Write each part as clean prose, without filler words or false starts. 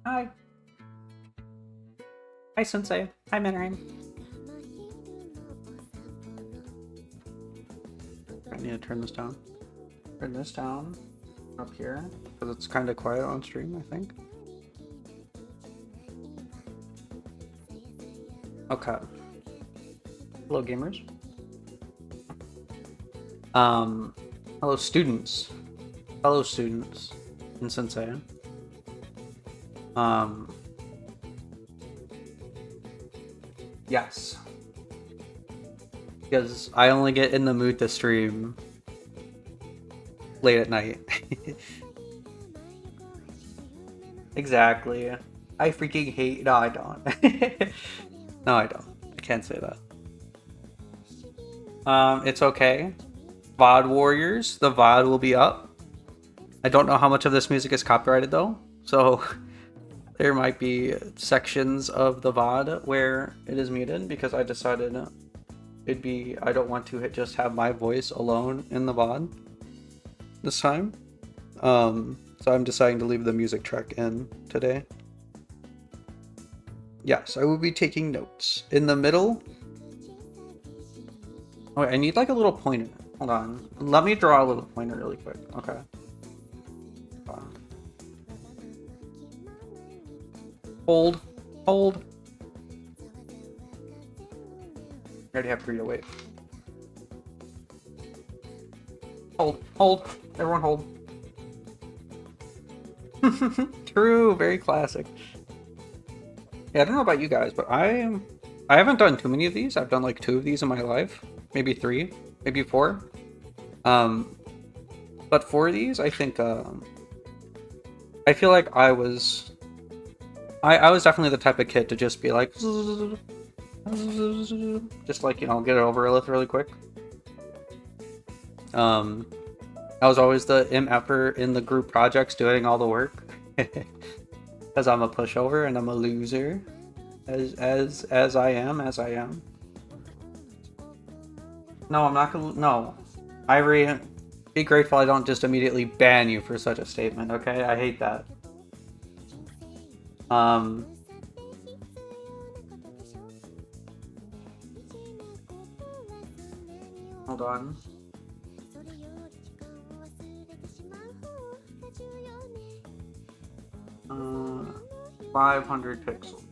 Hi. Hi, Sensei. Hi, Mannerheim. I need to turn this down. Turn this down up here because it's kind of quiet on stream, I think. Okay. Hello, gamers. Hello, students. Fellow students in Sensei. Yes. Because I only get in the mood to stream late at night. Exactly. I freaking hate. No, I don't. No, I don't. I can't say that. It's okay. VOD Warriors. The VOD will be up. I don't know how much of this music is copyrighted though, so there might be sections of the VOD where it is muted because I decided I don't want to just have my voice alone in the VOD this time. So I'm deciding to leave the music track in today. Yes, I will be taking notes. In the middle... Oh, wait, I need like a little pointer. Hold on. Let me draw a little pointer really quick. Okay. Hold. Hold. I already have 3 to wait. Hold. Hold. Everyone hold. True. Very classic. Yeah, I don't know about you guys, but I haven't done too many of these. I've done like 2 of these in my life. Maybe 3. Maybe 4. But for these, I think, I feel like I was definitely the type of kid to just be like, just like, you know, get it over with really quick. I was always the MFer in the group projects doing all the work. Because I'm a pushover and I'm a loser. As I am. No, I'm not gonna, no. Ivory, be grateful I don't just immediately ban you for such a statement, okay? I hate that. Hold on. 500 pixels.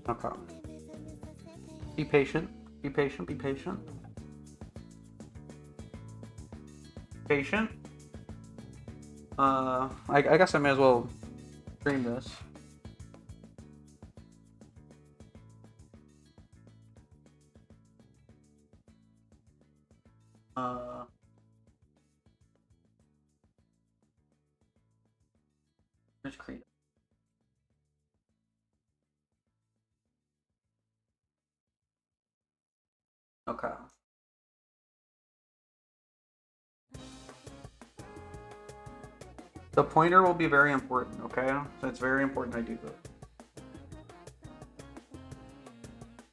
Okay. Be patient. Be patient. Be patient. Patient. I guess I may as well stream this. Just create. Okay. The pointer will be very important, okay? So it's very important I do this.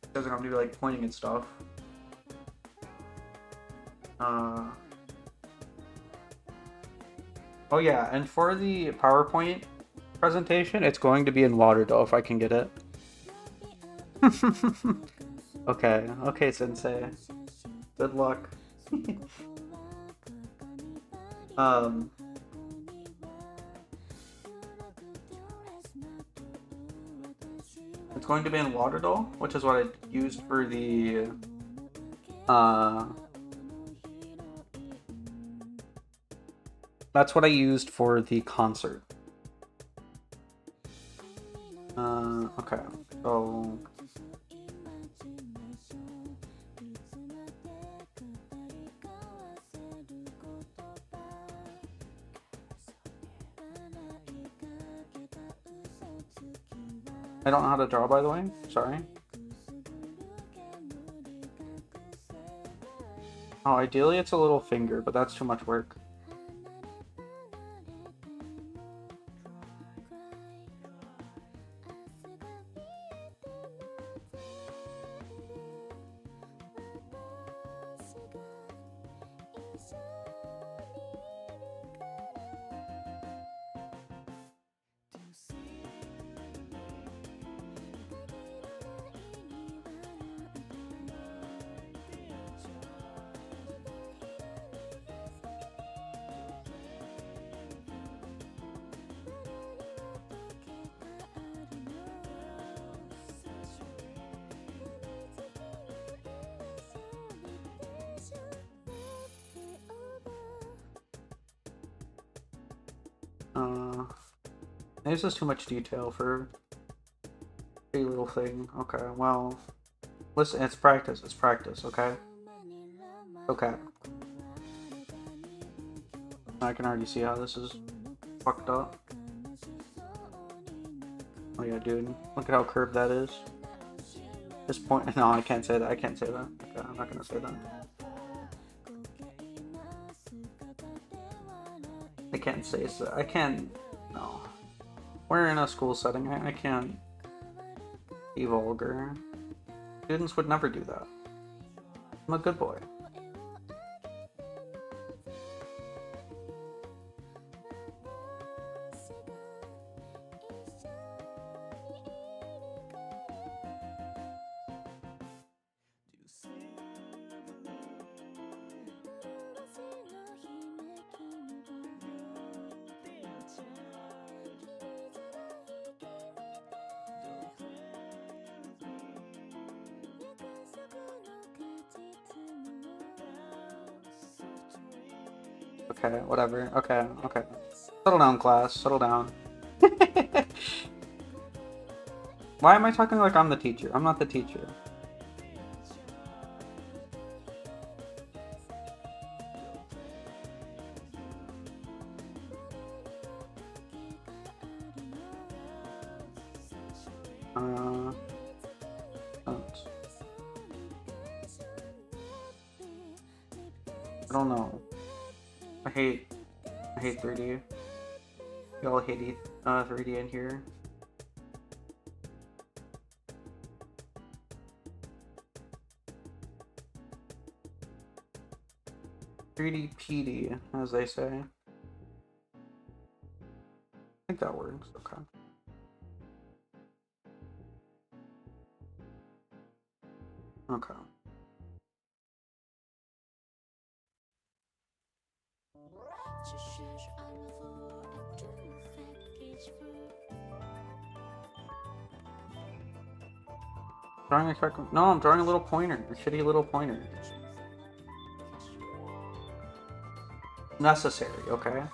Because I'm gonna be like pointing at stuff. Oh yeah, and for the PowerPoint presentation, it's going to be in Lauderdale if I can get it. Okay, okay, Sensei. Good luck. It's going to be in Lauderdale, which is what I used for the that's what I used for the concert. Okay, so I don't know how to draw, by the way. Sorry. Oh, ideally it's a little finger, but that's too much work. This is too much detail for a little thing. Okay, well, listen, it's practice. It's practice, okay? Okay. I can already see how this is fucked up. Oh yeah, dude. Look at how curved that is. This point. No, I can't say that. I can't say that. Okay, I'm not gonna say that. I can't say so. I can't. No. We're in a school setting. I can't be vulgar. Students would never do that. I'm a good boy. Okay, whatever. Okay, okay. Settle down, class. Settle down. Why am I talking like I'm the teacher? I'm not the teacher. I don't know. I hate 3D. Y'all hate 3D in here. "3D PD," as they say. I think that works. Okay. Okay. Drawing a no, I'm drawing a little pointer. A shitty little pointer. Necessary, okay? Okay.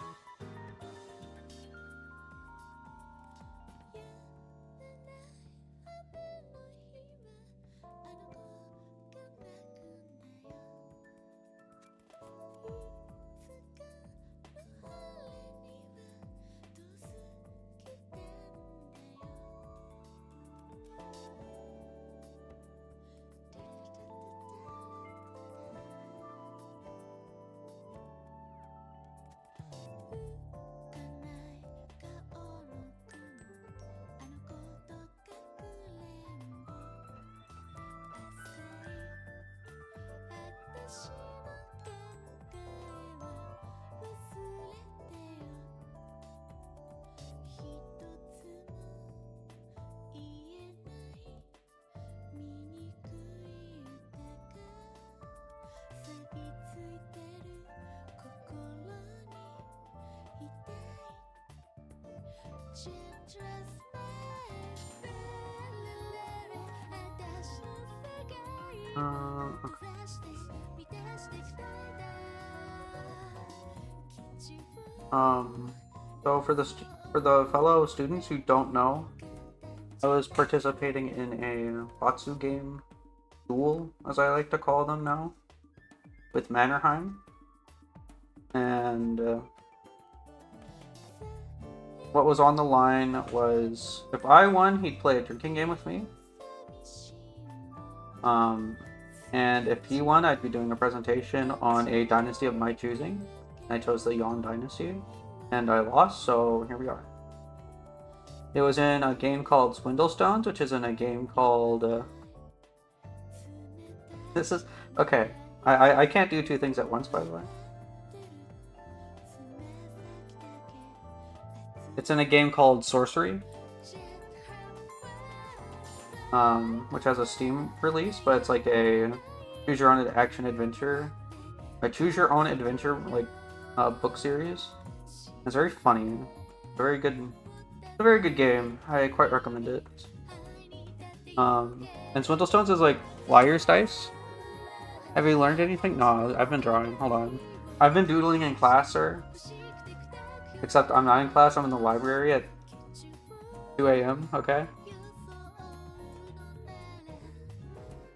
So for the fellow students who don't know, I was participating in a Batsu game duel, as I like to call them now, with Mannerheim, and what was on the line was if I won, he'd play a drinking game with me. And if he won, I'd be doing a presentation on a dynasty of my choosing. I chose the Yuan Dynasty, and I lost, so here we are. It was in a game called Swindlestones, which is in a game called... This is... Okay, I can't do two things at once, by the way. It's in a game called Sorcery, which has a Steam release, but it's like a choose your own action adventure, a choose your own adventure like book series. It's very funny, very good. It's a very good game. I quite recommend it. And Swindlestones is like Liar's Dice. Have you learned anything? No, I've been drawing. Hold on. I've been doodling in class, sir. Except I'm not in class. I'm in the library at 2 a.m. Okay.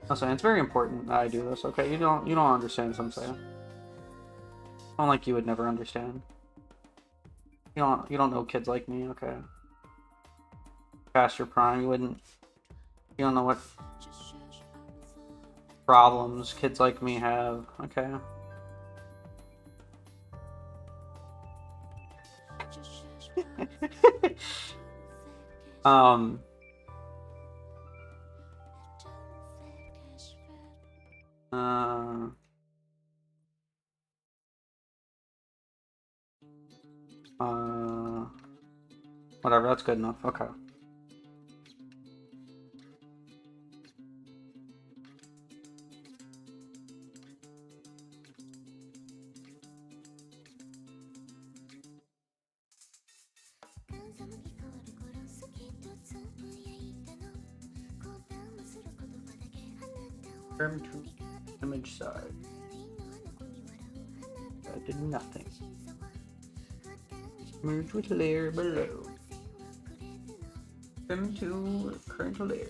Listen, it's very important that I do this. Okay, you don't understand what I'm saying. I don't like you would never understand. You don't know kids like me. Okay. Past your prime, you wouldn't. You don't know what problems kids like me have. Okay. um. Whatever, that's good enough. Okay. Turn to image side. I did nothing. Merge with layer below. Trim to current layer.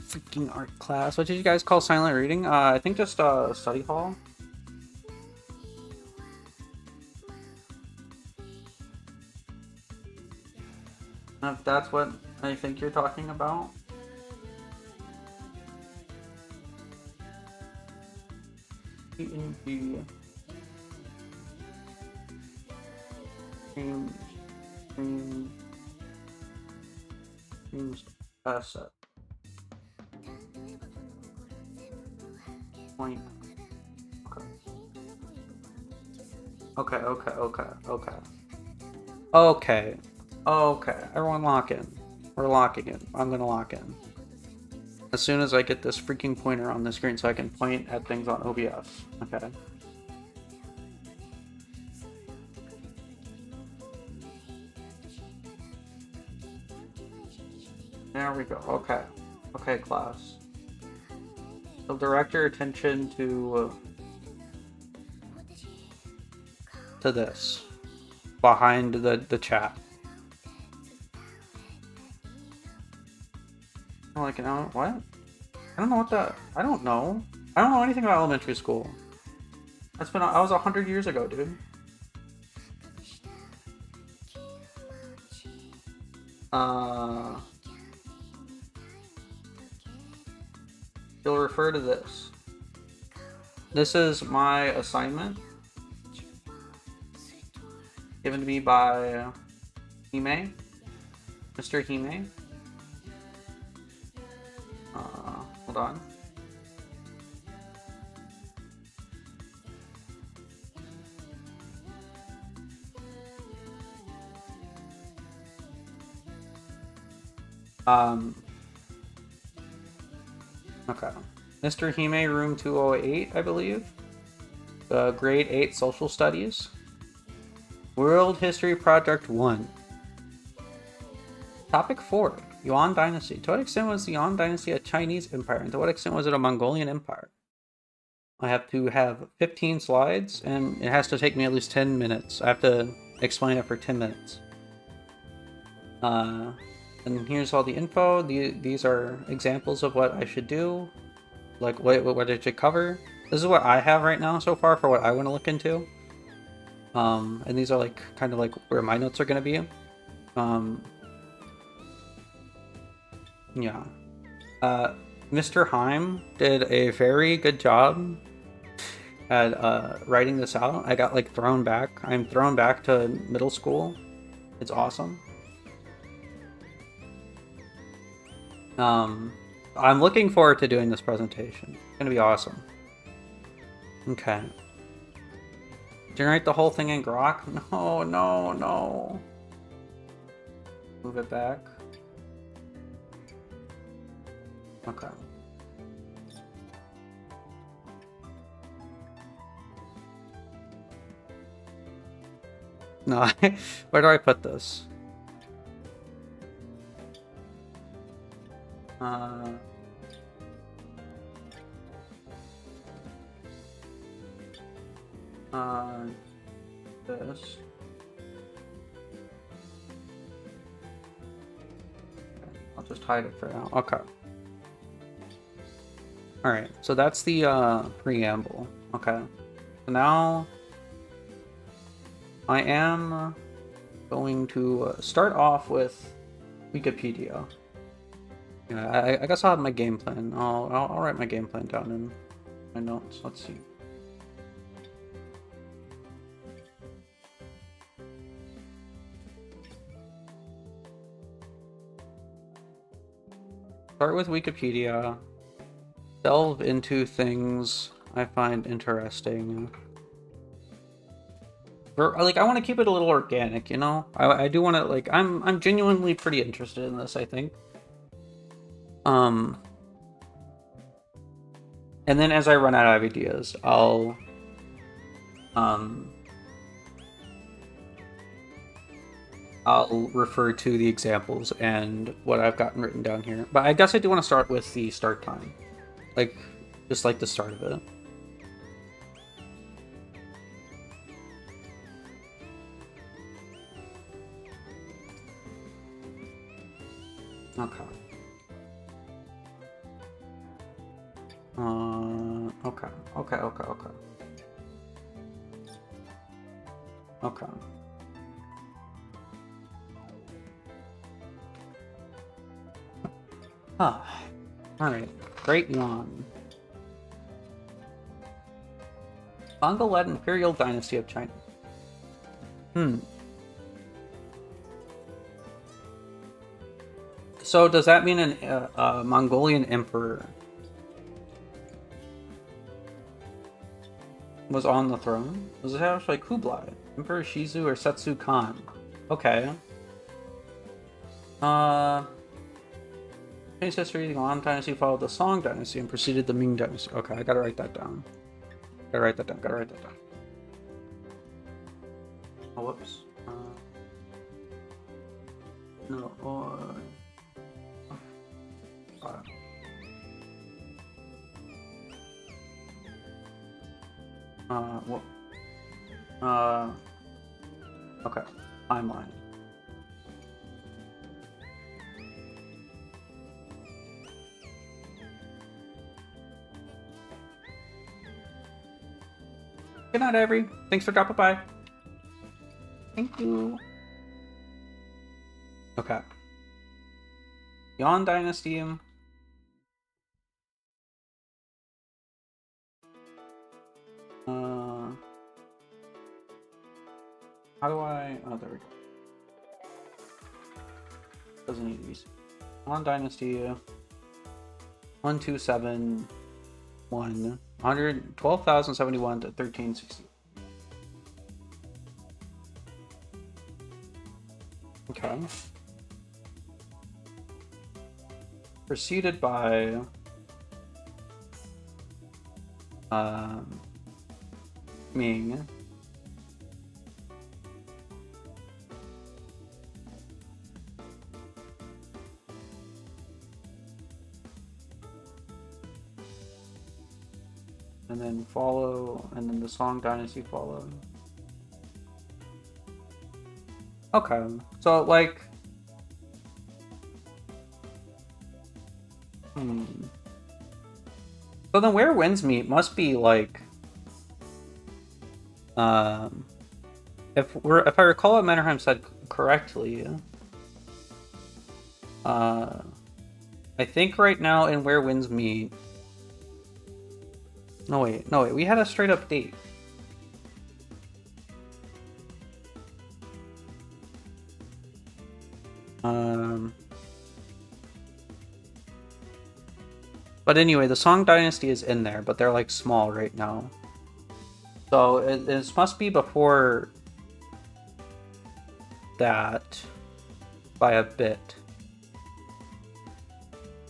Freaking art class. What did you guys call silent reading? I think just study hall. If that's what I think you're talking about. Asset. Point. Okay. Okay. Everyone lock in. We're locking in. I'm gonna lock in. As soon as I get this freaking pointer on the screen so I can point at things on OBS. Okay. There we go. Okay. Okay, class. So direct your attention to this. Behind the chat. I'm like, what? I don't know what that... I don't know. I don't know anything about elementary school. That was 100 years ago, dude. You'll refer to this. This is my assignment. Given to me by Heim. Mr. Heim. Hold on. Okay. Mr. Hime, room 208, I believe. Grade 8 Social Studies. World History Project 1. Topic 4. Yuan Dynasty. To what extent was the Yuan Dynasty a Chinese empire, and to what extent was it a Mongolian empire? I have to have 15 slides, and it has to take me at least 10 minutes. I have to explain it for 10 minutes. And here's all the info. These are examples of what I should do, like what I should cover. This is what I have right now so far for what I want to look into. And these are like kind of like where my notes are going to be. Yeah. Mr. Heim did a very good job at writing this out. I got like thrown back. I'm thrown back to middle school. It's awesome. I'm looking forward to doing this presentation. It's gonna be awesome. Okay. Generate the whole thing in grrr? No. Move it back. Okay. No, where do I put this? this. I'll just hide it for now. Okay. Alright, so that's the preamble. Okay. So now I am going to start off with Wikipedia. Yeah, I guess I'll have my game plan. I'll write my game plan down in my notes. Let's see. Start with Wikipedia. Delve into things I find interesting. Like, I want to keep it a little organic, you know? I do want to, like, I'm genuinely pretty interested in this, I think. And then as I run out of ideas, I'll refer to the examples and what I've gotten written down here. But I guess I do want to start with the start time. Like, just like the start of it. Okay. Okay. Ah, alright. Great Yuan. Mongol-led Imperial Dynasty of China. So does that mean a Mongolian emperor was on the throne? Was it actually Kublai, Emperor Shizu, or Setsu Khan? Okay. Chinese history, the Yuan Dynasty followed the Song Dynasty and preceded the Ming Dynasty. Okay, I gotta write that down. Gotta write that down. Oh, whoops. No. Okay. Timeline. Good night, Avery. Thanks for dropping by. Thank you. Okay. Yuan Dynasty. How do I... Oh, there we go. Doesn't need to be... Yuan Dynasty. 1271. 12,071 to 1360. Okay. Preceded by... Ming. And then follow, and then the Song Dynasty follow. Okay, so like... So then where winds meet must be like... if I recall what Mannerheim said correctly, I think right now in where winds meet... No wait, we had a straight up date. But anyway, the Song Dynasty is in there, but they're like small right now. So this must be before that by a bit.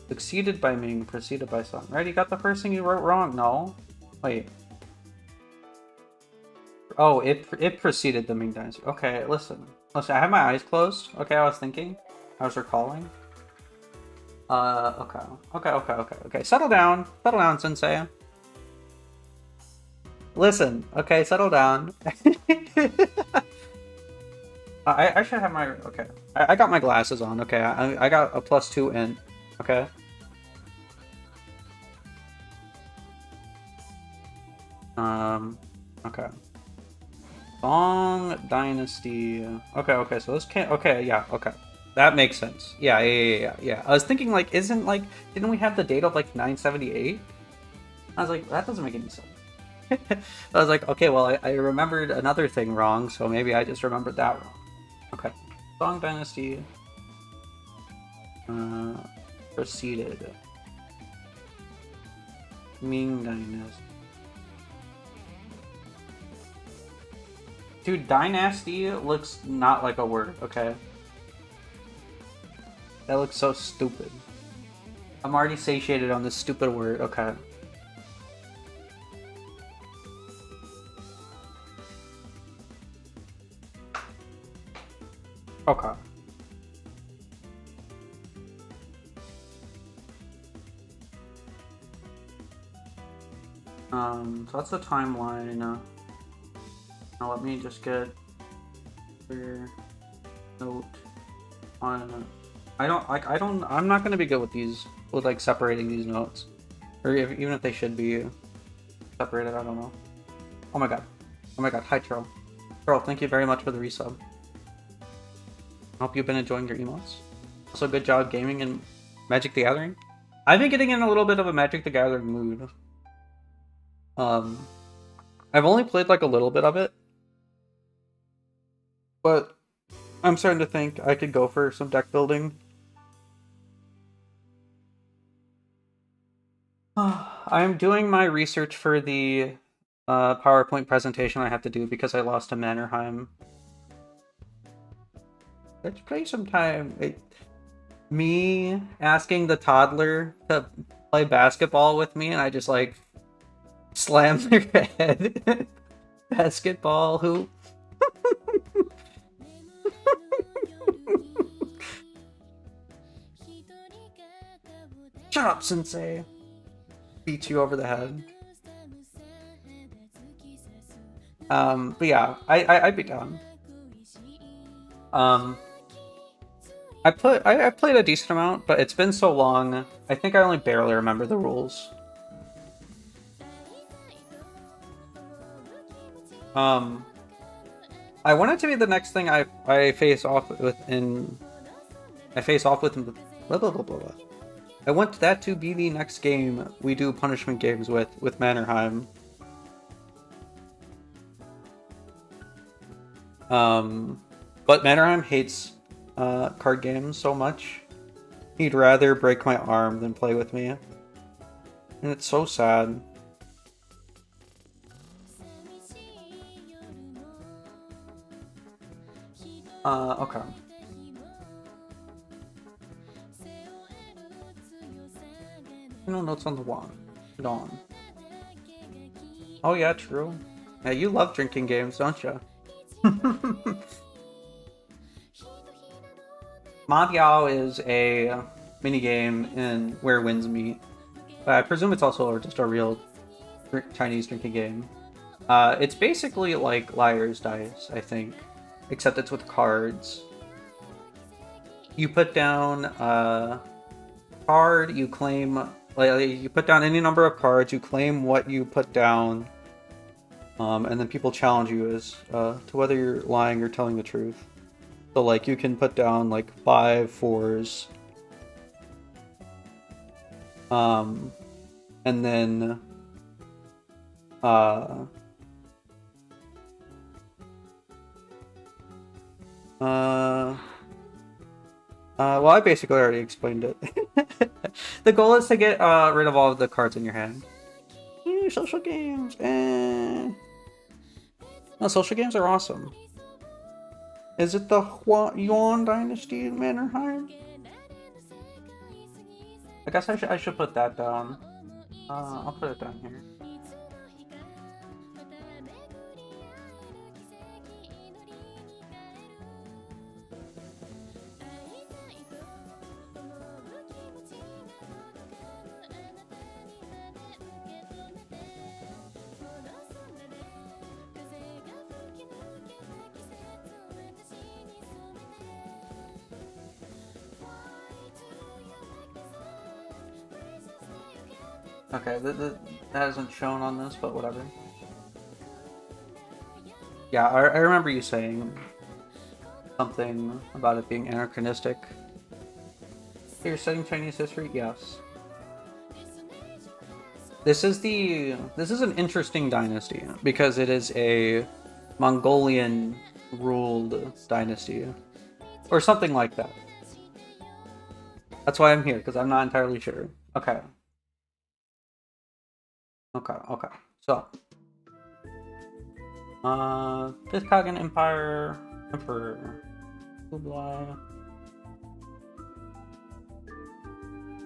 Succeeded by Ming, preceded by Song. Right, you got the first thing you wrote wrong. No? Wait. Oh, it preceded the Ming Dynasty. Okay, listen. Listen, I have my eyes closed. Okay, I was thinking. I was recalling. Okay. Settle down, sensei. Listen, okay, settle down. I should have my... Okay. I got my glasses on, okay. I got a +2 in, okay? Okay. Song Dynasty. Okay, so this can't... Okay, yeah, okay. That makes sense. Yeah. I was thinking, like, didn't we have the date of, like, 978? I was like, that doesn't make any sense. I was like, okay, well, I remembered another thing wrong, so maybe I just remembered that wrong. Okay. Song Dynasty proceeded. Ming Dynasty. Dude, Dynasty looks not like a word, okay? That looks so stupid. I'm already satiated on this stupid word, okay. Okay. So that's the timeline. Now let me just get clear note on. I'm not gonna be good with these, with like separating these notes, or even if they should be separated. I don't know. Oh my god. Hi, Troll. Troll, thank you very much for the resub. Hope you've been enjoying your emotes. Also, good job gaming in Magic the Gathering. I've been getting in a little bit of a Magic the Gathering mood. I've only played like a little bit of it, but I'm starting to think I could go for some deck building. I'm doing my research for the PowerPoint presentation I have to do because I lost to Mannerheim. Let's play some time. Me asking the toddler to play basketball with me, and I just like slam their head. Basketball hoop. Shut up, Sensei. Beats you over the head. But yeah, I'd be down. I played a decent amount, but it's been so long. I think I only barely remember the rules. I want it to be the next thing I face off with in. I face off with blah blah blah blah blah. I want that to be the next game we do punishment games with Mannerheim. But Mannerheim hates card games so much. He'd rather break my arm than play with me. And it's so sad. Okay. No notes on the wand. Dawn. Oh yeah, true. Yeah, you love drinking games, don't you? Mahjong is a minigame in Where Winds Meet. I presume it's also just a real Chinese drinking game. It's basically like Liar's Dice, I think, except it's with cards. You put down a card, you claim, like, you put down any number of cards, you claim what you put down, and then people challenge you as to whether you're lying or telling the truth. So, like, you can put down, like, 5 4s. And then, well, I basically already explained it. The goal is to get rid of all of the cards in your hand. Social games. No, social games are awesome. Is it the Yuan Dynasty in Mannerheim? I guess I should put that down. I'll put it down here. Okay, that isn't shown on this, but whatever. Yeah, I remember you saying something about it being anachronistic. You're studying Chinese history? Yes. This is an interesting dynasty because it is a Mongolian ruled dynasty or something like that. That's why I'm here, because I'm not entirely sure. Okay. Okay. So, Fifth Khagan Empire, Emperor Kublai.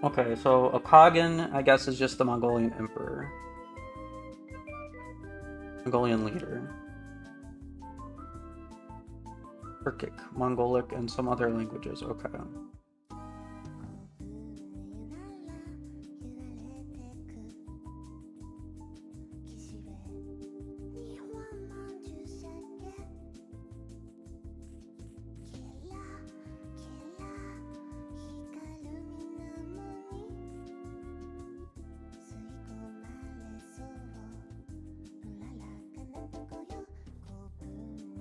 Okay, so a Khagan, I guess, is just the Mongolian emperor. Mongolian leader. Turkic, Mongolic, and some other languages. Okay.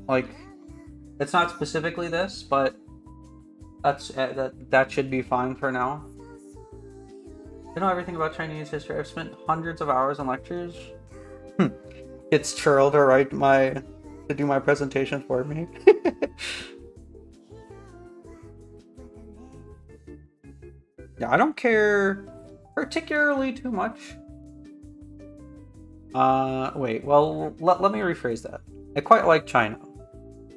Like, it's not specifically this, but that should be fine for now. I know everything about Chinese history. I've spent hundreds of hours on lectures. It's Churl to do my presentation for me. Yeah, I don't care particularly too much. Wait, well, let me rephrase that. I quite like China.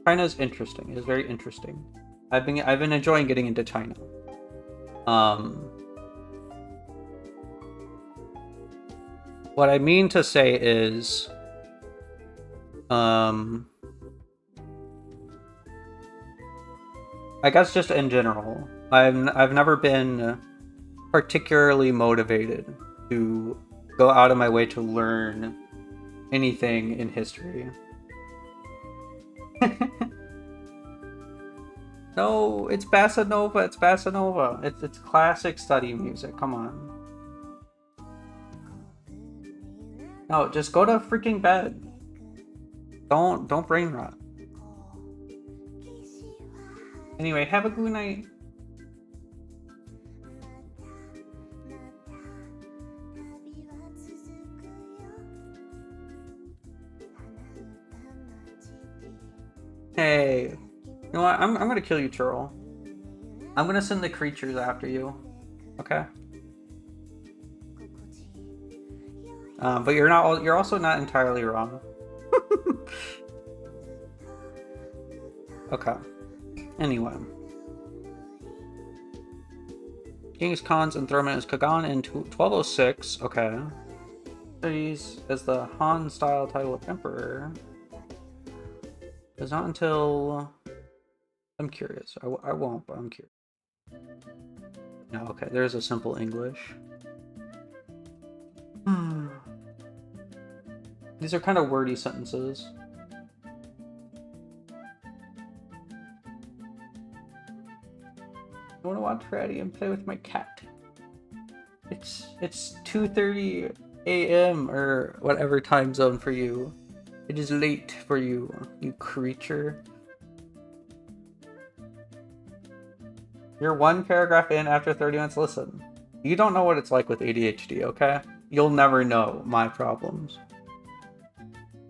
China is interesting. It is very interesting. I've been enjoying getting into China. What I mean to say is, I guess just in general, I've never been particularly motivated to go out of my way to learn anything in history. No, it's Bossa Nova. It's Bossa Nova. It's classic study music. Come on. No, just go to freaking bed. Don't brain rot. Anyway, have a good night. Hey, you know what? I'm gonna kill you, Churl. I'm gonna send the creatures after you. Okay. But you're also not entirely wrong. Okay. Anyway. Genghis Khan's enthronement as Khagan in 1206. Okay. Studies as the Han style title of emperor. It's not until... I'm curious. I won't, but I'm curious. No, okay. There's a simple English. These are kind of wordy sentences. I want to watch Freddy and play with my cat. It's 2:30 a.m. or whatever time zone for you. It is late for you, you creature. You're one paragraph in after 30 minutes. Listen, you don't know what it's like with ADHD, okay? You'll never know my problems.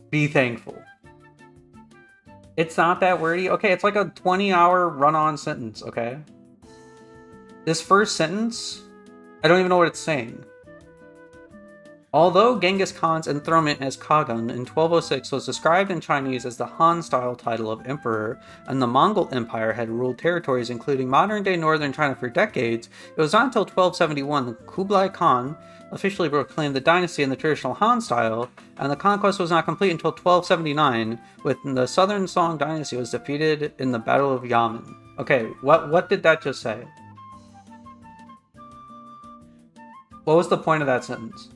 Be thankful. It's not that wordy. Okay, it's like a 20-hour run-on sentence, okay? This first sentence, I don't even know what it's saying. Although Genghis Khan's enthronement as Khagan in 1206 was described in Chinese as the Han-style title of emperor, and the Mongol Empire had ruled territories including modern-day northern China for decades, it was not until 1271 that Kublai Khan officially proclaimed the dynasty in the traditional Han style, and the conquest was not complete until 1279, when the Southern Song dynasty was defeated in the Battle of Yamen. Okay, what did that just say? What was the point of that sentence?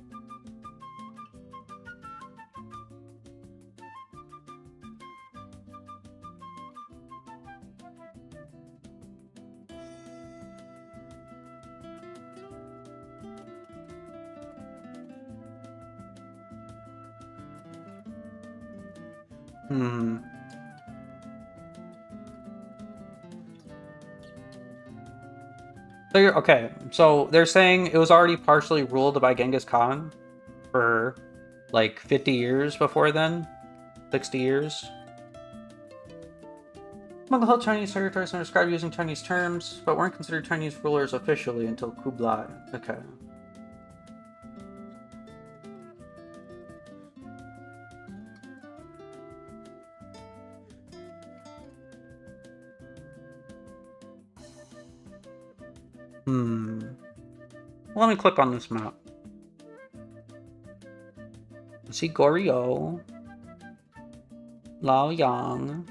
Hmm. So okay, so they're saying it was already partially ruled by Genghis Khan for like 50 years before then, 60 years. Mongol Chinese territories are described using Chinese terms, but weren't considered Chinese rulers officially until Kublai. Okay. Hmm. Let me click on this map. See Goryeo, Laoyang.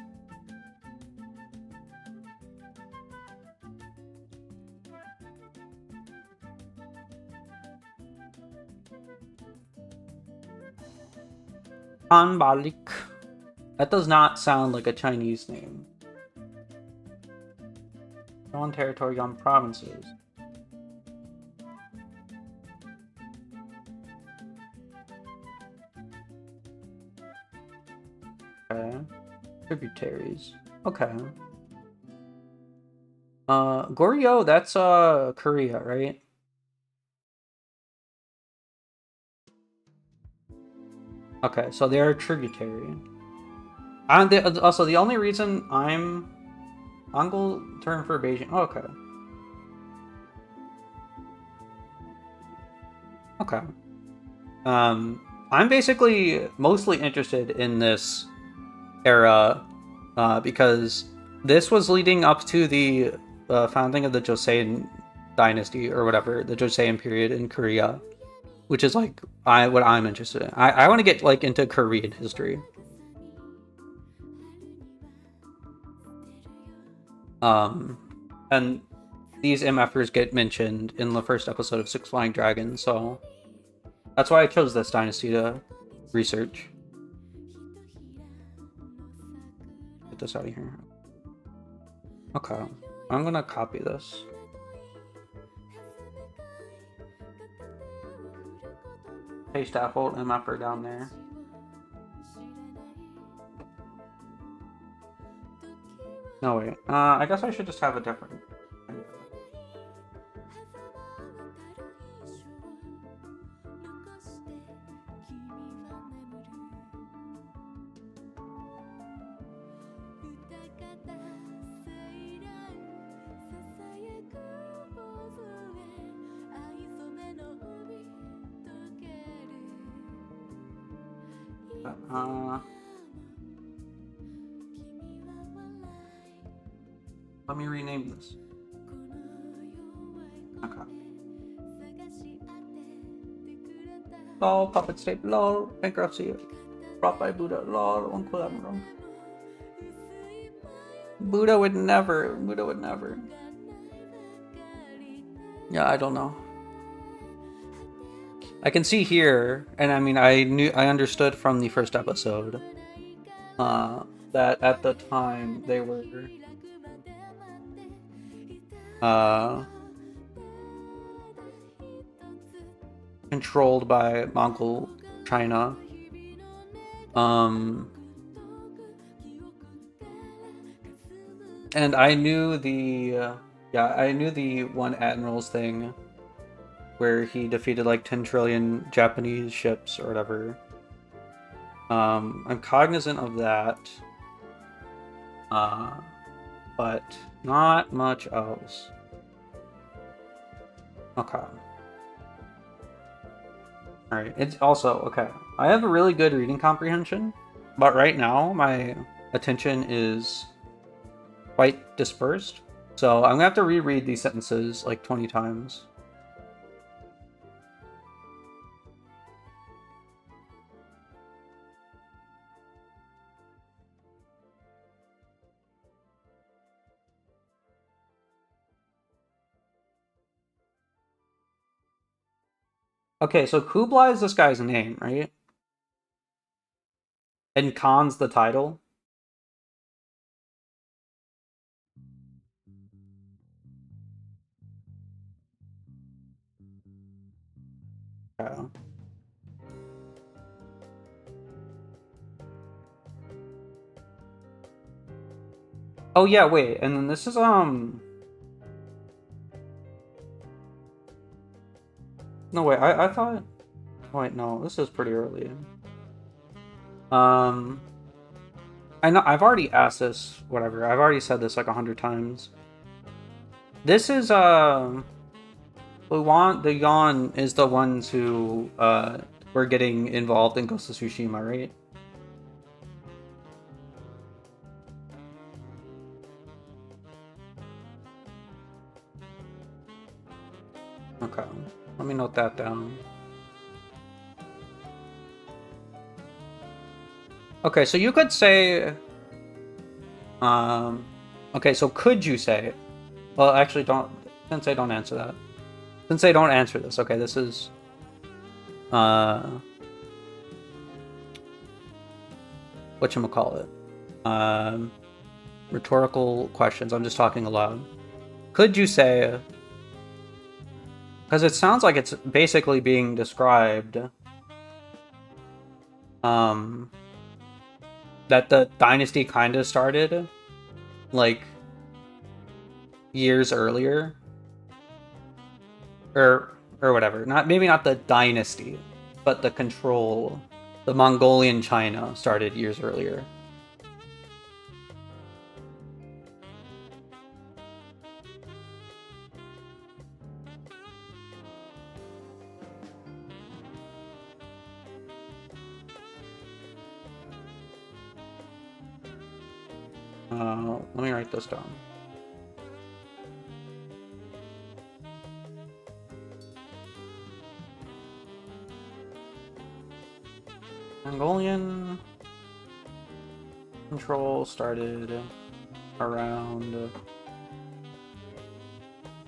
Hanbalik. That does not sound like a Chinese name. Yuan territory, Yuan provinces. Okay. Tributaries. Okay. Goryeo, that's Korea, right? Okay, so they're a tributary. And also the only reason I'm Mongol term for Beijing. Oh, okay. Okay. I'm basically mostly interested in this era because this was leading up to the founding of the Joseon dynasty or whatever, the Joseon period in Korea, which is like what I'm interested in. I want to get like into Korean history. And these MFers get mentioned in the first episode of Six Flying Dragons, so that's why I chose this dynasty to research. Get this out of here. Okay, I'm gonna copy this. Paste that whole MFer down there. No, wait. I guess I should just have a different. Let me rename this. Okay. Lol, puppet state, lol, bankruptcy, brought by Buddha, lol, uncollaborative. Buddha would never. Yeah, I don't know. I can see here, and I mean, I understood from the first episode, that at the time they were, controlled by Mongol China. And I knew the, I knew the one admiral's thing where he defeated like 10 trillion Japanese ships or whatever. I'm cognizant of that. But not much else. Okay. Alright, it's also, okay. I have a really good reading comprehension, but right now my attention is quite dispersed. So I'm gonna have to reread these sentences like 20 times. Okay, so Kublai is this guy's name, right? And Khan's the title? Yeah. Oh yeah, wait, and then this is no wait, I thought, oh, wait, no, this is pretty early. I know I've already asked this, whatever. I've already said this like 100 times. This is the Yuan is the ones who were getting involved in Ghost of Tsushima, right? Okay, let me note that down. Okay, so you could say, okay, so could you say, well, actually, Sensei, don't answer that. Sensei, don't answer this. Okay, this is, whatchamacallit? Rhetorical questions. I'm just talking aloud. Could you say, because it sounds like it's basically being described, that the dynasty kind of started, like, years earlier, or whatever. Maybe not the dynasty, but the control, the Mongolian China started years earlier. Let me write this down. Mongolian control started around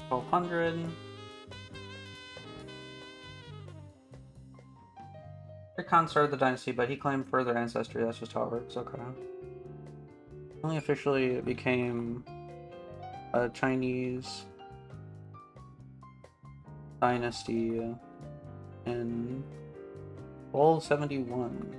1200. Khan started the dynasty, but he claimed further ancestry. That's just how it works. Okay. Only officially became a Chinese dynasty in 1271.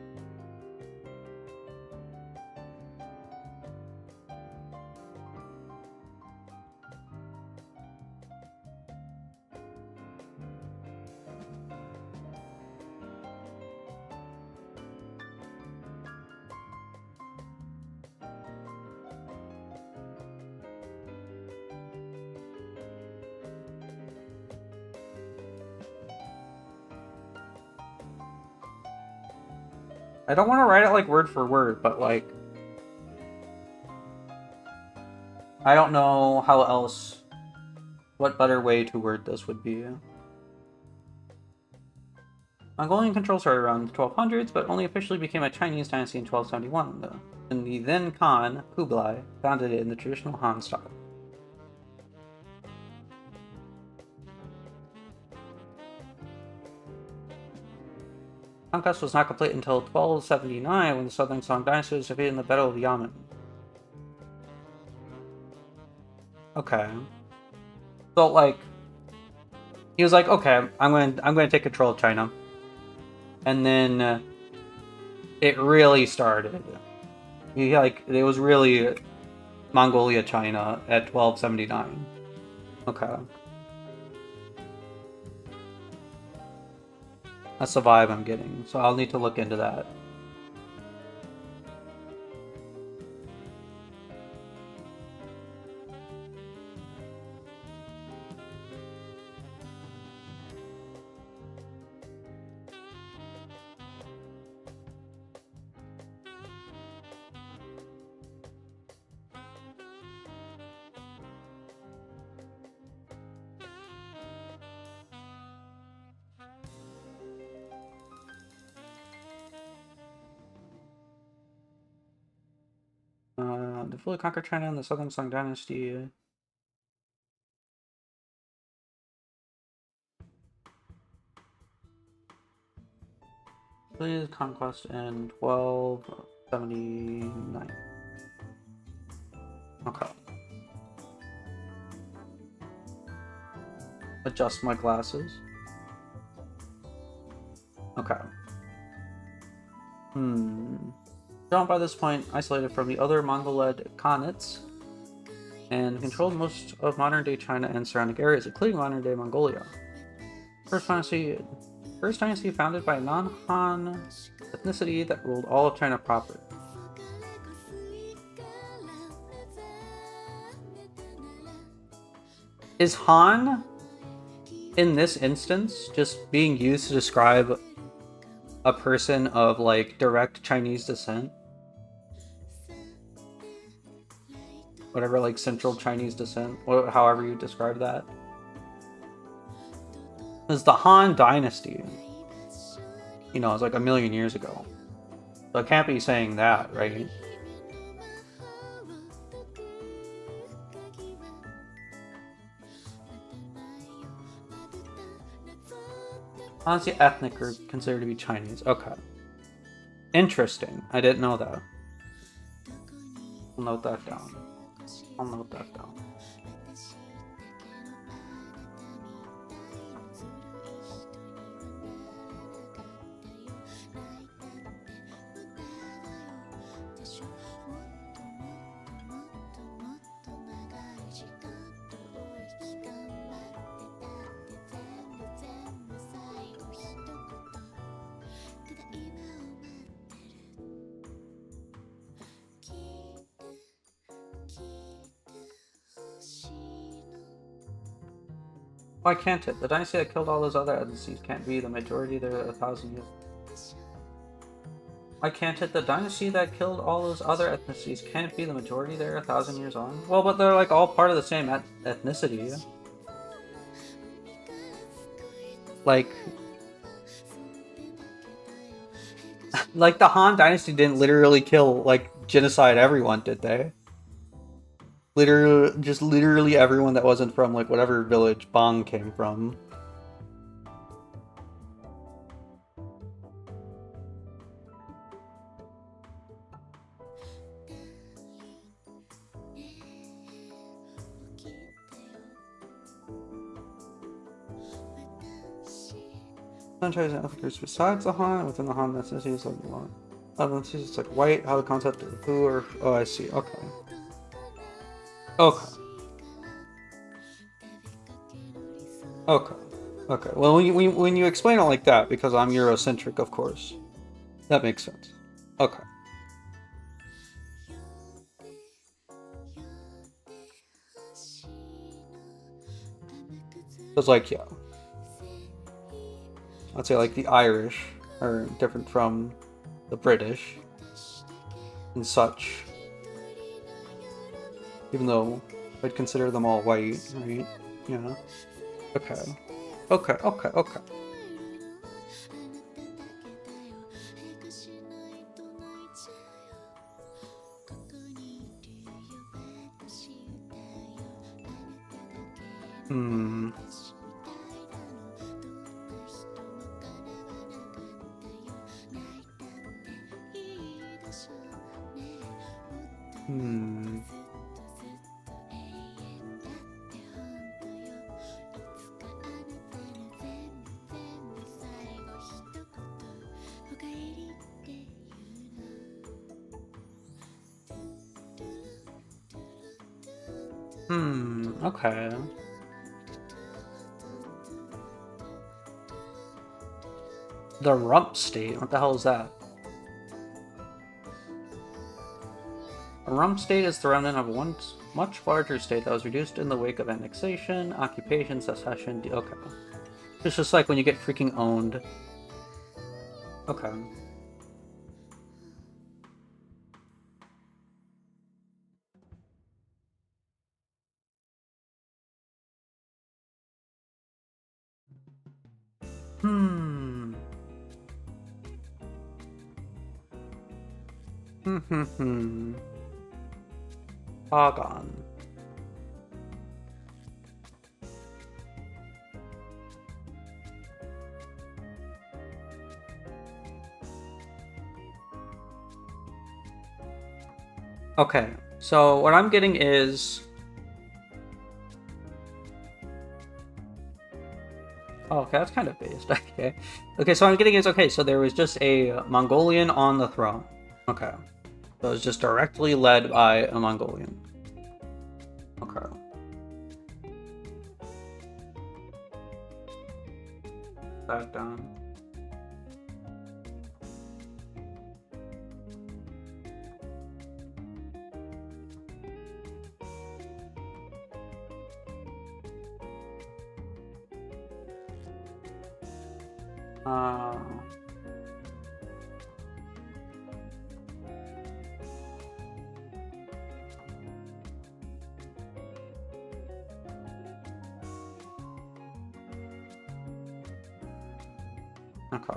I don't want to write it like word for word, but like, I don't know how else, what better way to word this would be. Mongolian control started around the 1200s, but only officially became a Chinese dynasty in 1271, and the then Khan, Kublai, founded it in the traditional Han style. Conquest was not complete until 1279, when the Southern Song dynasty was defeated in the Battle of Yamen. Okay. So, like, he was like, okay, I'm going to take control of China. And then it really started. It was really Mongolia, China at 1279. Okay. That's the vibe I'm getting, so I'll need to look into that. To fully conquer China and the Southern Song Dynasty. Please conquest in 1279. Okay. Adjust my glasses. Okay. John, by this point, isolated from the other Mongol-led Khanates, and controlled most of modern-day China and surrounding areas, including modern-day Mongolia. First dynasty founded by a non-Han ethnicity that ruled all of China proper. Is Han, in this instance, just being used to describe a person of, like, direct Chinese descent? Whatever, like, central Chinese descent, however you describe that. It's the Han Dynasty. You know, it's like a million years ago. So I can't be saying that, right? Honestly, ethnic group considered to be Chinese. Okay. Interesting. I didn't know that. I'll note that down. I'll note that down. Why can't it? The dynasty that killed all those other ethnicities can't be the majority there 1,000 years. Why can't it? The dynasty that killed all those other ethnicities can't be the majority there 1,000 years on? Well, but they're like all part of the same ethnicity. Like the Han Dynasty didn't literally kill, like, genocide everyone, did they? Literally everyone that wasn't from, like, whatever village Bang came from. Franchise and ethnic groups besides the Han, within the Han ethnicities like ethnicities, it's like white, how the concept of who or oh, I see, okay. Okay. Okay. Okay. Well, when you explain it like that, because I'm Eurocentric, of course, that makes sense. Okay. It's like, yeah. I'd say like the Irish are different from the British and such. Even though I'd consider them all white, right? Yeah. Okay. Okay, okay, okay. Hmm. Hmm. Okay. The rump state? What the hell is that? A rump state is the remnant of a once much larger state that was reduced in the wake of annexation, occupation, secession. Okay. It's just like when you get freaking owned. Okay. Argon. Okay, so what I'm getting is... Oh, okay, that's kind of based. Okay. Okay, so what I'm getting is, okay, so there was just a Mongolian on the throne. Okay. So it was just directly led by a Mongolian. Okay. that down. Okay.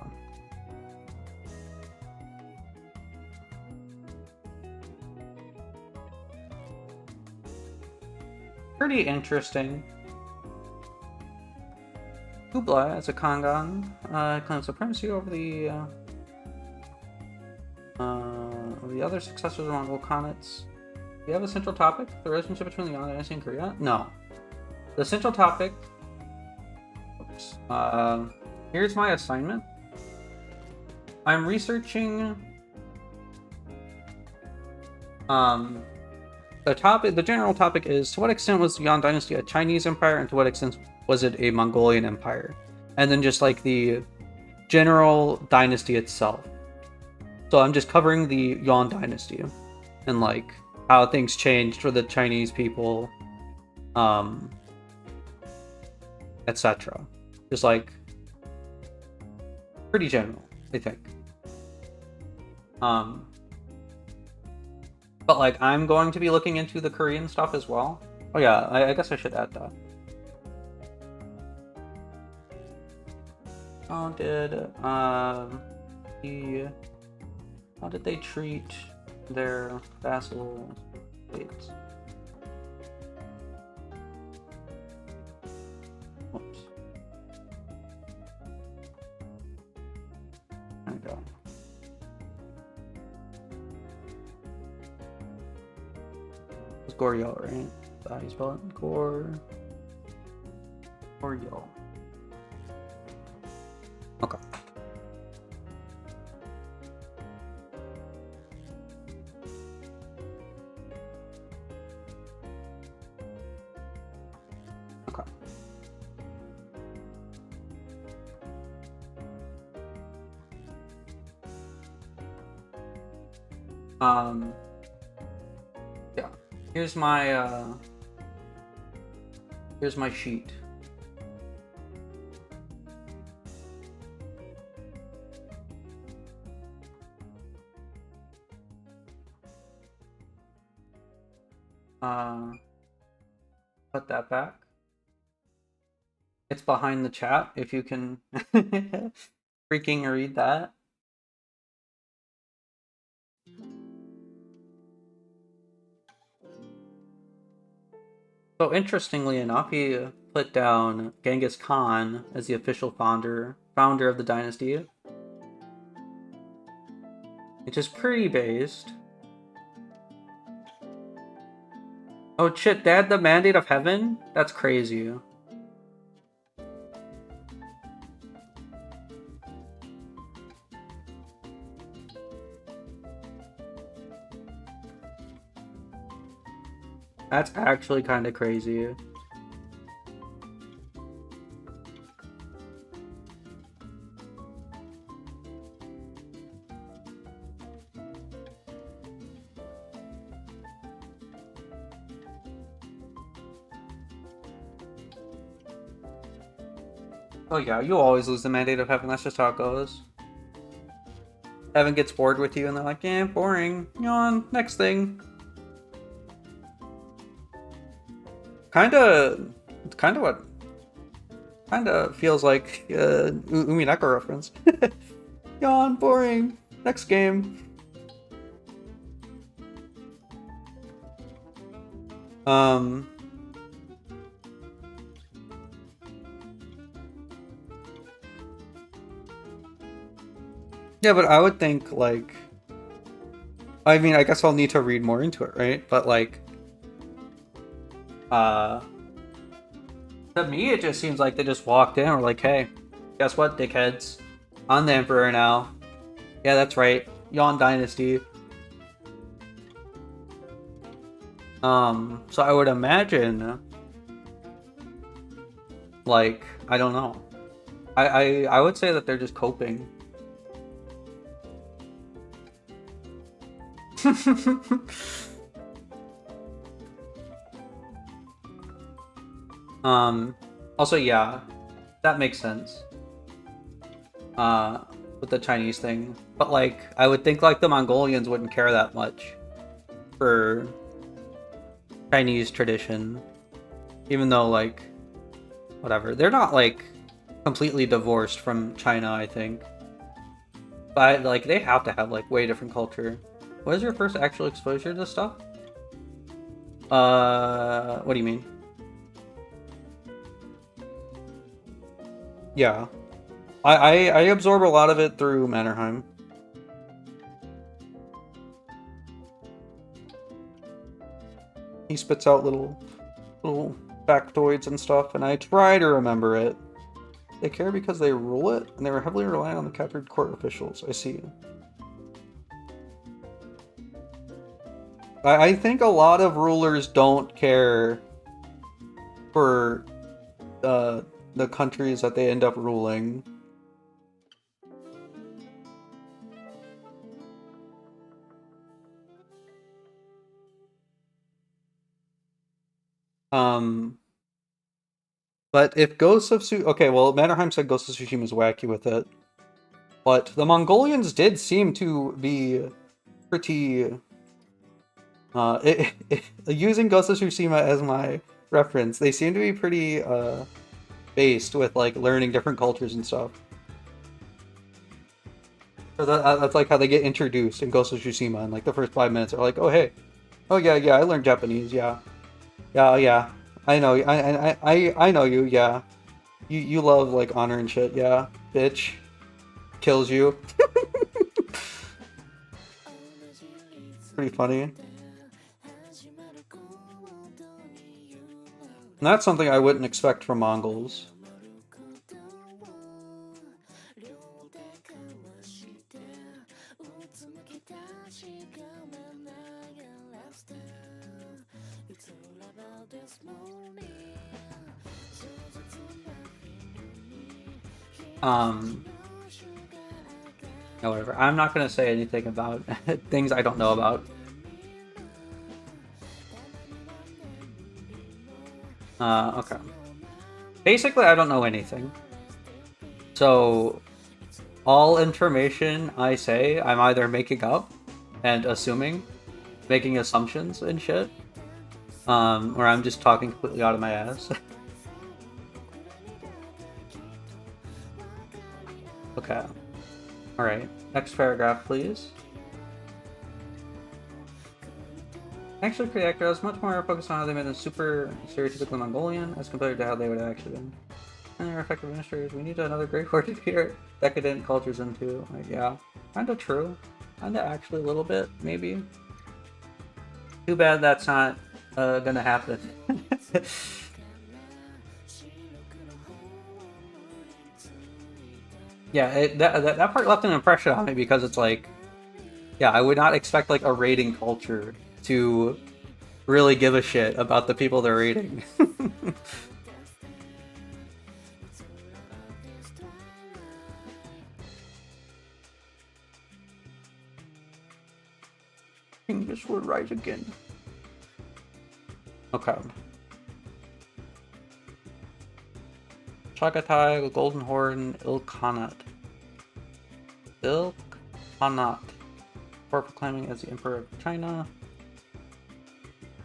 Pretty interesting. Kubla, as a Kangan, claims supremacy over the other successors of Mongol Khanates. Do you have a central topic? The relationship between the Yuan Dynasty and Korea? No. The central topic... Oops. Here's my assignment. I'm researching... The general topic is, to what extent was the Yuan Dynasty a Chinese empire, and to what extent was it a Mongolian empire? And then just like the general dynasty itself. So I'm just covering the Yuan Dynasty and like how things changed for the Chinese people, etc. Just like pretty general, I think. But like I'm going to be looking into the Korean stuff as well. Oh yeah, I guess I should add that. How did they treat their vassal states? Whoops. There we go. It's Goryeo, right? That's how you spell it. Goryeo. Okay. Okay. Yeah. Here's my sheet. Put that back. It's behind the chat if you can freaking read that. So interestingly enough, he put down Genghis Khan as the official founder of the dynasty, which is pretty based. Oh shit, they had the Mandate of Heaven? That's crazy. That's actually kind of crazy. Oh yeah, you always lose the Mandate of Heaven, that's just how it goes. Heaven gets bored with you and they're like, yeah, boring. Yawn, next thing. Kinda feels like Umineko reference. Yawn, boring. Next game. Yeah, but I would think, like... I mean, I guess I'll need to read more into it, right? But, like... To me, it just seems like they just walked in and were like, hey, guess what, dickheads? I'm the Emperor now. Yeah, that's right. Yuan Dynasty. So I would imagine... Like, I don't know. I would say that they're just coping. Also, yeah, that makes sense. With the Chinese thing. But, like, I would think, like, the Mongolians wouldn't care that much for Chinese tradition. Even though, like, whatever. They're not, like, completely divorced from China, I think. But, like, they have to have, like, way different culture. What is your first actual exposure to this stuff? What do you mean? Yeah. I absorb a lot of it through Mannerheim. He spits out little factoids and stuff, and I try to remember it. They care because they rule it, and they were heavily reliant on the captured court officials. I see. I think a lot of rulers don't care for the countries that they end up ruling. But if Ghosts of Tsushima... Okay, well, Mannerheim said Ghost of Tsushima is wacky with it. But the Mongolians did seem to be pretty... using Ghost of Tsushima as my reference, they seem to be pretty based with, like, learning different cultures and stuff. So that's like how they get introduced in Ghost of Tsushima, and like the first 5 minutes are like, oh hey, oh yeah, I learned Japanese, yeah, yeah, I know, I know you, yeah, you love like honor and shit, yeah, bitch, kills you. Pretty funny. And that's something I wouldn't expect from Mongols. No, whatever. I'm not gonna say anything about things I don't know about. Okay. Basically, I don't know anything. So, all information I say, I'm either making up and assuming, making assumptions and shit, or I'm just talking completely out of my ass. Okay. Alright. Next paragraph, please. Actually, pretty accurate. I was much more focused on how they made them super stereotypically Mongolian as compared to how they would have actually been. And they're effective administrators. We need another great word to peer decadent cultures into. Like, yeah. Kinda true. Kinda actually a little bit, maybe. Too bad that's not gonna happen. Yeah, that part left an impression on me because it's like, yeah, I would not expect like a raiding culture to really give a shit about the people they're raiding. English word right again. Okay. Chagatai, Golden Horn, Ilkhanat. Ilkhanat. For proclaiming as the Emperor of China.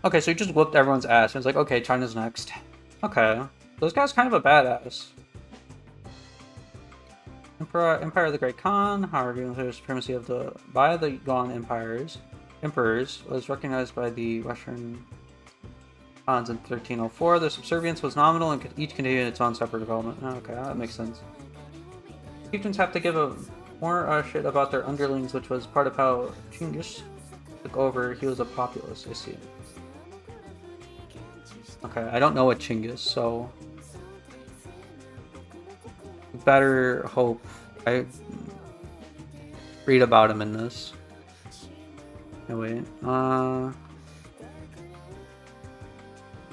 Okay, so he just whooped everyone's ass and it's like, okay, China's next. Okay. Those guys kind of a badass. Empire of the Great Khan, however, the supremacy of by the Yuan emperors was recognized by the Western Khans in 1304. Their subservience was nominal and each continued its own separate development. Oh, okay, that makes sense. Chieftains have to give more shit about their underlings, which was part of how Chinggis took over. He was a populist, I see. Okay, I don't know what Chinggis, so better hope I read about him in this. Oh, wait.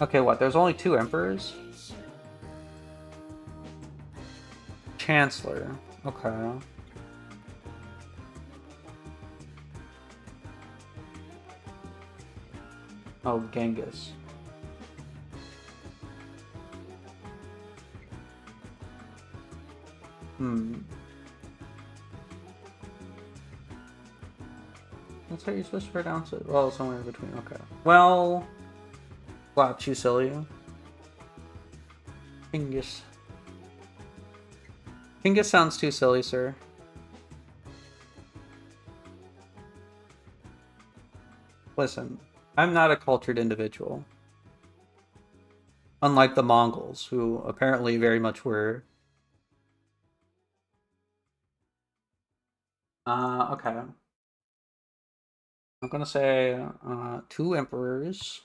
Okay, what? There's only 2 emperors? Chancellor. Okay. Oh, Genghis. That's how you're supposed to pronounce it. Well, somewhere in between. Okay. Well, slap you silly. Genghis. Genghis sounds too silly, sir. Listen, I'm not a cultured individual. Unlike the Mongols, who apparently very much were. Okay. I'm gonna say 2 emperors.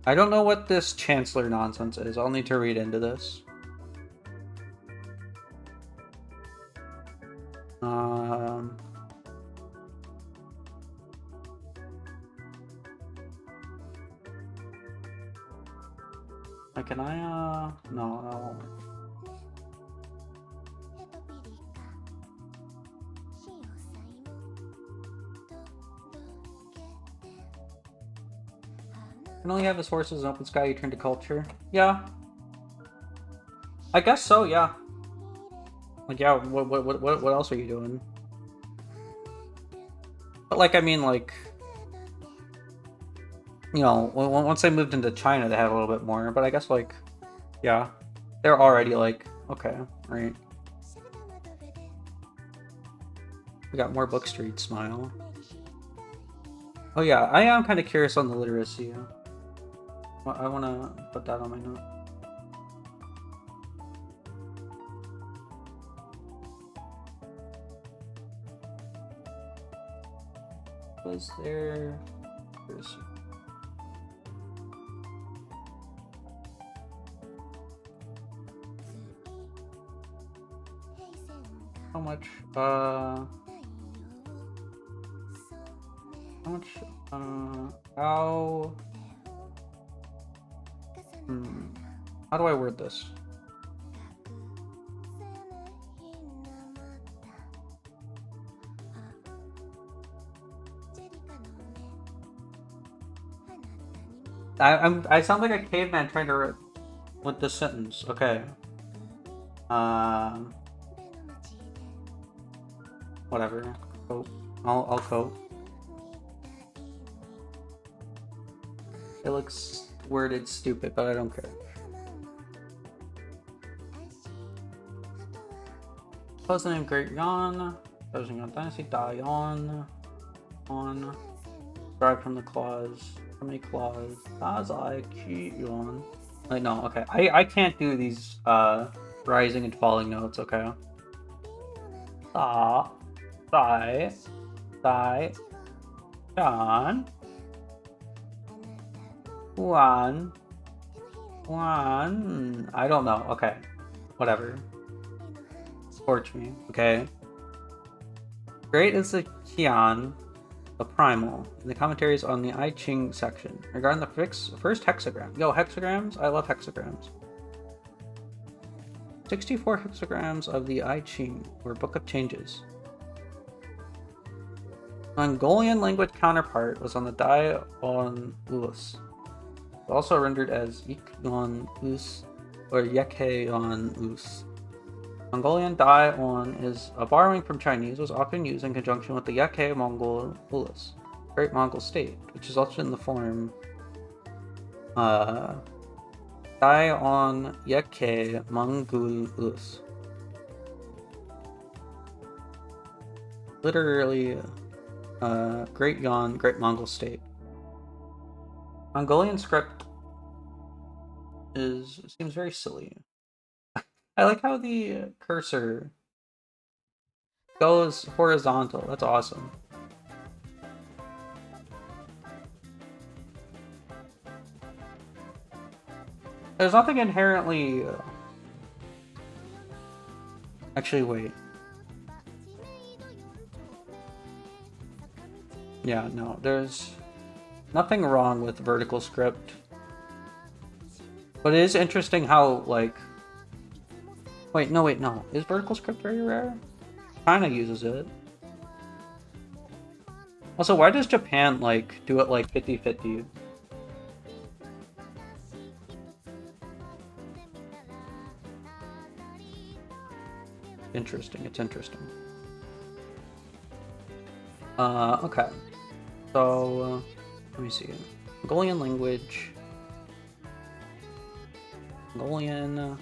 I don't know what this Chancellor nonsense is. I'll need to read into this. Can I, no. Can only have his horses in open sky, you turn to culture. Yeah. I guess so, yeah. Like, yeah, what else are you doing? But, like, I mean, like, you know, once they moved into China, they had a little bit more. But I guess, like, yeah, they're already, like, okay, right. We got more Book Street, smile. Oh, yeah, I am kind of curious on the literacy. I want to put that on my note. Was there... How much, how... How do I word this? I sound like a caveman trying to with this sentence. Okay. Whatever. Cope. I'll cope. It looks worded stupid, but I don't care. President Great Yuan. President Yuan Dynasty. Da Yuan. On. Derived from the clause. How many clause? Dazai Qi Yuan. Like, no, okay. I can't do these rising and falling notes, okay? Da. Dai. Dai. Yan. One. I don't know. Okay. Whatever. Torch me. Okay. Great is the Qian, the primal, in the commentaries on the I Ching section. Regarding the first hexagram. Yo, hexagrams? I love hexagrams. 64 hexagrams of the I Ching, or Book of Changes. Mongolian language counterpart was on the Dai on Ulus. Also rendered as Yik-on Us or Yek-on Us. Mongolian Dai-on is a borrowing from Chinese, was often used in conjunction with the Yek Mongol Ulus, Great Mongol State, which is also in the form Dai-on Yek Mongol Ulus. Literally, Great Yuan, Great Mongol State. Mongolian script seems very silly. I like how the cursor goes horizontal. That's awesome. There's nothing inherently... Actually, wait. Yeah, no, there's nothing wrong with vertical script. But it is interesting how, like... Wait, no. Is vertical script very rare? China uses it. Also, why does Japan, like, do it, like, 50-50? Interesting, it's interesting. Okay. So, let me see. Mongolian language. Mongolian. I'll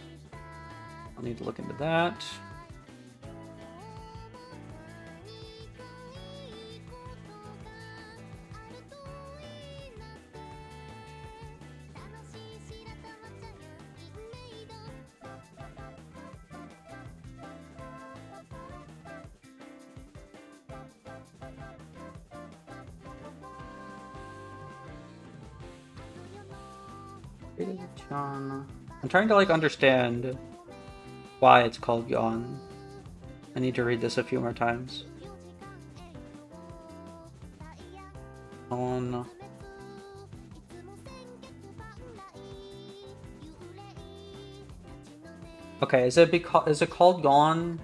need to look into that. I'm trying to like understand why it's called Yuan. I need to read this a few more times. On. Okay, is it called Yuan?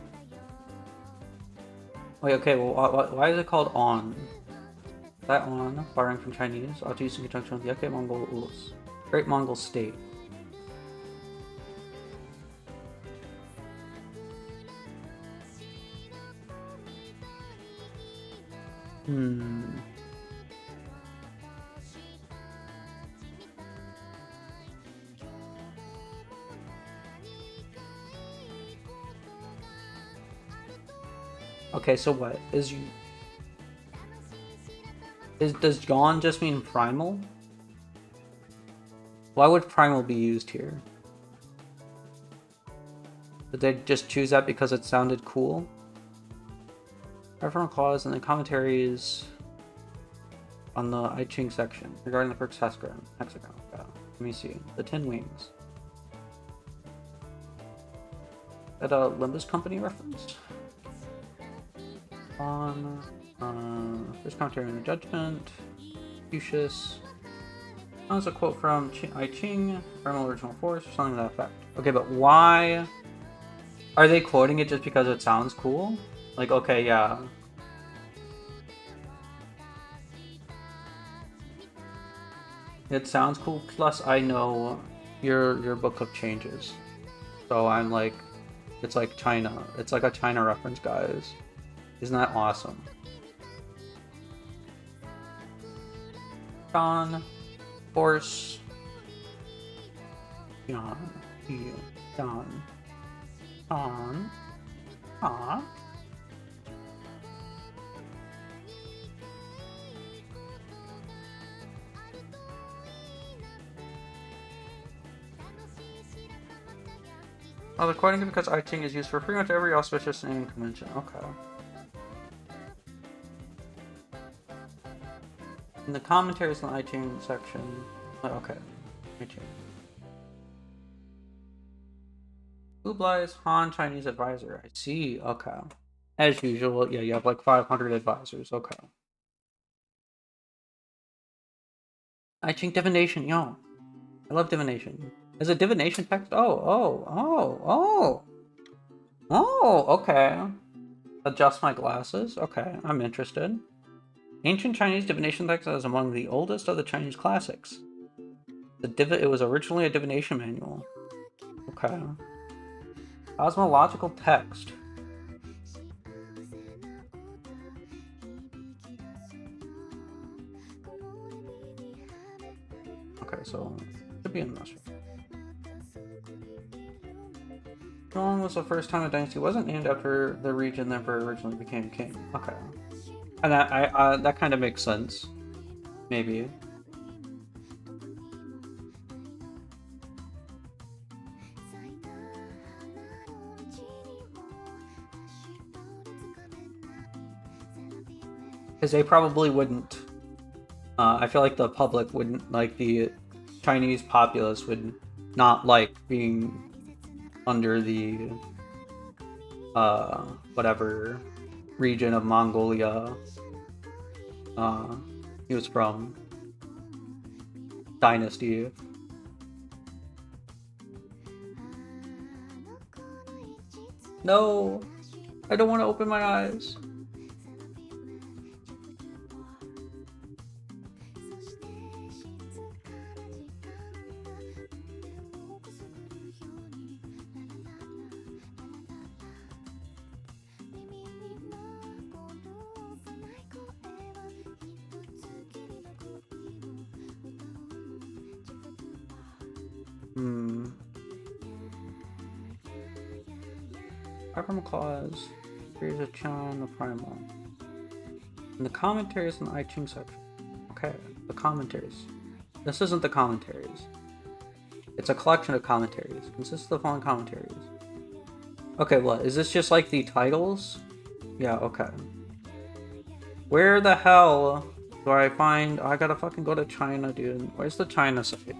Wait, okay, well, why is it called On? That on, borrowing from Chinese, ought to use in conjunction with the Yake Mongol Ulus. Great Mongol State. Okay, so what does Yuan just mean primal? Why would primal be used here? Did they just choose that because it sounded cool? Reference clause in the commentaries on the I Ching section regarding the first hexagon. Yeah. Let me see. The 10 wings. Is that a Limbus Company reference? On first commentary on the judgment. Confucius. That's a quote from I Ching, Primal Original Force, or something to that effect. Okay, but why are they quoting it just because it sounds cool? Like, okay, yeah. It sounds cool, plus I know your book of changes. So I'm like, it's like China. It's like a China reference, guys. Isn't that awesome? John, Force, John, John, On, On. Well, according to because I Ching is used for pretty much every auspicious naming convention. Okay. In the commentaries in the I Ching section. Oh, okay. I Ching. Kublai's Han Chinese advisor. I see. Okay. As usual, yeah, you have like 500 advisors. Okay. I Ching divination, yo. I love divination. Is it divination text? Oh, okay. Adjust my glasses? Okay, I'm interested. Ancient Chinese divination text is among the oldest of the Chinese classics. It was originally a divination manual. Okay. Cosmological text. Okay, so should be in this one. Yuan was the first time a dynasty wasn't named after the region the emperor originally became king. Okay. And that kind of makes sense. Maybe. Because they probably wouldn't. I feel like the public wouldn't, like the Chinese populace would not like being under the whatever region of Mongolia he was from. Dynasty. No, I don't want to open my eyes. Program clause. Here's a Chan, the primal. And the commentaries in the iTunes section. Okay, the commentaries. This isn't the commentaries. It's a collection of commentaries. Consists of the following commentaries. Okay, what? Is this just like the titles? Yeah, okay. Where the hell do I find... I gotta fucking go to China, dude. Where's the China site?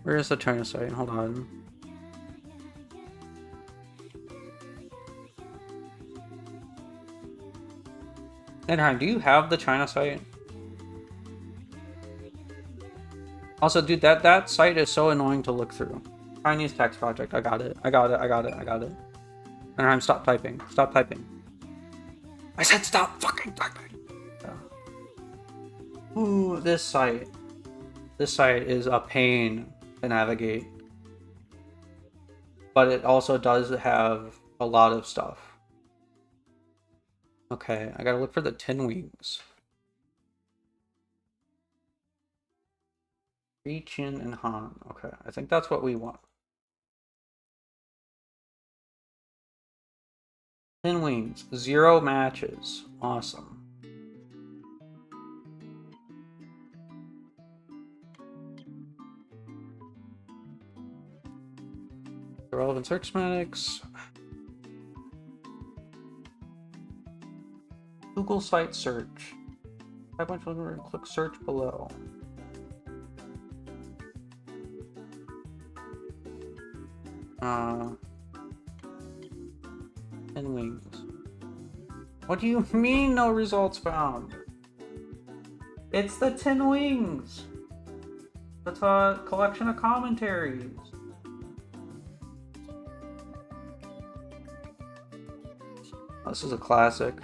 Where is the China site? Hold on. And Heim, do you have the China site? Also, dude, that site is so annoying to look through. Chinese text project. I got it. I got it. And Heim, stop typing. Stop typing. I said stop fucking typing. Yeah. Ooh, this site. This site is a pain to navigate. But it also does have a lot of stuff. Okay, I gotta look for the Tin Wings. Chin and Han. Okay, I think that's what we want. Tin Wings. 0 matches. Awesome. Relevant search semantics. Google site search. Type on and click search below. Tin Wings. What do you mean no results found? It's the Tin Wings. It's a collection of commentaries. Oh, this is a classic.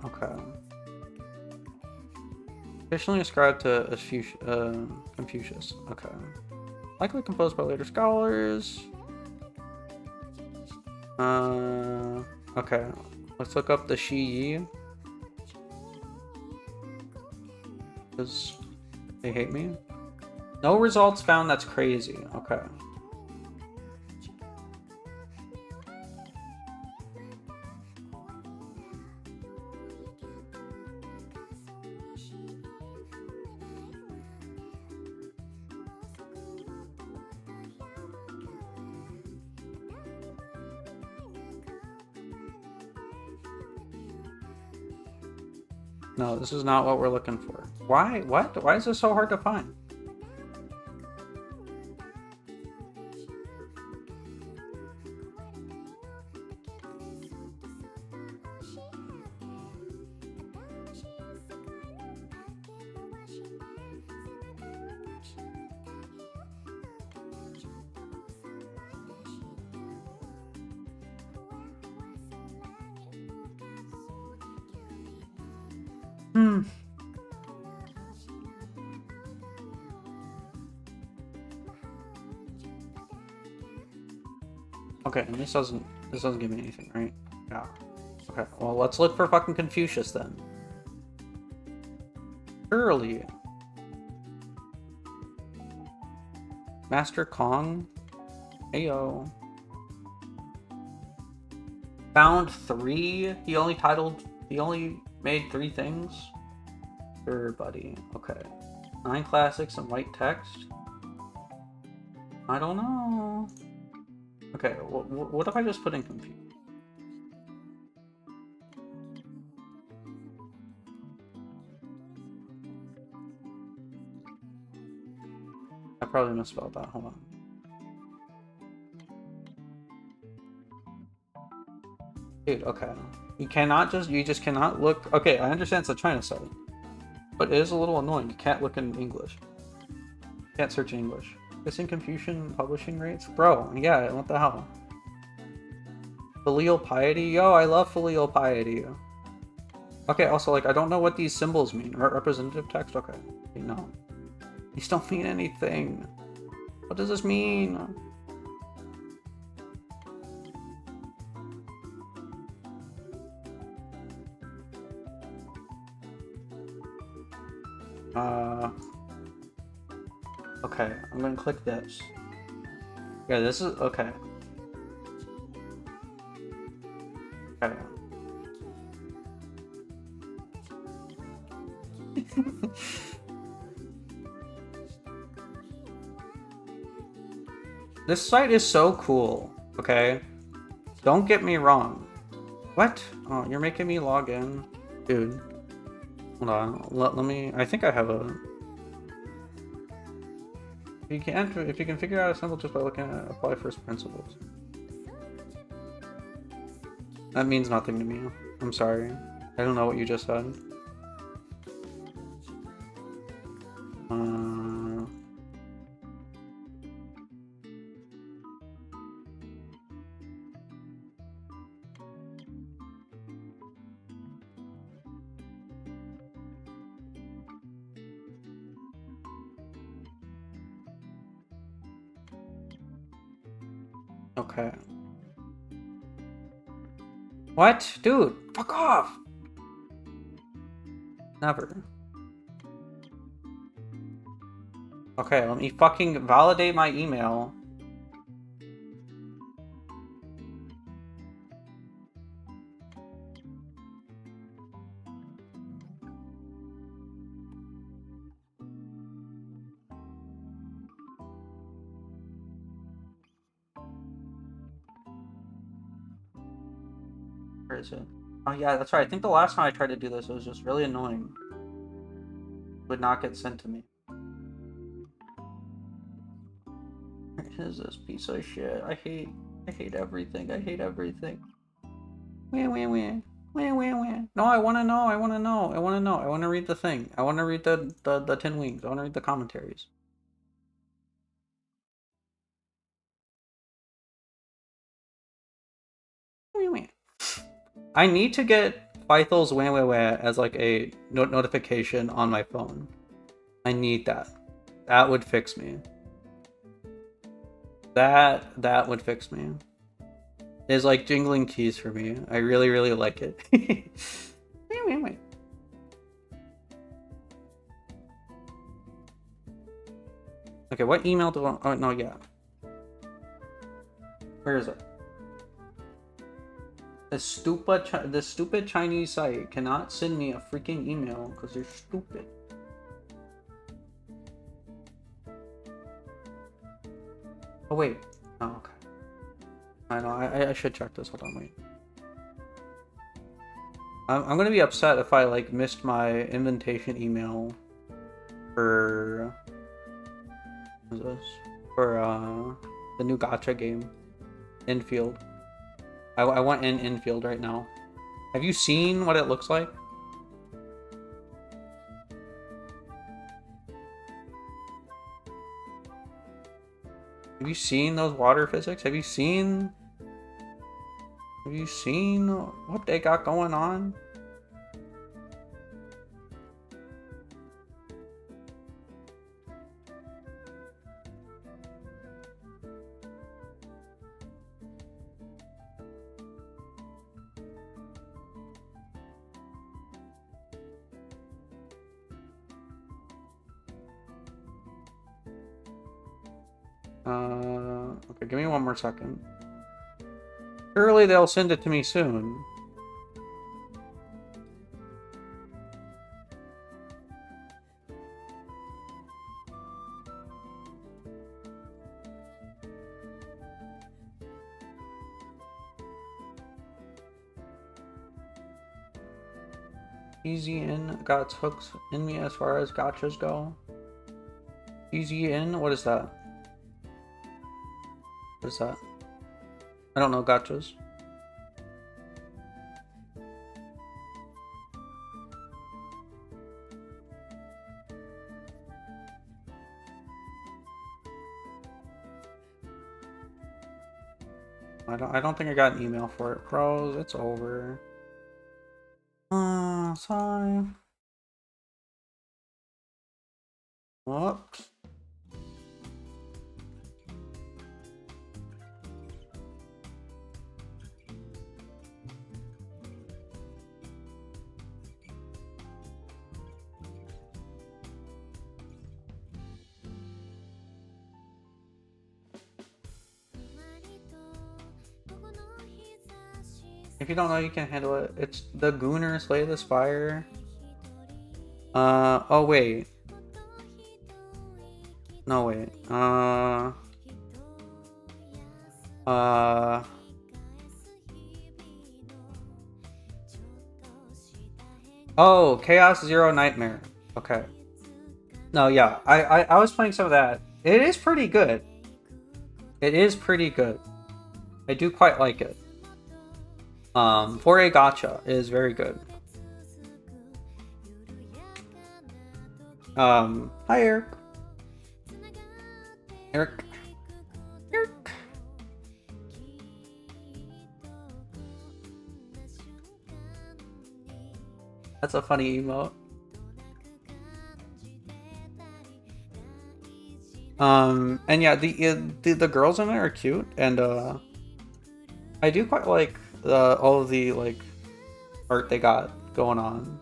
Okay. Officially ascribed to Confucius. Okay. Likely composed by later scholars. Okay. Let's look up the Shi Yi. Because they hate me. No results found, that's crazy. Okay. No, this is not what we're looking for. Why? What? Why is this so hard to find? Okay, and this doesn't give me anything, right? Yeah. Okay, well, let's look for fucking Confucius then. Surely. Master Kong? Heyo. Found 3? He only made 3 things? Sure, buddy. Okay. 9 classics and white text? I don't know. Okay, what if I just put in Confucius? probably misspelled that. Hold on. Dude, okay. You just cannot look. Okay, I understand it's a China site, but it is a little annoying. You can't look in English. You can't search in English. Missing Confucian publishing rates? Bro, yeah, what the hell? Filial piety? Yo, I love filial piety. Okay, also, like, I don't know what these symbols mean. Representative text? Okay. No. These don't mean anything. What does this mean? Okay, I'm gonna click this. Yeah, this is okay. Okay. This site is so cool, okay? Don't get me wrong. What? Oh, you're making me log in? Dude. Hold on. Let me... I think I have a... If you can figure out a symbol just by looking at apply first principles. That means nothing to me. I'm sorry. I don't know what you just said. Okay. What? Dude, fuck off! Never. Okay, let me fucking validate my email. Where is it? Oh yeah, that's right. I think the last time I tried to do this, it was just really annoying. It would not get sent to me. What is this piece of shit? I hate everything. I hate everything. Wah, wah, wah. Wah, wah, wah. No, I wanna know. I wanna know. I wanna know. I wanna read the thing. I wanna read the Tin Wings. I wanna read the commentaries. Wah, wah. I need to get Pythel's Wah Wah Wah as like a notification on my phone. I need that. That would fix me. That would fix me. It's like jingling keys for me. I really, really like it. Wait. Okay, what email do I... Oh, no, yeah. Where is it? This stupid Chinese site cannot send me a freaking email because they're stupid. Oh, wait. Oh, okay. I know, I should check this. Hold on, wait. I'm gonna be upset if I, like, missed my invitation email for... What is this? For, the new gacha game. Infield. I want in infield right now. Have you seen what it looks like? Have you seen those water physics? Have you seen what they got going on? Okay, give me one more second. Surely they'll send it to me soon. Easy in got hooks in me as far as gachas go. Easy in? What is that? What is that? I don't know gachas. I don't think I got an email for it. Bros, it's over. Sorry. Whoops. If you don't know, you can handle it. It's the Gooner Slay the Spire. Oh wait. No wait. Oh, Chaos Zero Nightmare. Okay. No, yeah. I was playing some of that. It is pretty good. It is pretty good. I do quite like it. For a gacha, it is very good. Hi Eric. Eric. That's a funny emote. And yeah, the girls in it are cute, and I do quite like all of the like art they got going on.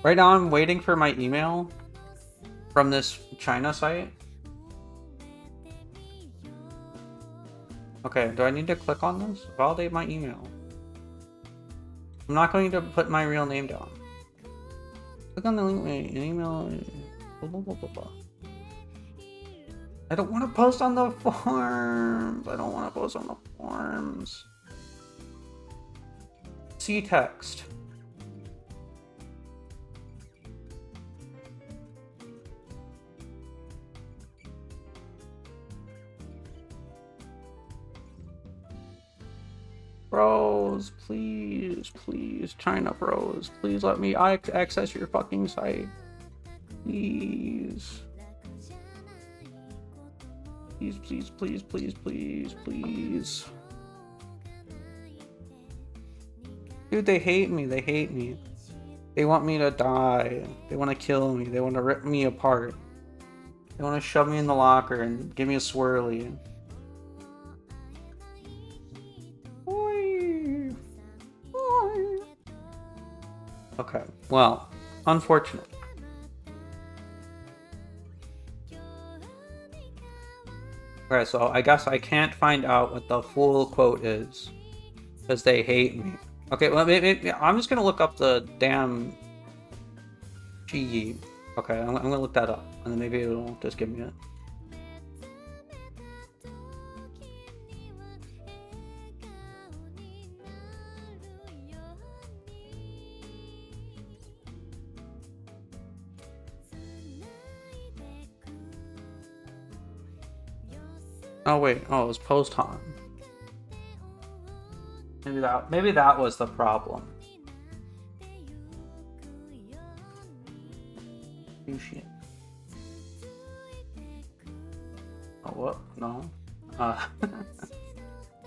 Right now I'm waiting for my email from this China site. Okay, do I need to click on this? Validate my email. I'm not going to put my real name down. Click on the link, an email. Blah, blah, blah, blah. I don't want to post on the forums. I don't want to post on the forums. See text. Bros, please, please, China bros, please let me access your fucking site. Please. Please, please, please, please, please, please. Dude, they hate me, they hate me. They want me to die. They want to kill me. They want to rip me apart. They want to shove me in the locker and give me a swirly. Okay, well, unfortunate. Okay, so I guess I can't find out what the full quote is because they hate me. Okay, well, maybe I'm just gonna look up the damn Chi. Okay, I'm gonna look that up, and then maybe it'll just give me it. Oh wait, oh, it was post Heim. Maybe that was the problem. Shit. Oh, what? No.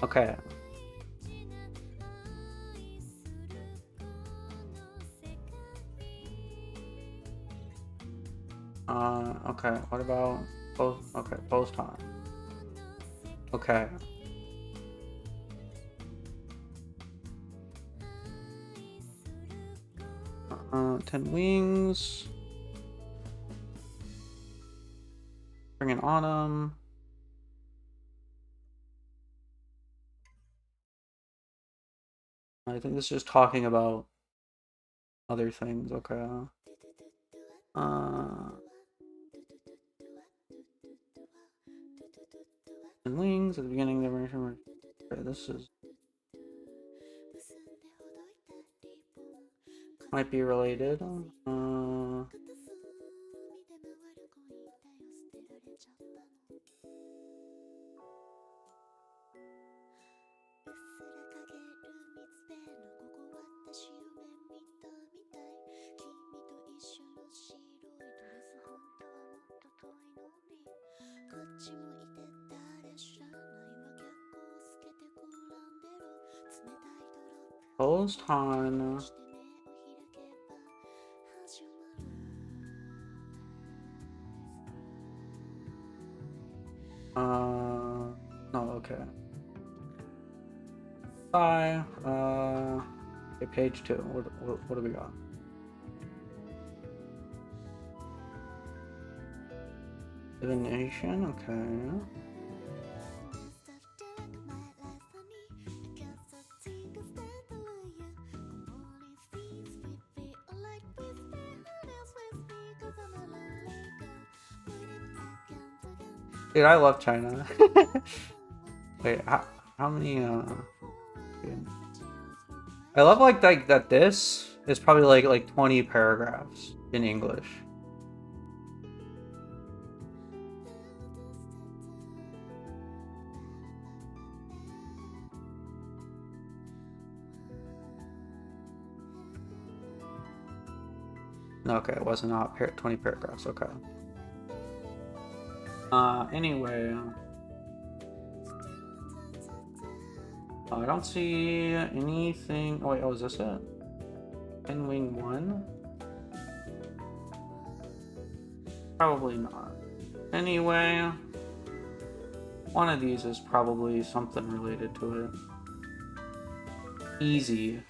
Okay. Okay. What about post? Okay, post Heim. Okay. 10 wings. Bring in autumn. I think this is just talking about other things. Okay. And wings at the beginning of the version. Okay, this is. might be related. Post Han. No, okay. Bye. Okay, page 2. What do we got? Divination, okay. Dude, I love China. Wait, how many, dude. I love like that this is probably like 20 paragraphs in English. Okay, it wasn't 20 paragraphs, okay. Anyway. I don't see anything. Oh wait, oh, is this it? Wing 1? Probably not. Anyway, one of these is probably something related to it. Easy.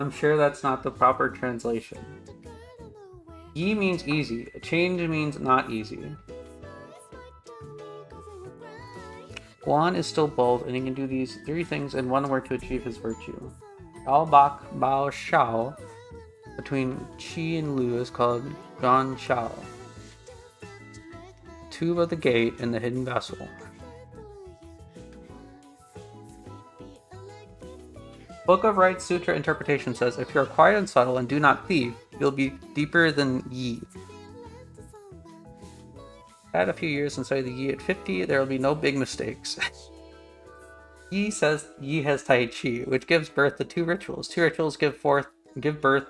I'm sure that's not the proper translation. Yi means easy. Change means not easy. Guan is still bold, and he can do these 3 things in 1 word to achieve his virtue. Bao Bak Bao Shao between Qi and Lu is called Gan Shao. Tube of the gate and the hidden vessel. Book of Right Sutra interpretation says, if you are quiet and subtle and do not thieve, you'll be deeper than Yi. Add a few years and study the Yi at 50, there will be no big mistakes. Yi says Yi has Tai Chi, which gives birth to 2 rituals. 2 rituals give birth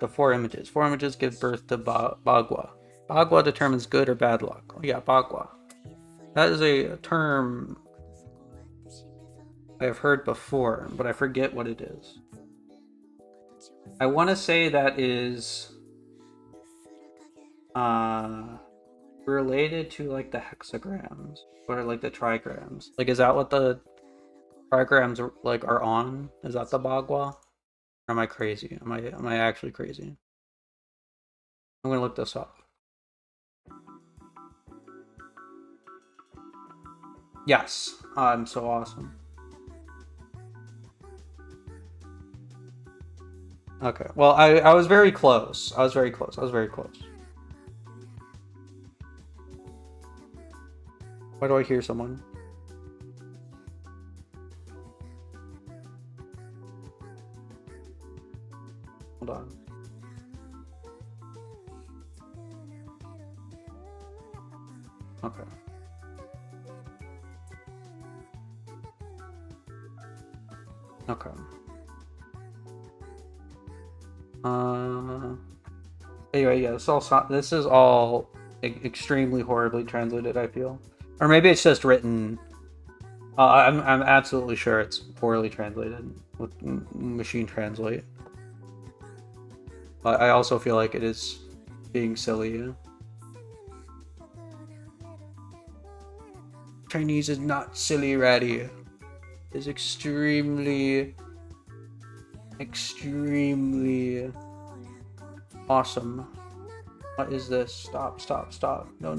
to 4 images. 4 images give birth to Bagua. Bagua determines good or bad luck. Oh yeah, Bagua. That is a term I've heard before, but I forget what it is. I want to say that is related to like the hexagrams or like the trigrams. Like, is that what the trigrams are on? Is that the Bagua? Or am I crazy? Am I actually crazy? I'm gonna look this up. Yes, I'm so awesome. Okay, well, I was very close. I was very close. Why do I hear someone? Hold on. Okay. Okay. Anyway, yeah, this is all extremely horribly translated, I feel. Or maybe it's just written. I'm absolutely sure it's poorly translated with machine translate. But I also feel like it is being silly. Chinese is not silly, Ratty. It's extremely awesome. What is this? Stop. No.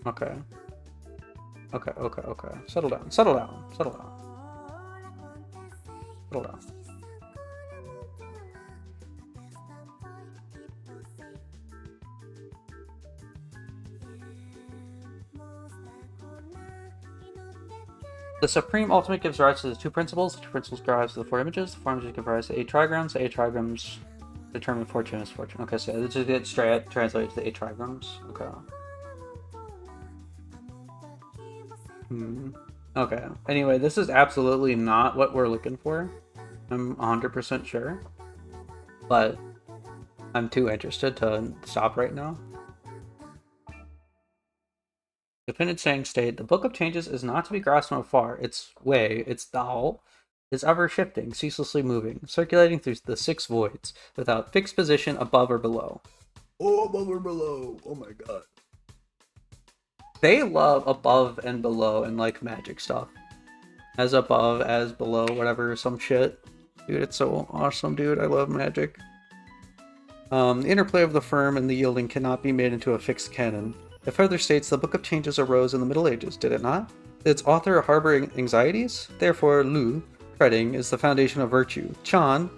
Okay. Settle down. The Supreme Ultimate gives rise to the 2 principles. The 2 principles give rise to the 4 images. The 4 images give rise to 8 trigrams. The 8 trigrams Determine fortune is fortune. Okay, so this just gets straight translated to the 8 trigrams. Okay. Okay. Anyway, this is absolutely not what we're looking for. I'm 100% sure. But I'm too interested to stop right now. Definitive saying state, the Book of Changes is not to be grasped from afar. Its way, its Dao, is ever shifting, ceaselessly moving, circulating through the 6 voids, without fixed position above or below. Oh, above or below. Oh my god. They love above and below and like magic stuff. As above, as below, whatever, some shit. Dude, it's so awesome, dude. I love magic. The interplay of the firm and the yielding cannot be made into a fixed canon. It further states the Book of Changes arose in the Middle Ages, did it not? Did its author harbor anxieties? Therefore, Lu, fretting, is the foundation of virtue. Chan,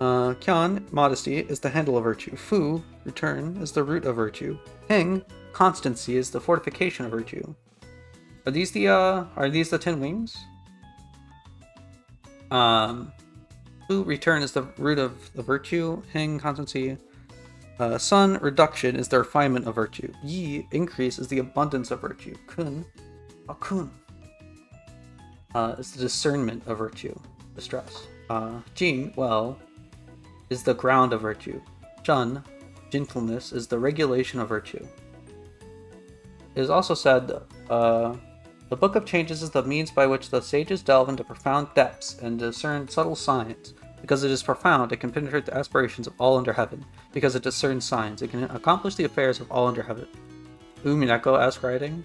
Qian, modesty, is the handle of virtue. Fu, return, is the root of virtue. Heng, constancy, is the fortification of virtue. Are these the 10 wings? Fu, return, is the root of the virtue. Heng, constancy. Sun, reduction, is the refinement of virtue. Yi, increase, is the abundance of virtue. Kun, is the discernment of virtue. Distress. Jing, well, is the ground of virtue. Zhen, gentleness, is the regulation of virtue. It is also said, the Book of Changes is the means by which the sages delve into profound depths and discern subtle signs. Because it is profound, it can penetrate the aspirations of all under heaven. Because it discerns signs, it can accomplish the affairs of all under heaven. Mineko-esque writing.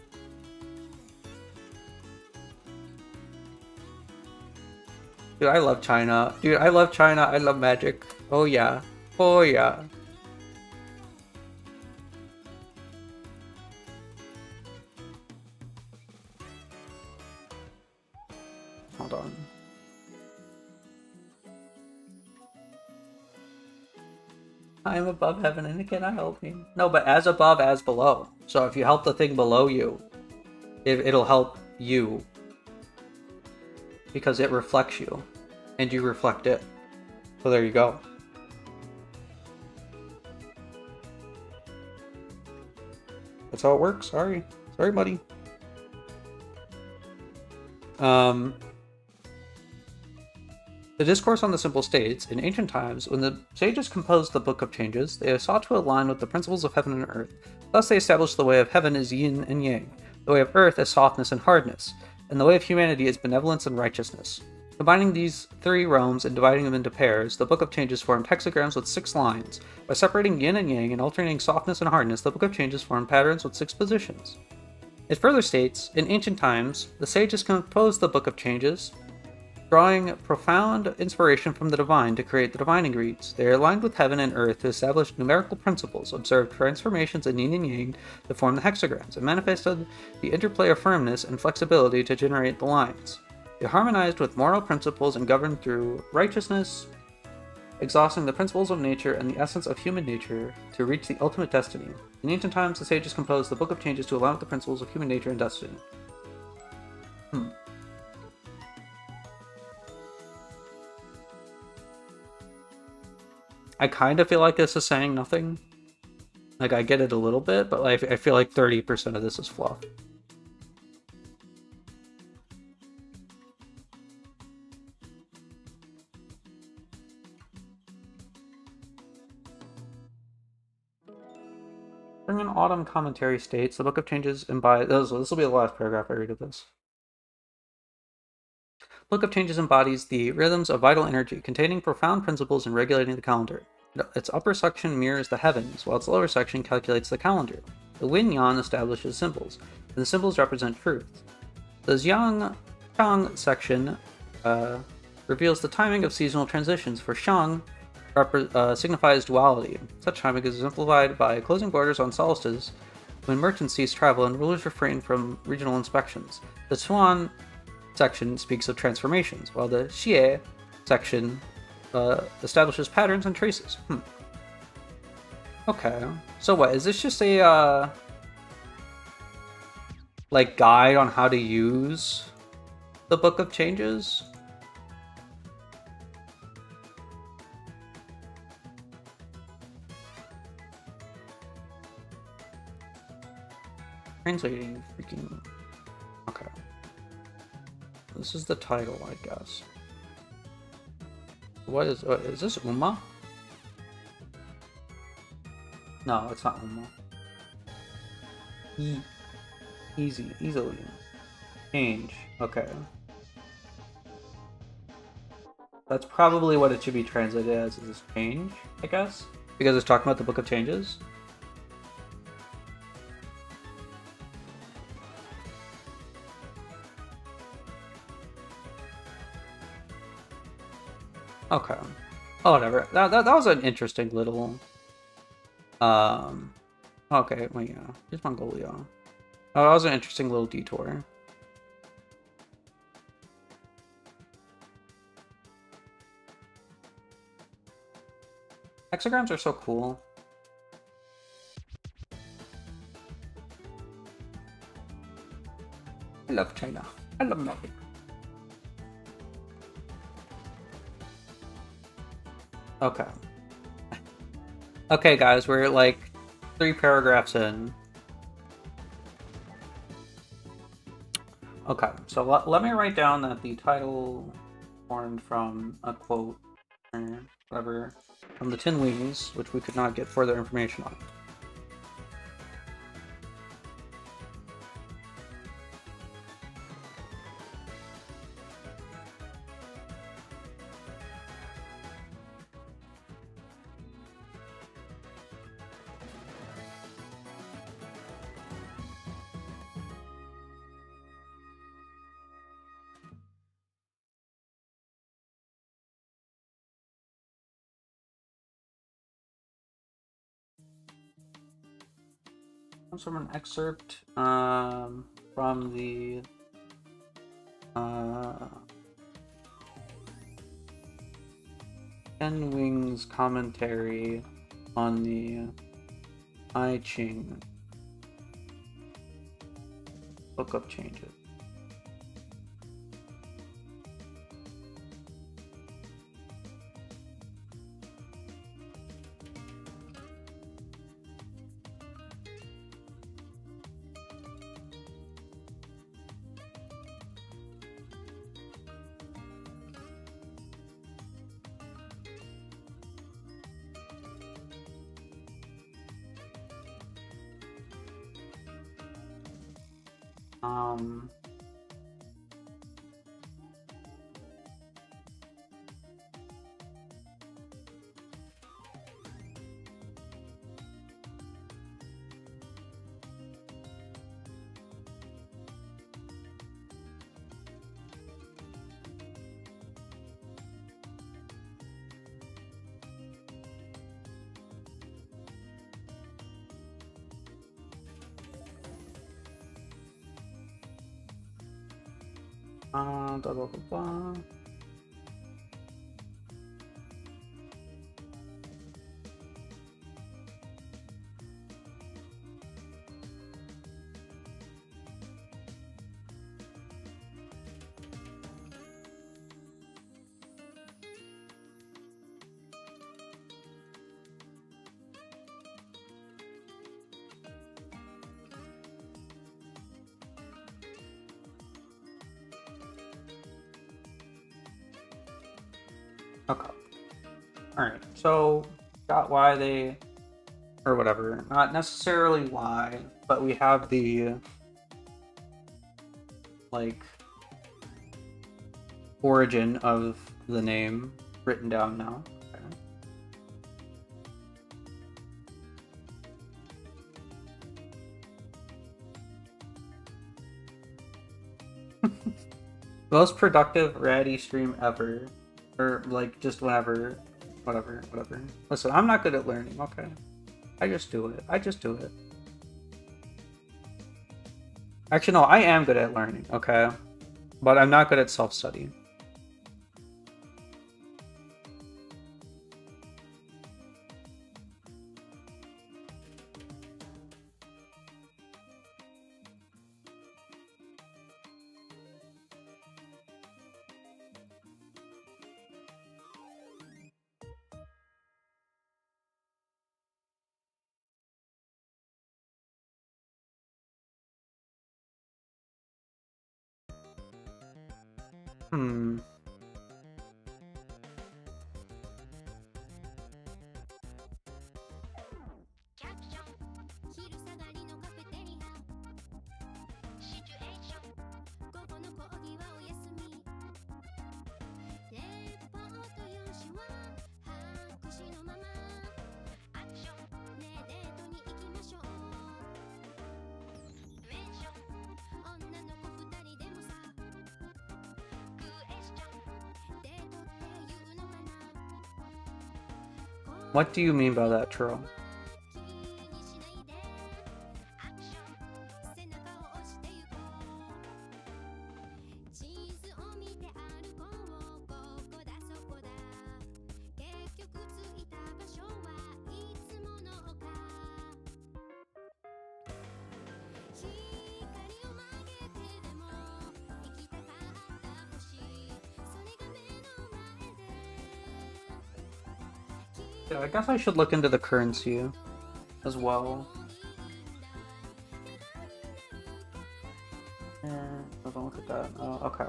Dude, I love China. Dude, I love China. I love magic. Oh yeah. Oh yeah. Hold on. I am above heaven and it cannot help me. No, but as above, as below. So if you help the thing below you, it'll help you. Because it reflects you. And you reflect it. So there you go. That's how it works. Sorry. Sorry, buddy. The discourse on the simple states, in ancient times, when the sages composed the Book of Changes, they sought to align with the principles of heaven and earth. Thus they established the way of heaven as yin and yang, the way of earth as softness and hardness, and the way of humanity as benevolence and righteousness. Combining these 3 realms and dividing them into pairs, the Book of Changes formed hexagrams with 6 lines. By separating yin and yang and alternating softness and hardness, the Book of Changes formed patterns with 6 positions. It further states, in ancient times, the sages composed the Book of Changes, drawing profound inspiration from the divine to create the divining reeds. They are aligned with heaven and earth to establish numerical principles, observed transformations in yin and yang to form the hexagrams, and manifested the interplay of firmness and flexibility to generate the lines. They harmonized with moral principles and governed through righteousness, exhausting the principles of nature and the essence of human nature to reach the ultimate destiny. In ancient times, the sages composed the Book of Changes to align with the principles of human nature and destiny. I kind of feel like this is saying nothing. Like, I get it a little bit, but like, I feel like 30% of this is fluff. Spring and Autumn commentary states, the Book of Changes embodies... This will be the last paragraph I read of this. Book of Changes embodies the rhythms of vital energy, containing profound principles in regulating the calendar. Its upper section mirrors the heavens, while its lower section calculates the calendar. The Yin-Yang establishes symbols, and the symbols represent truth. The Xiang-Chang section reveals the timing of seasonal transitions, for Xiang signifies duality. Such timing is exemplified by closing borders on solstices, when merchants cease travel and rulers refrain from regional inspections. The Tuan section speaks of transformations, while the Xie section establishes patterns and traces. Okay. So what, is this just a like guide on how to use the Book of Changes? Translating freaking... Okay. This is the title, I guess. What is this Uma? No, it's not Uma. Easily. Change. Okay. That's probably what it should be translated as, is change, I guess? Because it's talking about the Book of Changes. Okay. Oh, whatever. That was an interesting little... Okay, well, yeah. Here's Mongolia. Oh, that was an interesting little detour. Hexagrams are so cool. I love China. I love Norway. Okay. Okay, guys, we're like 3 paragraphs in. Okay, so let me write down that the title formed from a quote, or whatever, from the Tin Wings, which we could not get further information on. Comes from an excerpt from the Ten Wings commentary on the I Ching Book of Changes. Blah, blah, blah, blah. Okay. Alright, so got why they, or whatever, not necessarily why, but we have the, like, origin of the name written down now. Okay. Most productive ratty stream ever. Or, like, just whatever. Listen, I'm not good at learning, okay? I just do it. Actually, no, I am good at learning, okay? But I'm not good at self-study. Hmm. What do you mean by that, Tro? Yeah, I guess I should look into the currency as well. Don't look at that. Oh, okay.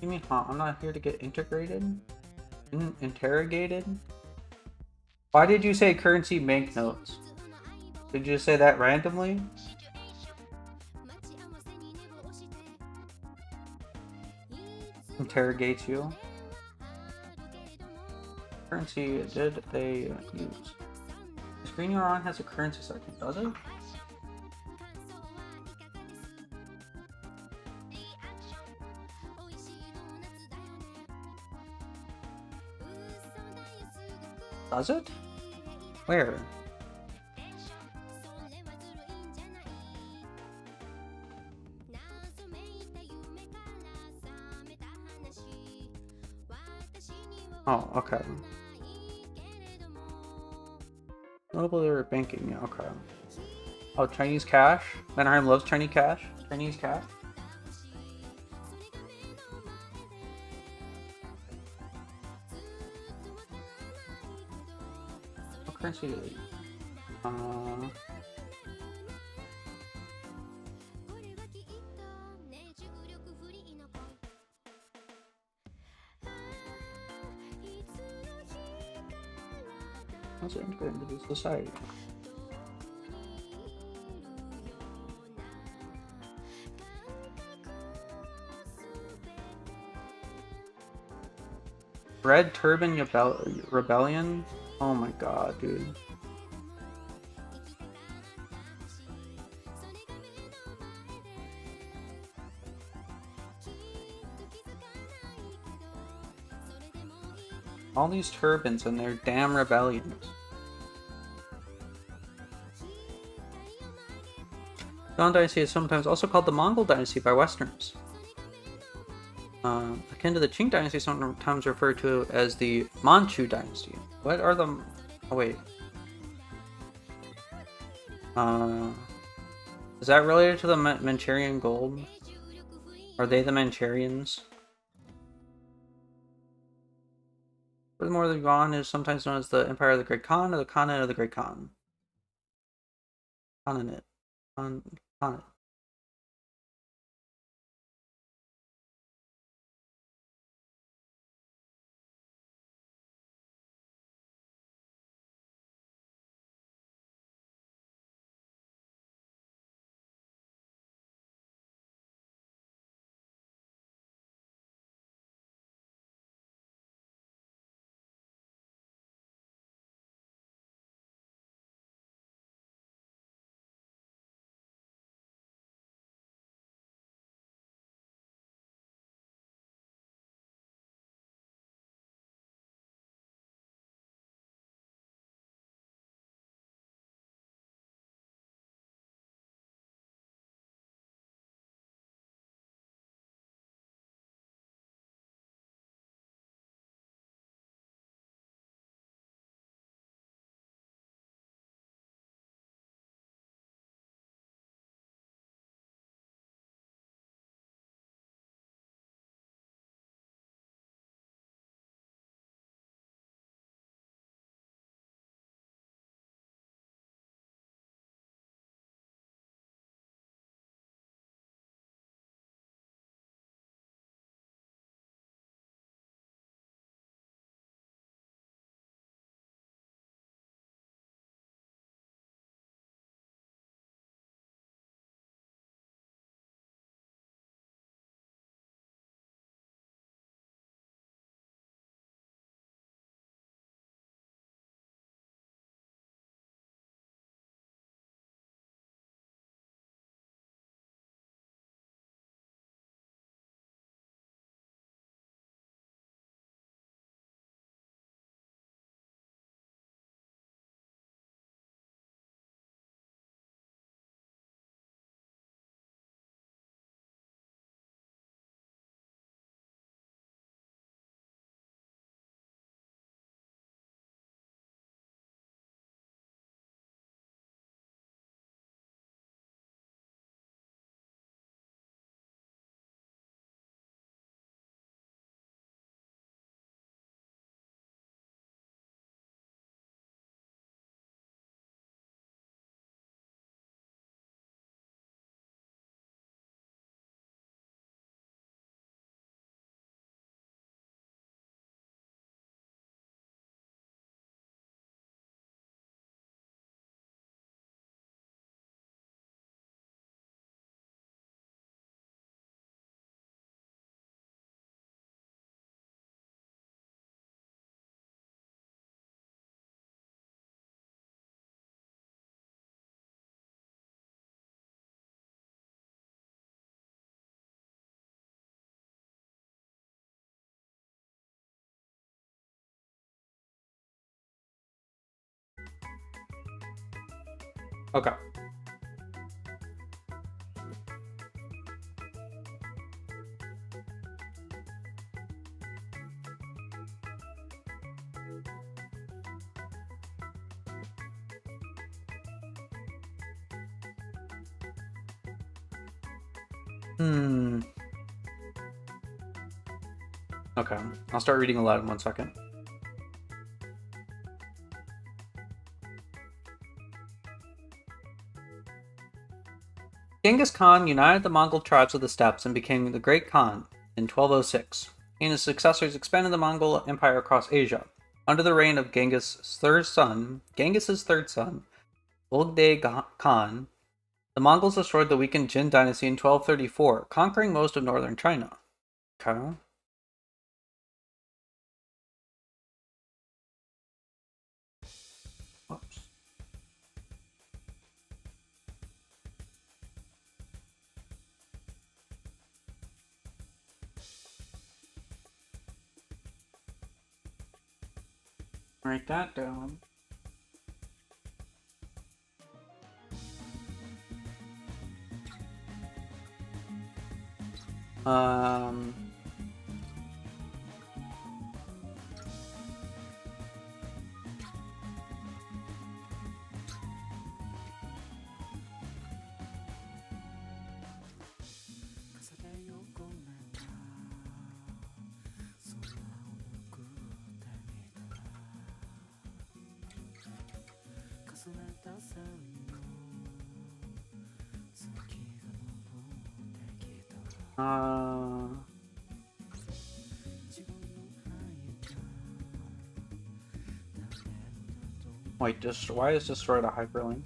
You mean, huh? I'm not here to get integrated? Interrogated? Why did you say currency banknotes? Did you say that randomly? Interrogates you. Currency did they use? The screen you're on has a currency section, does it? Does it? Where? Oh, okay. Notable banking, yeah, okay. Oh, Chinese cash? Mannerheim loves Chinese cash? Chinese cash? What currency? How's it integrate into the society? Red Turban Rebellion? Oh my god, dude. All these turbans and their damn rebellions. Yuan Dynasty is sometimes also called the Mongol Dynasty by Westerners. Akin to the Qing Dynasty, sometimes referred to as the Manchu Dynasty. What are the... Oh, wait. Is that related to the Manchurian Gold? Are they the Manchurians? Furthermore, the Yuan is sometimes known as the Empire of the Great Khan or the Khanate of the Great Khan. Khanate. Khanate. Okay. Okay, I'll start reading aloud in 1 second. Genghis Khan united the Mongol tribes of the steppes and became the Great Khan in 1206. He and his successors expanded the Mongol Empire across Asia. Under the reign of Genghis' third son, Ulugh Khan, the Mongols destroyed the weakened Jin dynasty in 1234, conquering most of northern China. Okay. Whoops. Write that down. Wait, why is destroyed a hyperlink?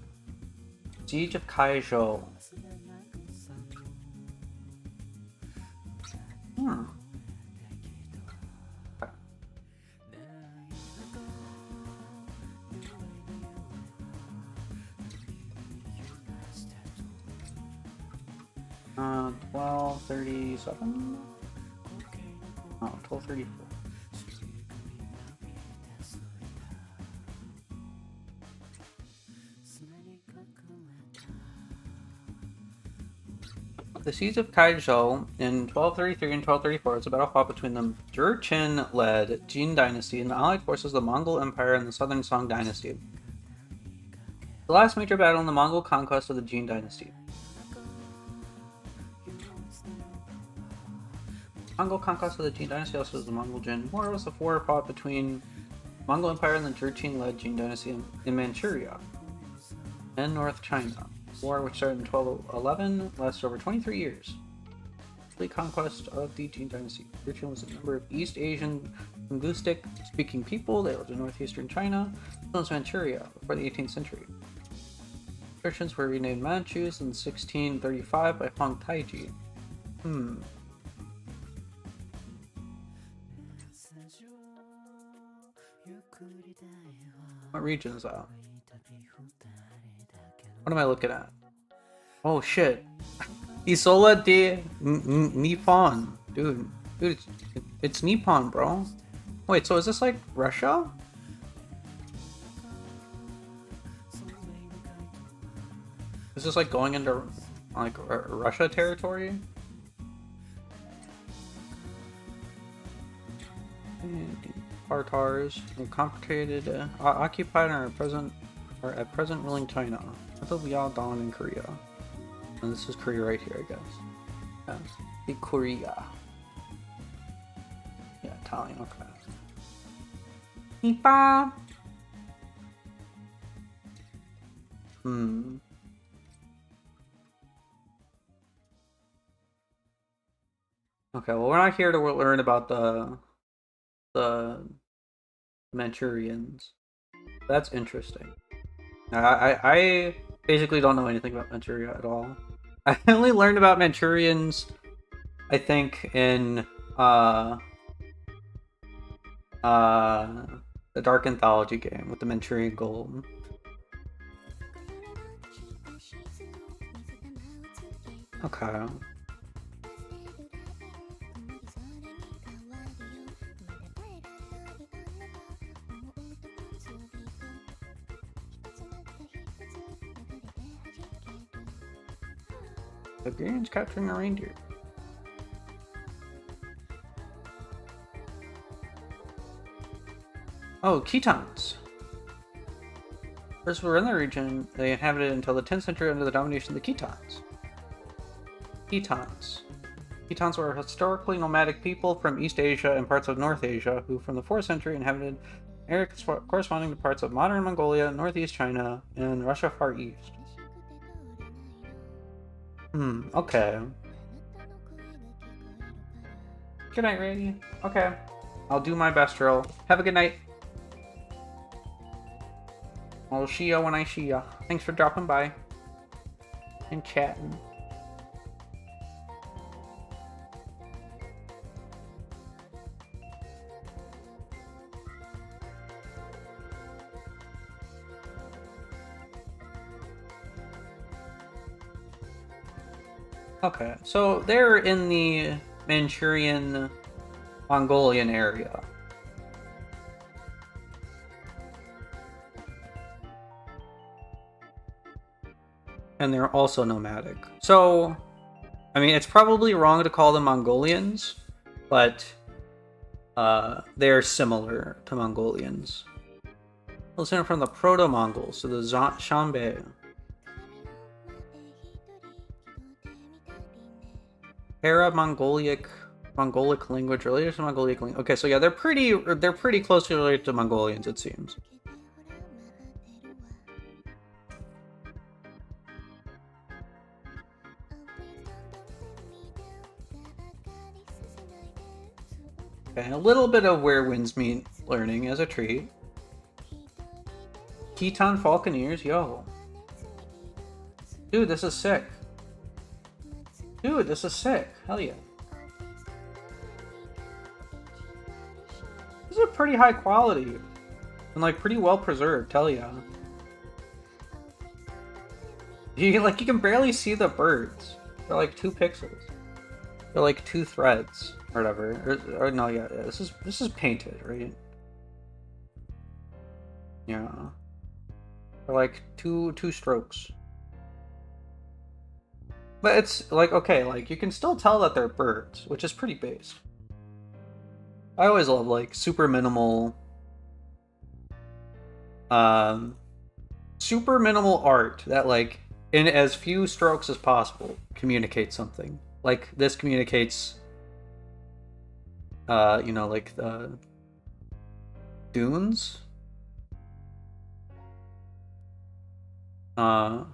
Siege of Kaizhou. Okay. 1237? Oh, 1234. The Siege of Kaizhou in 1233 and 1234 was a battle fought between the Jurchen-led Jin dynasty and the allied forces of the Mongol Empire and the southern Song dynasty. The last major battle in the Mongol conquest of the Jin dynasty. Mongol conquest of the Jin dynasty, also the Mongol Jin War, was a war fought between the Mongol Empire and the Jurchen-led Jin dynasty in Manchuria and North China. War which started in 1211 lasted over 23 years. The conquest of the Jin dynasty. Jurchen was a member of East Asian linguistic-speaking people. They lived in northeastern China, as well as Manchuria, before the 18th century. Jurchens were renamed Manchus in 1635 by Huang Taiji. What region is that? What am I looking at? Oh shit. Isola de Nippon. Dude, it's Nippon, bro. Wait, so is this like Russia? Is this like going into like Russia territory? Tartars complicated, occupied and are at present ruling China. Until Liao Don in Korea. And this is Korea right here, I guess. Yeah, the Korea. Yeah, Italian, okay. Nipa! Okay, well we're not here to learn about the Manchurians. That's interesting. I basically don't know anything about Manchuria at all. I only learned about Manchurians, I think, in the Dark Anthology game with the Manchurian Gold. Okay. Siberians capturing a reindeer. Oh, Khitans. First were in the region, they inhabited until the 10th century under the domination of the Khitans. Khitans were historically nomadic people from East Asia and parts of North Asia, who from the 4th century inhabited areas corresponding to parts of modern Mongolia, northeast China, and Russia Far East. Okay. Good night, Randy. Okay. I'll do my best, drill. Have a good night. I'll see ya when I see ya. Thanks for dropping by and chatting. Okay, so they're in the Manchurian, Mongolian area. And they're also nomadic. So, I mean, it's probably wrong to call them Mongolians, but they're similar to Mongolians. Listen from the Proto-Mongols to the Shanbei. Mongolic language related to Mongolic language. Okay, so yeah, they're pretty closely related to Mongolians, it seems. Okay, a little bit of Where Winds Meet learning as a treat. Khitan Falconeers, yo. Dude, this is sick. Dude, this is sick. Hell yeah. This is a pretty high quality. And like pretty well preserved, hell yeah. You can barely see the birds. They're like 2 pixels. They're like 2 threads or whatever. Or no, yeah, this is painted, right? Yeah. They're like two strokes. But it's like, okay, like you can still tell that they're birds, which is pretty base. I always love like super minimal art that like in as few strokes as possible communicates something. Like this communicates you know, like the dunes. And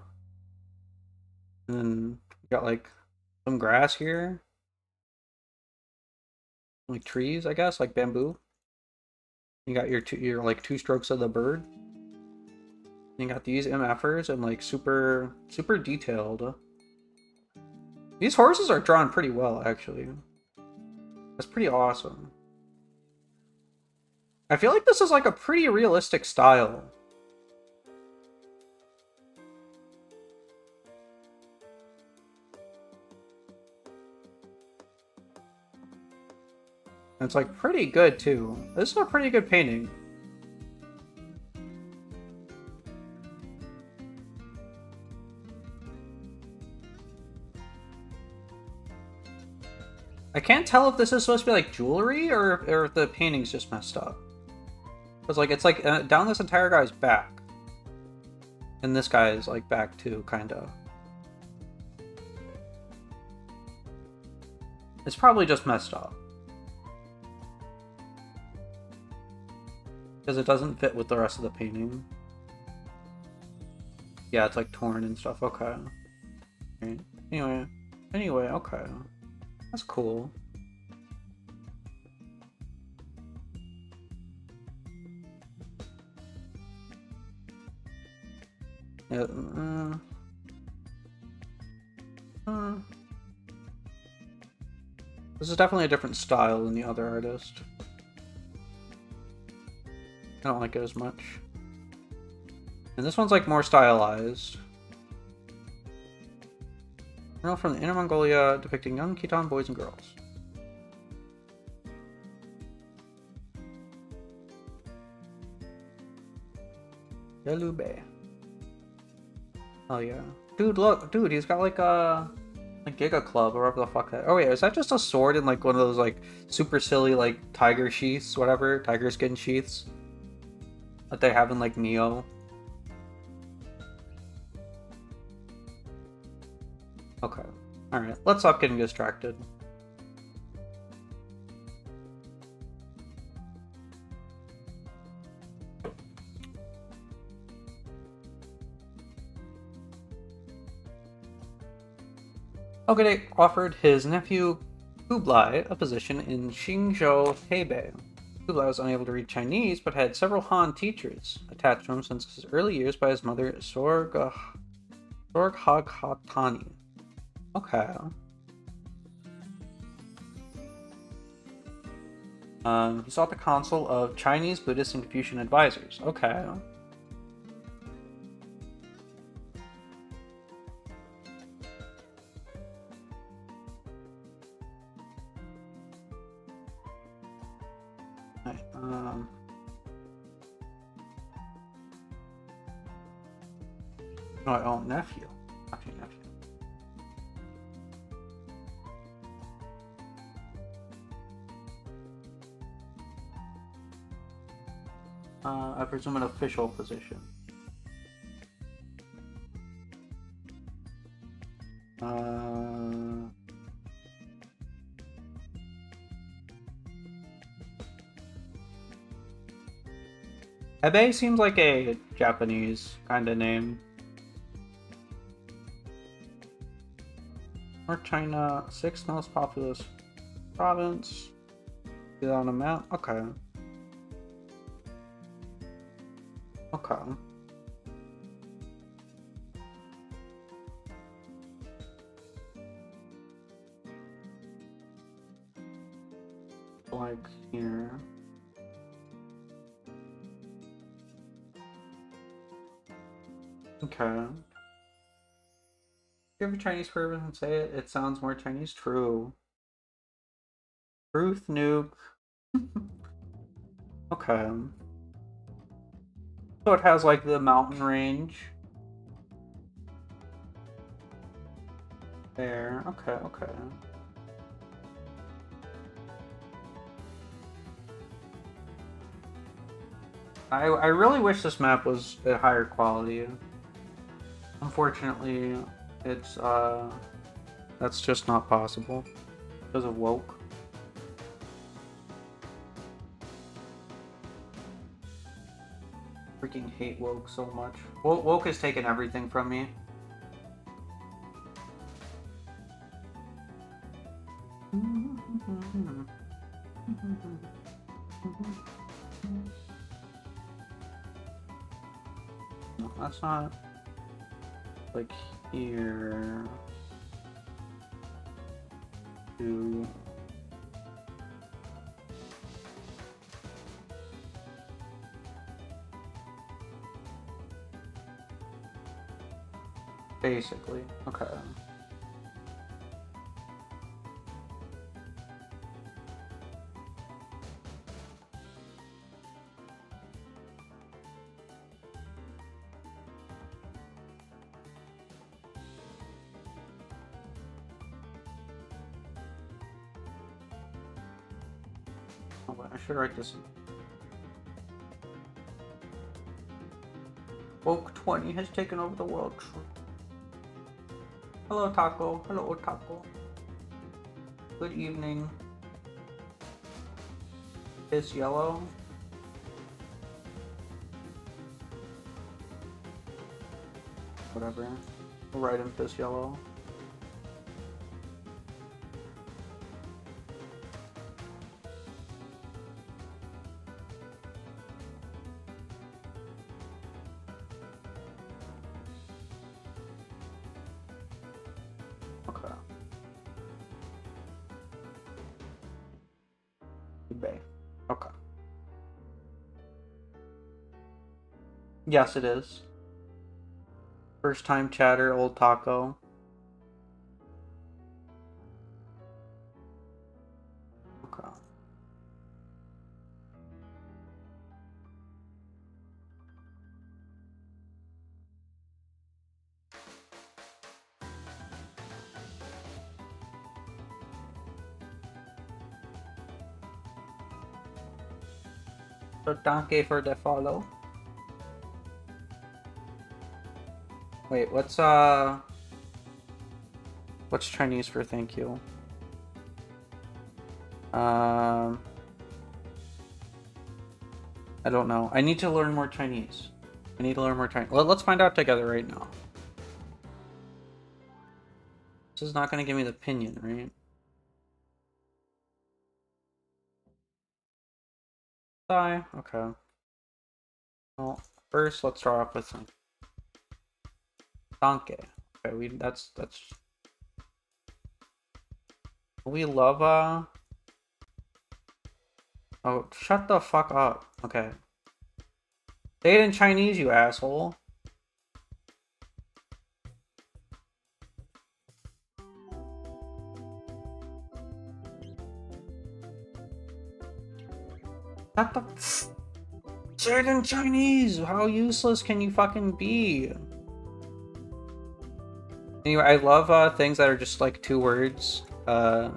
then got like some grass here. Like trees, I guess, like bamboo. You got your like 2 strokes of the bird. You got these MFers and like super detailed. These horses are drawn pretty well, actually. That's pretty awesome. I feel like this is like a pretty realistic style. It's like pretty good too. This is a pretty good painting. I can't tell if this is supposed to be like jewelry or if the painting's just messed up. Because like it's like down this entire guy's back. And this guy is like back too, kinda. It's probably just messed up. Because it doesn't fit with the rest of the painting. Yeah, it's like torn and stuff. Okay. Right. Anyway, okay. That's cool. Yeah, this is definitely a different style than the other artist. I don't like it as much. And this one's like more stylized. Girl from the Inner Mongolia depicting young Khitan boys and girls. Yelube. Oh yeah. Dude, look, dude, he's got like a Like Giga Club or whatever the fuck that. Oh wait, is that just a sword in like one of those like super silly like tiger sheaths, whatever, tiger skin sheaths that they have in like Neo? Okay. Alright, let's stop getting distracted. Ogade offered his nephew Kublai a position in Xingzhou Hebei. Kublai was unable to read Chinese, but had several Han teachers attached to him since his early years by his mother Sorghaghatani. Okay. He sought the counsel of Chinese, Buddhist, and Confucian advisors. Okay. Right, oh, nephew. Nephew. I presume an official position. Hebei seems like a Japanese kind of name. North China, 6th most populous province. See that on a map? Okay. Okay. Like here. Okay. If you have a Chinese person and say it, it sounds more Chinese. True. Truth nuke. Okay. So it has like the mountain range. There. Okay, okay. I really wish this map was a higher quality. Unfortunately, it's that's just not possible because of woke. Freaking hate woke so much. Woke has taken everything from me. No, that's not like here. To basically, okay. Oh, wait, I should write this. Woke 20 has taken over the world. Hello, Taco. Hello, Taco. Good evening. Is yellow. Whatever. We'll write him this yellow. Okay. Bay. Okay. Yes, it is. First time chatter, old Taco. Okay. So danke for the follow. Wait, what's Chinese for thank you? I don't know. I need to learn more Chinese. I need to learn more Chinese. Well, let's find out together right now. This is not going to give me the pinyin, right? Die. Okay. Well, first let's start off with some danke. Okay, that's we love oh, shut the fuck up. Okay. Say it in Chinese, you asshole. Shut the... Say it in Chinese! How useless can you fucking be? Anyway, I love things that are just like two words right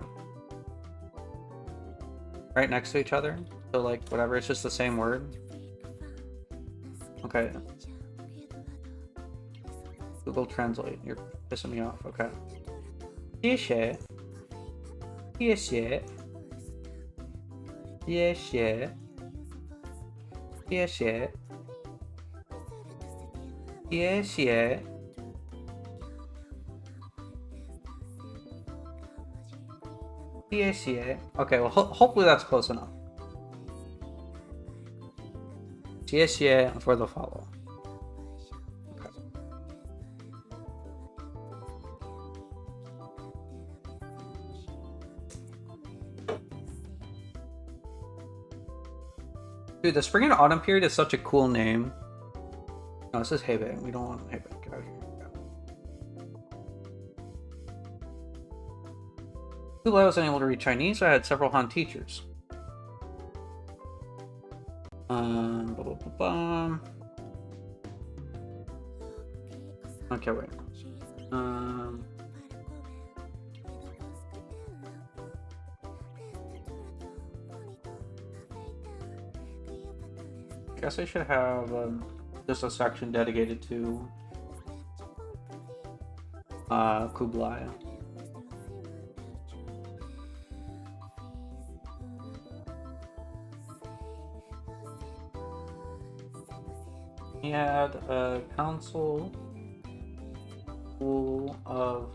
next to each other. So like whatever, it's just the same word. Okay. Google Translate. You're pissing me off. Okay. 谢谢. 谢谢. 谢谢. 谢谢. 谢谢. 谢谢. Okay, well, hopefully that's close enough. 谢谢 for the follow. Okay. Dude, the spring and autumn period is such a cool name. No, this is Heim. We don't want Heim. Get out of here. I wasn't able to read Chinese, so I had several Han teachers. Blah, blah, blah, blah. Okay, wait. I guess I should have just a section dedicated to Kublai. He had a council full of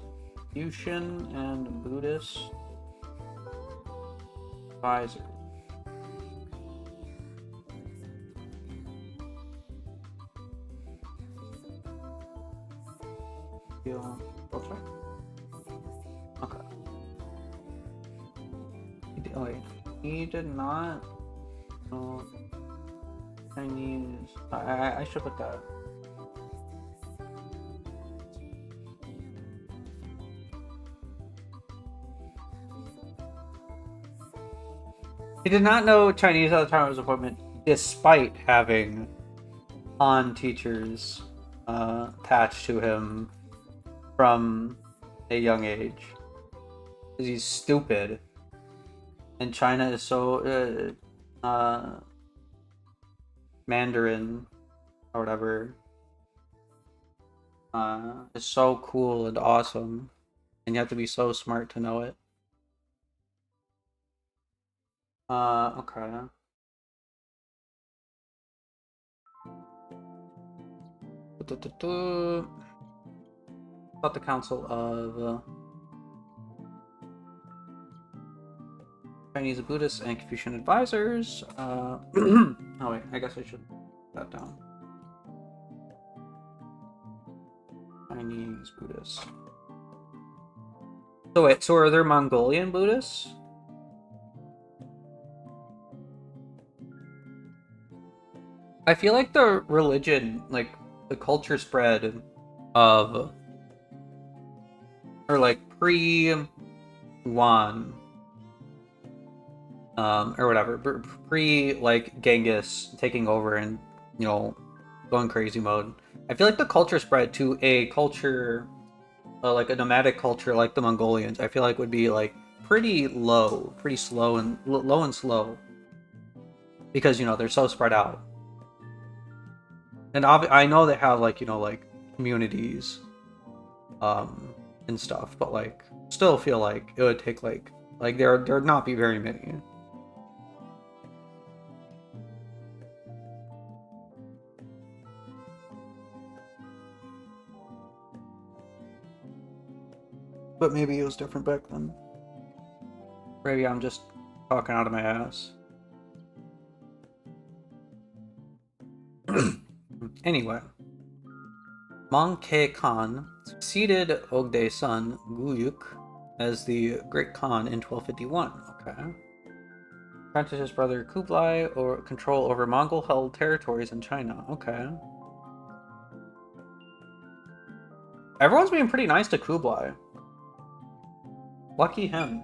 Confucian and Buddhist advisors. Okay. He did not know Chinese. I should put that. He did not know Chinese at the time of his appointment, despite having Han teachers attached to him from a young age. Because he's stupid. And China is so Mandarin or whatever is so cool and awesome, and you have to be so smart to know it. Okay. About the Council of Chinese Buddhist and Confucian advisors. Oh wait, I guess I should put that down. Chinese Buddhists. So wait, so are there Mongolian Buddhists? I feel like the religion, like the culture spread of, or like pre-Yuan, or whatever, pre like Genghis taking over and, you know, going crazy mode. I feel like the culture spread to a culture, like a nomadic culture like the Mongolians. I feel like would be like pretty low, pretty slow and low and slow. because, you know, they're so spread out. And I know they have, like, you know, like, communities, and stuff, but, like, still feel like it would take, like there'd not be very many. But maybe it was different back then. Maybe I'm just talking out of my ass. Anyway, Manke Khan succeeded Ogde's son, Guyuk, as the Great Khan in 1251. Okay. Granted his brother Kublai or control over Mongol-held territories in China. Okay. Everyone's being pretty nice to Kublai. Lucky him.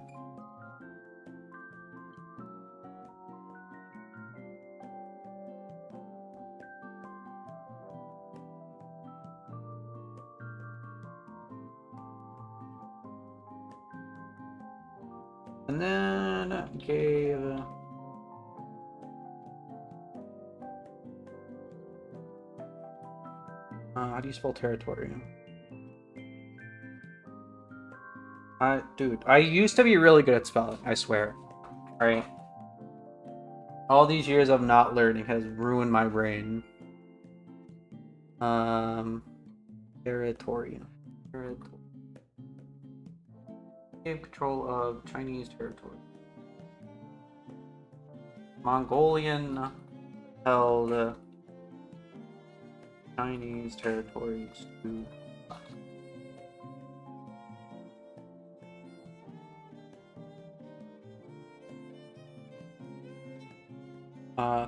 And then gave... how do you spell territory? Dude, I used to be really good at spelling, I swear. Alright? All these years of not learning has ruined my brain. Territory. Gave control of Chinese territory. Mongolian held Chinese territories to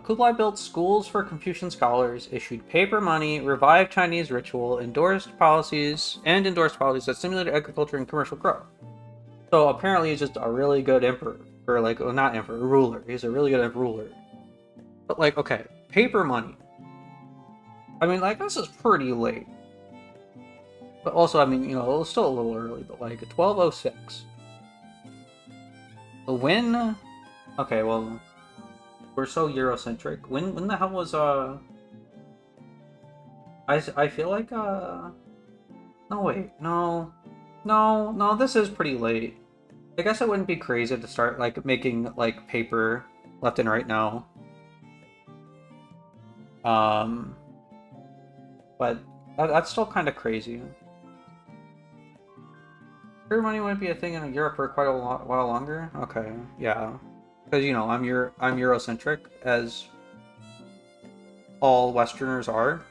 Kublai built schools for Confucian scholars, issued paper money, revived Chinese ritual, endorsed policies that stimulated agriculture and commercial growth. So apparently he's just a really good emperor. Or like, well, not emperor, ruler. He's a really good ruler. But like, okay, paper money. I mean, like, this is pretty late. But also, I mean, you know, it was still a little early, but like, 1206. The win? Okay, well... We're so Eurocentric. When the hell was I feel like no wait, no, this is pretty late. I guess it wouldn't be crazy to start like making like paper left and right now. But that's still kind of crazy. Paper money wouldn't be a thing in Europe for quite a while longer. Okay, yeah. Because, you know, I'm Eurocentric, as all Westerners are.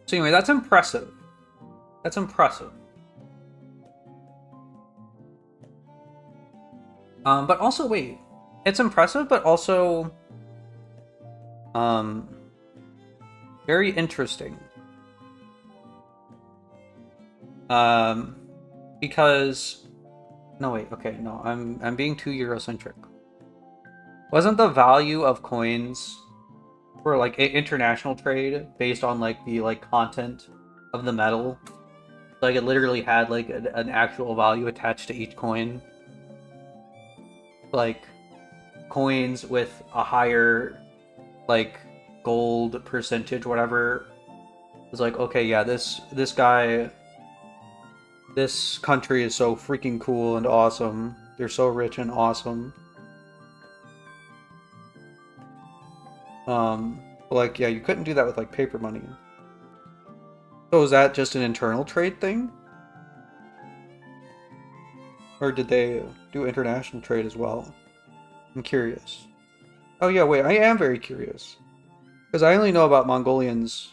So anyway, that's impressive. That's impressive. But also, wait. It's impressive, but also... very interesting. Because... No, wait, okay, no, I'm being too Eurocentric. Wasn't the value of coins for, like, international trade based on, like, the, like, content of the metal? Like, it literally had, like, an actual value attached to each coin. Like, coins with a higher, like, gold percentage, whatever, was like, okay, yeah, this guy... This country is so freaking cool and awesome. They're so rich and awesome. Like, yeah, you couldn't do that with, like, paper money. So is that just an internal trade thing? Or did they do international trade as well? I'm curious. Oh yeah, wait, I am very curious. Because I only know about Mongolians'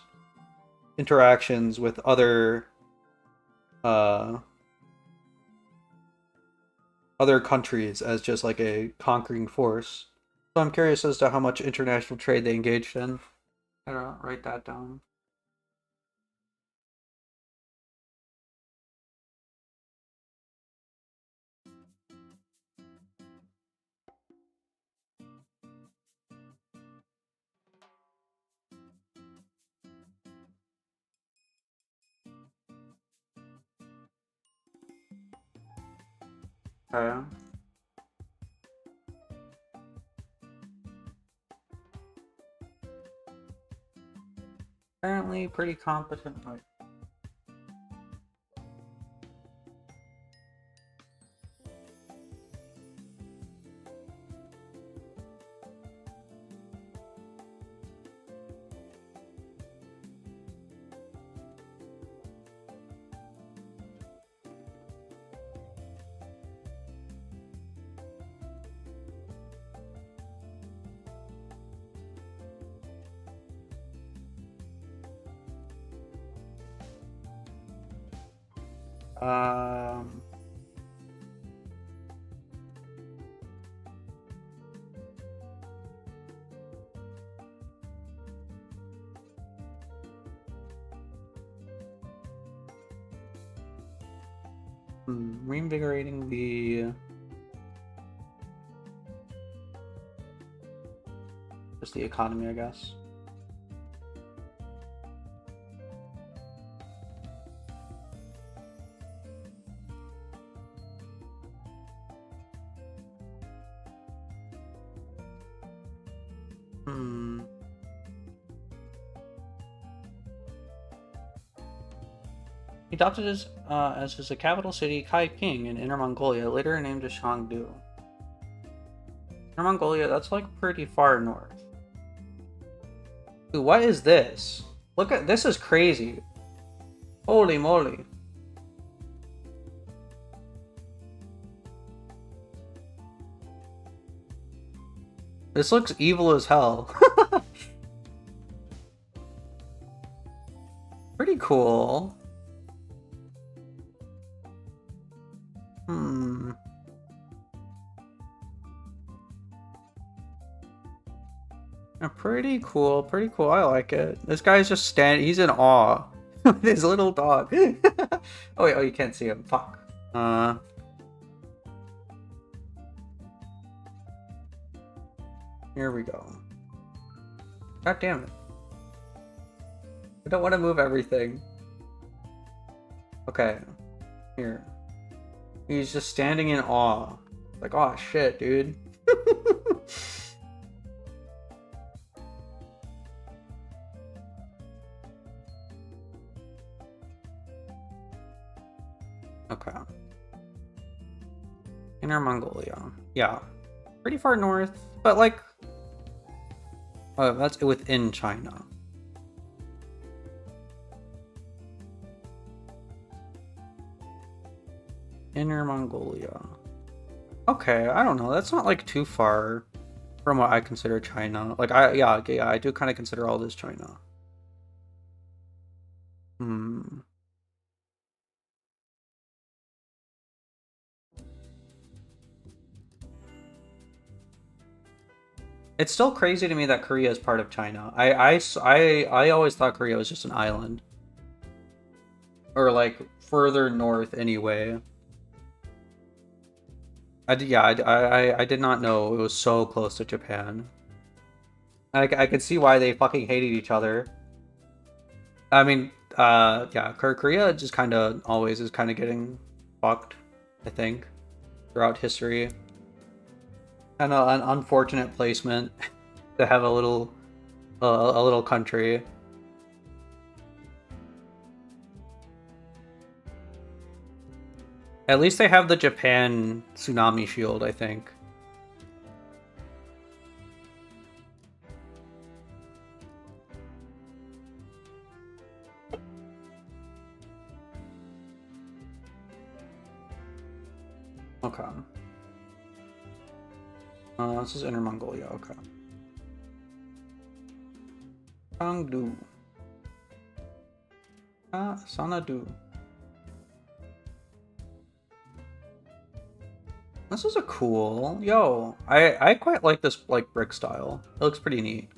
interactions with other countries as just like a conquering force. So I'm curious as to how much international trade they engaged in. I don't know, write that down. Okay. Apparently pretty competent. Like, um, reinvigorating the just the economy, I guess. He adopted as his capital city Kaiping in Inner Mongolia, later named as Shangdu. Inner Mongolia, that's like pretty far north. Dude, what is this? Look at this, is crazy. Holy moly. This looks evil as hell. Pretty cool. Pretty cool, pretty cool. I like it. This guy's just standing, he's in awe with his little dog. Oh wait, oh, you can't see him. Fuck. Here we go. God damn it. I don't want to move everything. Okay. Here. He's just standing in awe. Like, oh shit, dude. Okay. Inner Mongolia. Yeah. Pretty far north, but like... Oh, that's within China. Inner Mongolia. Okay, I don't know. That's not like too far from what I consider China. Like, yeah, I do kind of consider all this China. It's still crazy to me that Korea is part of China. I always thought Korea was just an island. Or like further north anyway. I did not know it was so close to Japan. I could see why they fucking hated each other. I mean, yeah, Korea just kind of always is kind of getting fucked, I think, throughout history. Kind of an unfortunate placement to have a little country. At least they have the Japan tsunami shield, I think. Okay. This is Inner Mongolia, okay. Chengdu. Sanadu. This is a cool... Yo, I quite like this, like, brick style. It looks pretty neat.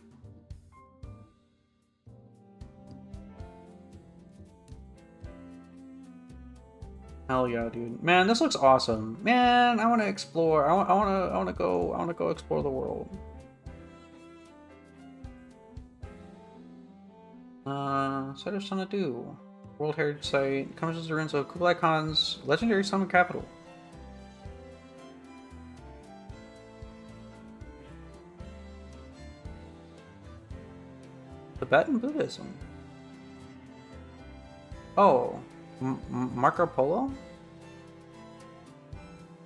Hell yeah, dude. Man, this looks awesome. Man, I want to explore. I want to go explore the world. Site of Sanadu. World Heritage Site. Comes as the ruins of Kublai Khan's legendary summer capital. Tibetan Buddhism. Oh, Marco Polo?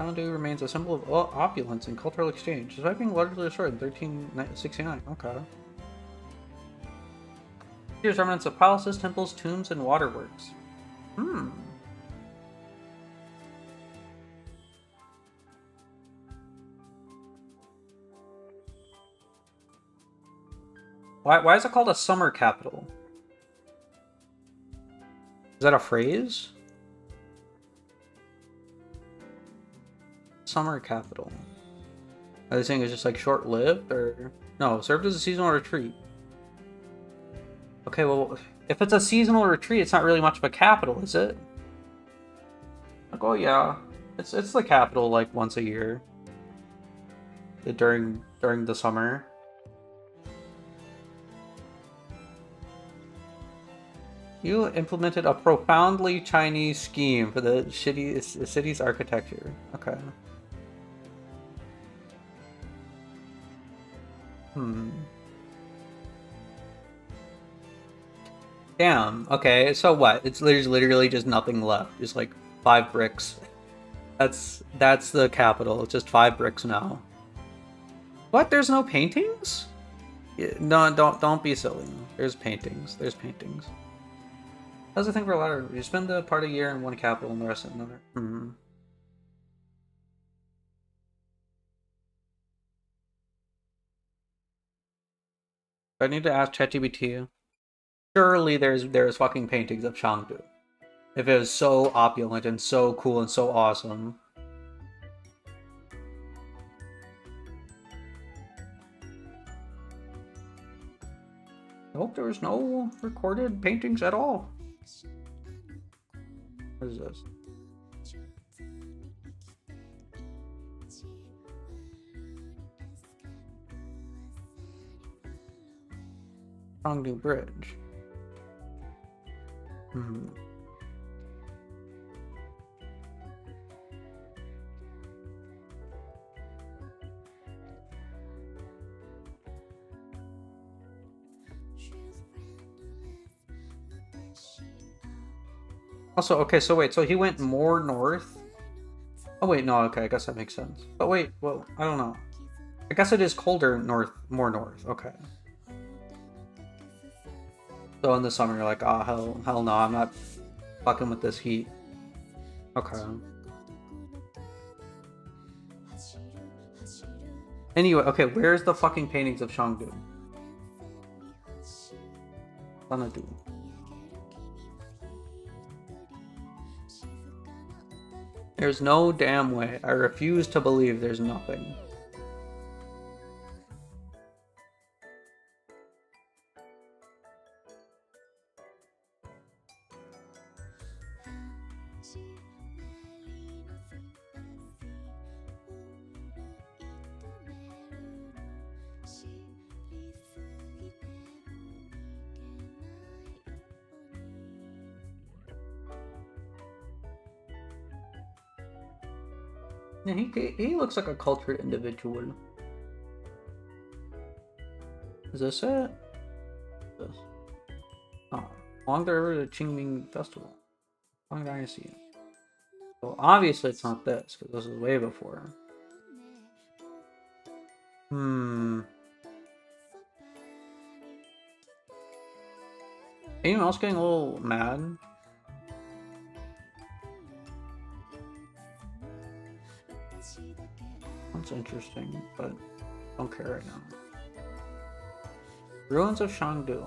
Chengdu remains a symbol of opulence and cultural exchange, despite being largely destroyed in 1369. Okay. Here's remnants of palaces, temples, tombs, and waterworks. Hmm. Why is it called a summer capital? Is that a phrase? Summer capital. Are they saying it's just like short-lived, or no? Served as a seasonal retreat. Okay, well, if it's a seasonal retreat, it's not really much of a capital, is it? Like, oh yeah, it's the capital like once a year. During the summer. You implemented a profoundly Chinese scheme for the city's architecture. Okay. Damn. Okay, so what? There's literally just nothing left. Just like 5 bricks. That's the capital. It's just 5 bricks now. What? There's no paintings? Yeah, no, don't be silly. There's paintings. There's paintings. That's the thing for a lot of you spend the part of the year in one capital and the rest in another. I need to ask ChatGPT. Surely there's fucking paintings of Chengdu. If it was so opulent and so cool and so awesome. Nope, there was no recorded paintings at all. What is this? Chengdu Bridge. Also, okay, so wait, so he went more north? Oh wait, no, okay, I guess that makes sense. But wait, well, I don't know. I guess it is colder more north, okay. So in the summer you're like, oh hell no, I'm not fucking with this heat. Okay. Anyway, okay, where's the fucking paintings of Chengdu? Sanadu. There's no damn way. I refuse to believe there's nothing. Yeah, he looks like a cultured individual. Is this it? This. Oh, along the river to Qingming Festival. Yuan Dynasty. Well, obviously it's not this, because this is way before. Anyone else getting a little mad? That's interesting, but don't care right now. Ruins of Chengdu.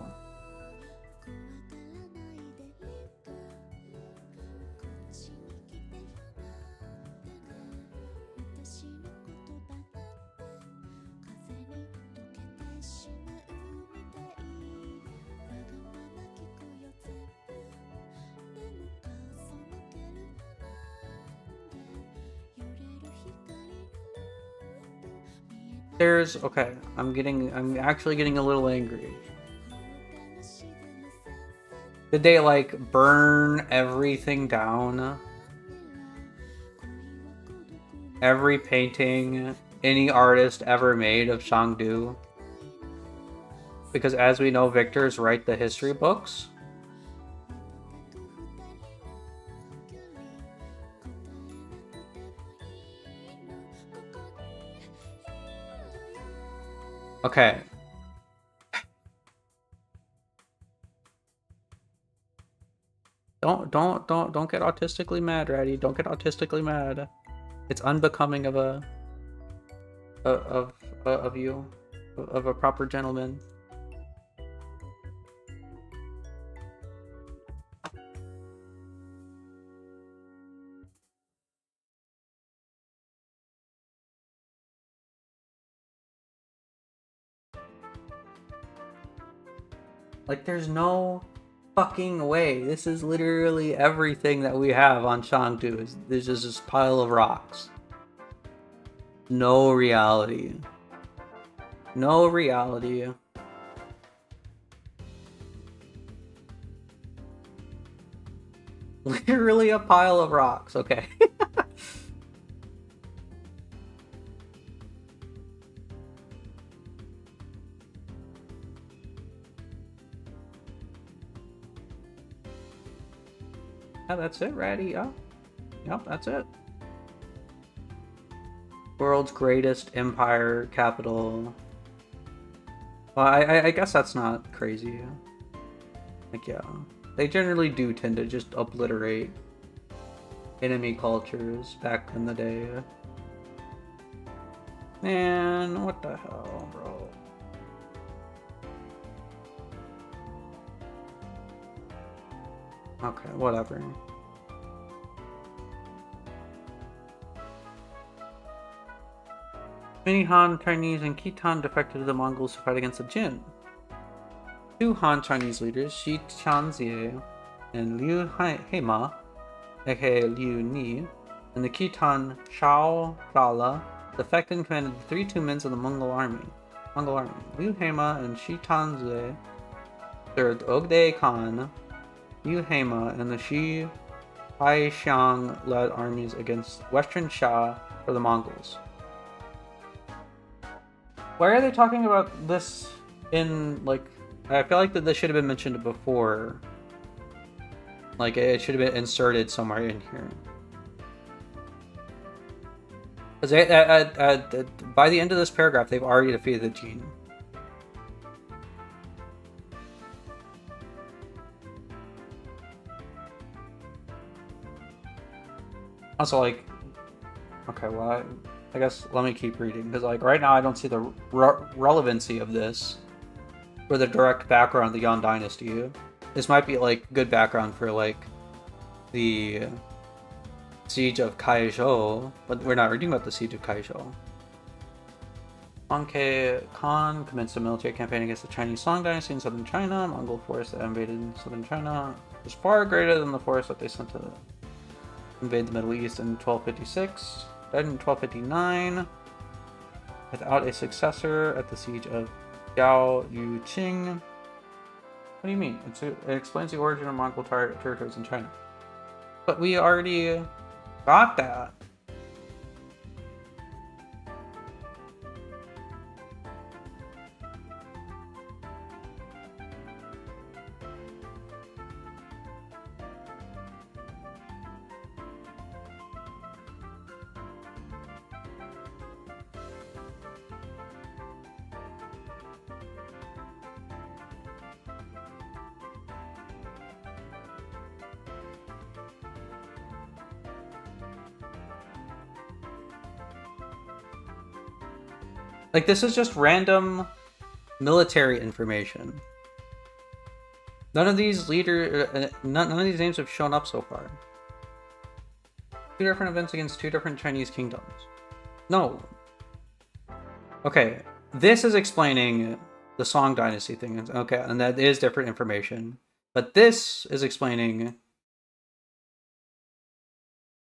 Okay, I'm actually getting a little angry. Did they like burn everything down? Every painting any artist ever made of Chengdu? Because as we know, victors write the history books. Okay. Don't get autistically mad, Ratty. Don't get autistically mad. It's unbecoming of of you, of a proper gentleman. Like, there's no fucking way. This is literally everything that we have on Chengdu. There's just this pile of rocks. No reality. No reality. Literally a pile of rocks, okay. Yeah, that's it, Ratty. Yeah. Yep, that's it. World's greatest empire capital. Well, I guess that's not crazy. Like, yeah. They generally do tend to just obliterate enemy cultures back in the day. Man, what the hell, bro? Okay, whatever. Many Han Chinese and Khitan defected to the Mongols to fight against the Jin. Two Han Chinese leaders, Shi Tianzie and Liu Heima, aka Liu Ni, and the Khitan Shao Dala defected and commanded the 3 Tumens of the Mongol army. Liu Heima and Shi Tianzie served Ogde Khan, Liu Heima, and the Shi Haishan led armies against Western Sha for the Mongols. Why are they talking about this in, like, I feel like that this should have been mentioned before. Like, it should have been inserted somewhere in here. Because by the end of this paragraph, they've already defeated the Jin. Also, like, okay, well, I guess let me keep reading, because, like, right now I don't see the relevancy of this for the direct background of the Yuan Dynasty. This might be, like, good background for, like, the siege of Kaizhou, but we're not reading about the siege of Kaizhou. Huangke Khan commenced a military campaign against the Chinese Song Dynasty in southern China. Mongol force that invaded southern China was far greater than the force that they sent to invade the Middle East in 1256. Died in 1259 without a successor at the siege of Yao Yuqing. What do you mean? It explains the origin of Mongol territories in China. But we already got that. Like, this is just random military information. None of these none of these names have shown up so far. 2 different events against 2 different Chinese kingdoms. No. Okay, this is explaining the Song Dynasty thing. Okay, and that is different information. But this is explaining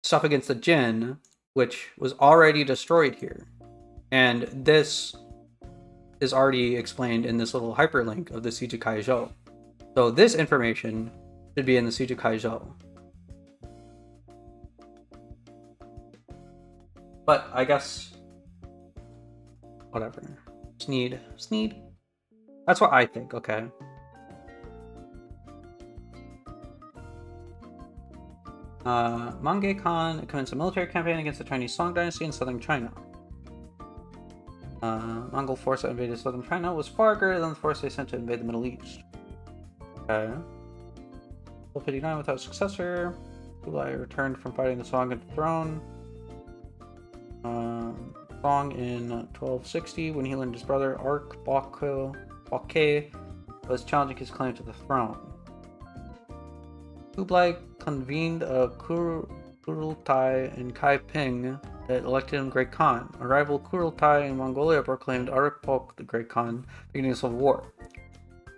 stuff against the Jin, which was already destroyed here. And this is already explained in this little hyperlink of the Siege of Kaizhou. So this information should be in the Siege of Kaizhou. But I guess, whatever. Sneed. That's what I think, okay. Mangge Khan commenced a military campaign against the Chinese Song Dynasty in southern China. Mongol force that invaded southern China was far greater than the force they sent to invade the Middle East. Okay. 1259 without successor. Kublai returned from fighting the Song and throne. Song in 1260 when he learned his brother Ark Bokhe was challenging his claim to the throne. Kublai convened a Kurultai in Kaiping that elected him Great Khan. A rival Kurultai in Mongolia proclaimed Arikpok the Great Khan, beginning a civil war.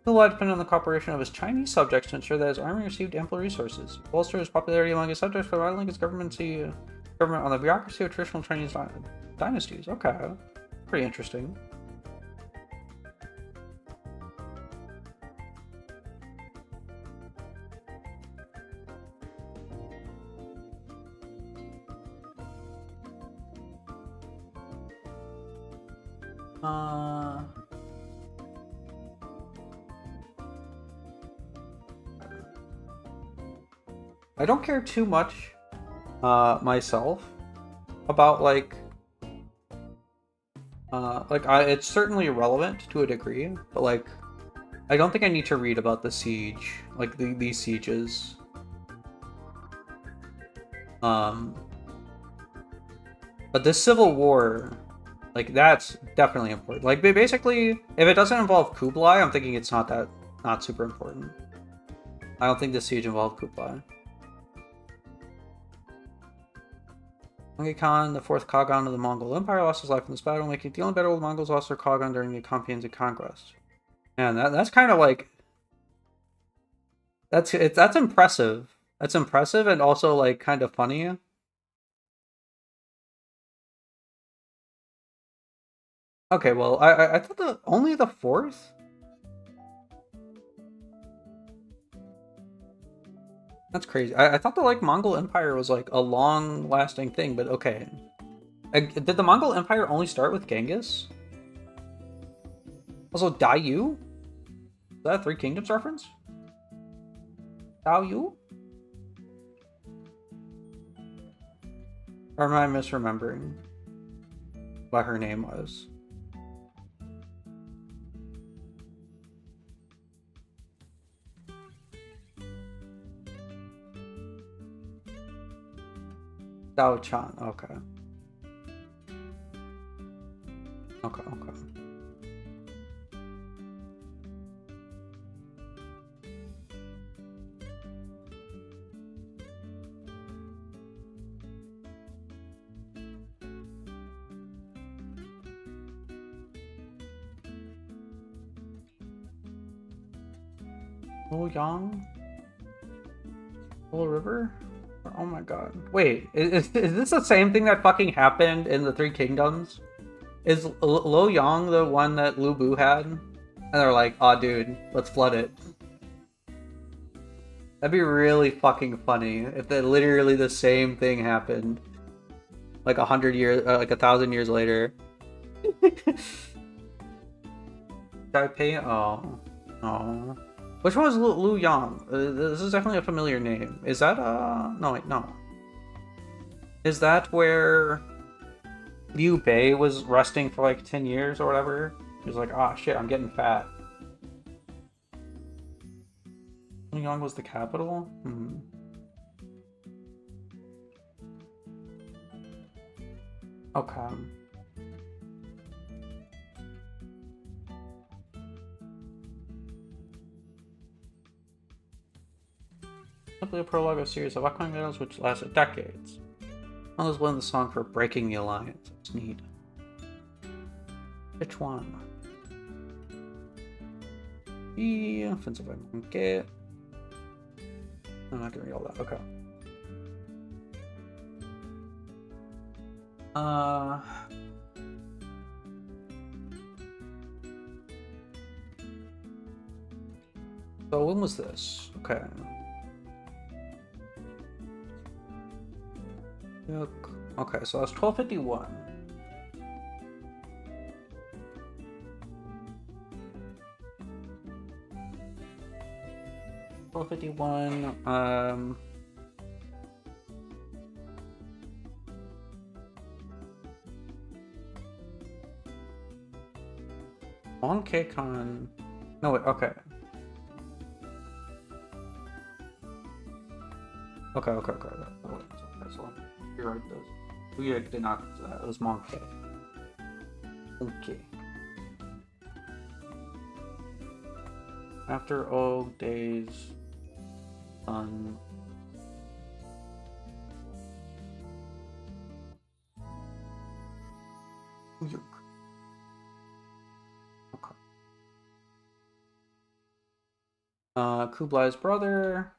Kublai depended on the cooperation of his Chinese subjects to ensure that his army received ample resources. He bolstered his popularity among his subjects by rivaling his government on the bureaucracy of traditional Chinese dynasties. Okay, pretty interesting. I don't care too much myself about it's certainly relevant to a degree, but like I don't think I need to read about the siege, like these sieges. But this civil war, like that's definitely important. Like basically, if it doesn't involve Kublai, I'm thinking it's not super important. I don't think the siege involved Kublai. Genghis Khan, the fourth Khagan of the Mongol Empire, lost his life in this battle, making it the only battle the Mongols lost their Khagan during the comprehensive conquest. Man, that's kind of like that's impressive. That's impressive and also like kind of funny. Okay, well, I thought only the fourth. That's crazy. I thought the like Mongol Empire was like a long-lasting thing, but okay. Did the Mongol Empire only start with Genghis? Also, Dayu? Is that a Three Kingdoms reference? Dayu? Or am I misremembering what her name was? Dao Chan, okay. Okay. Luoyang? Little River? Oh my god. Wait, is this the same thing that fucking happened in the Three Kingdoms? Is Luoyang the one that Lu Bu had? And they're like, oh dude, let's flood it. That'd be really fucking funny if literally the same thing happened. Like 100 years, like 1,000 years later. Taipei? Oh. Which one was Lu Yang? This is definitely a familiar name. Is that, no, wait, no. Is that where Liu Bei was resting for like 10 years or whatever? He was like, ah, shit, I'm getting fat. Lu Yang was the capital? Okay. Simply a prologue of a series of upcoming battles which lasted decades. Mongols won the song for breaking the alliance. It's neat. Which one? The offensive by Mongol. I'm not gonna read all that. Okay. So when was this? Okay. Okay, so that's 1251. 1251. Monkey Khan. No, wait, okay. Okay. So you're right, those. We did not. It was Monkey. Okay. After old days, sun. Okay. Kublai's brother.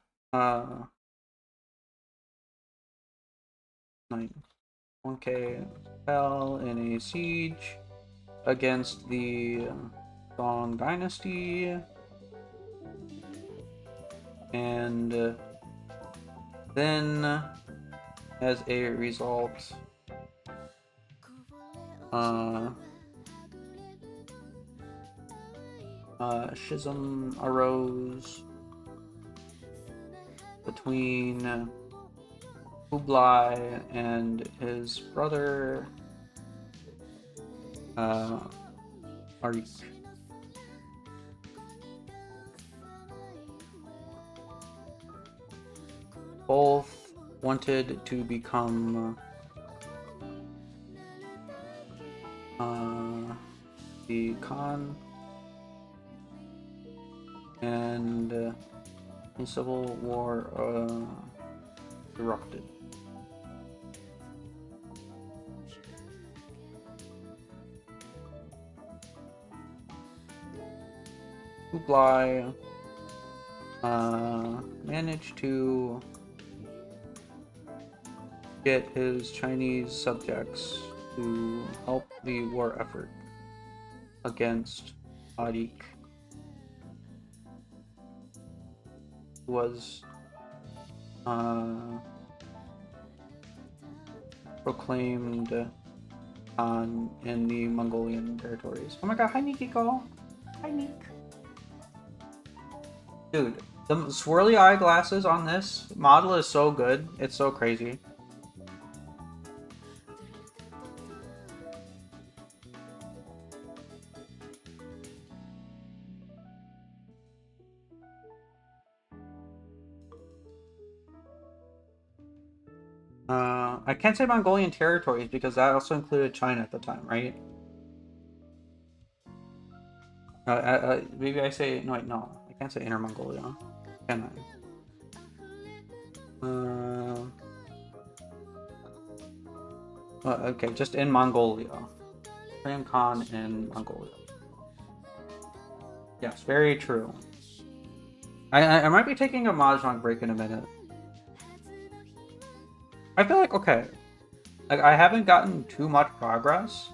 1K fell in a siege against the Song Dynasty, and then, as a result, schism arose between Kublai and his brother Arik. Both wanted to become the Khan, and a civil war erupted. Kublai managed to get his Chinese subjects to help the war effort against Arik, who was proclaimed Khan in the Mongolian territories. Oh my god, hi Nikiko! Hi Nik! Dude, the swirly eyeglasses on this model is so good. It's so crazy. I can't say Mongolian territories because that also included China at the time, right? Maybe I say no. Wait, no, I can't say Inner Mongolia, can I? Okay, just in Mongolia. Krim Khan in Mongolia. Yes, very true. I might be taking a mahjong break in a minute. I feel like, okay, like I haven't gotten too much progress,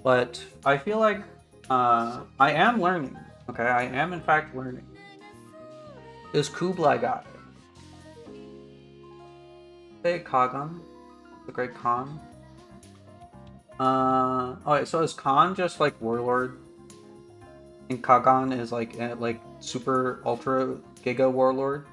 but I feel like I am learning. Okay, I am in fact learning. This Kublai guy, say Kagan, the Great Khan. Okay, so is Khan just like warlord, and Kagan is like super ultra giga warlord?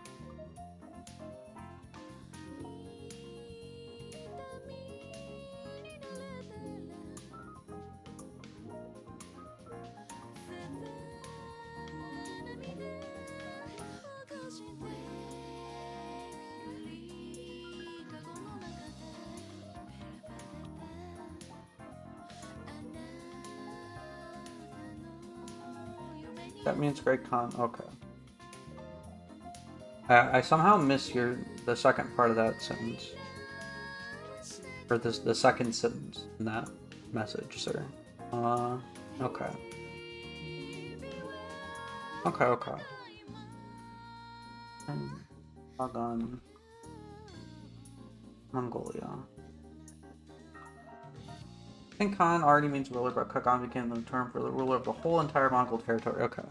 That means Great Khan. Okay. I somehow miss the second part of that sentence, or the second sentence in that message, sir. Okay. Okay. Kagan, Mongolia. I think Khan already means ruler, but Kagan became the term for the ruler of the whole entire Mongol territory. Okay.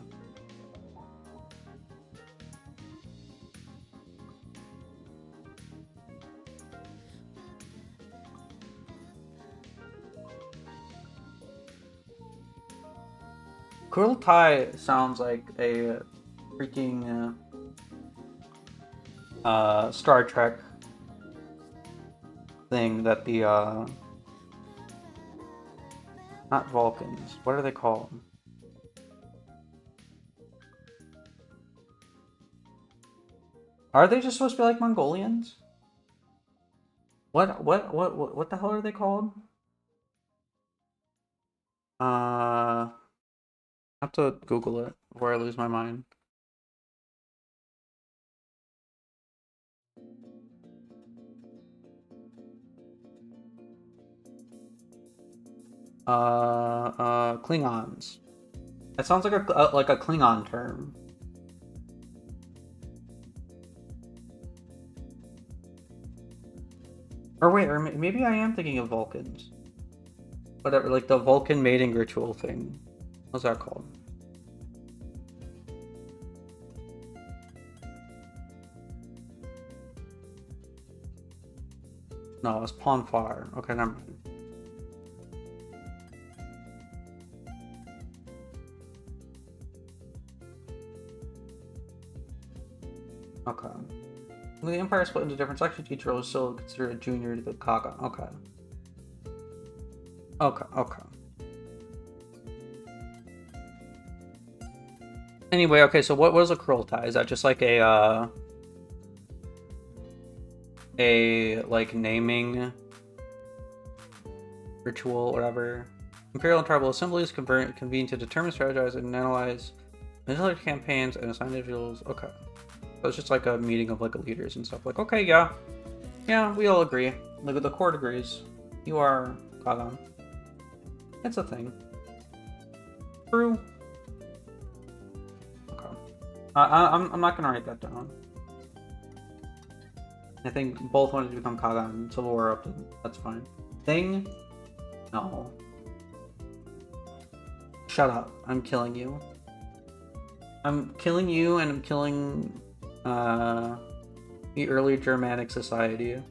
Kurultai sounds like a freaking Star Trek thing that the not Vulcans. What are they called? Are they just supposed to be like Mongolians? What the hell are they called? I have to Google it before I lose my mind. Klingons. That sounds like a Klingon term. Or wait, or maybe I am thinking of Vulcans. Whatever, like the Vulcan mating ritual thing. What's that called? No, it's Ponfar. Okay, never mind. Okay. When the Empire split into different sections, each role is still considered a junior to the Kaga. Okay. Okay. Anyway, okay, so what was a Kurultai? Is that just like a like naming ritual, whatever? Imperial and tribal assemblies convene to determine, strategize, and analyze military campaigns and assign individuals. Okay. So it's just like a meeting of like leaders and stuff. Like, okay, yeah, we all agree. Look at the court agrees. You are Kagan. It's a thing. True. Okay. I'm not gonna write that down. I think both wanted to become Kagan. Civil War up to that's fine. Thing? No. Shut up. I'm killing you. I'm killing you, and I'm killing the early Germanic society.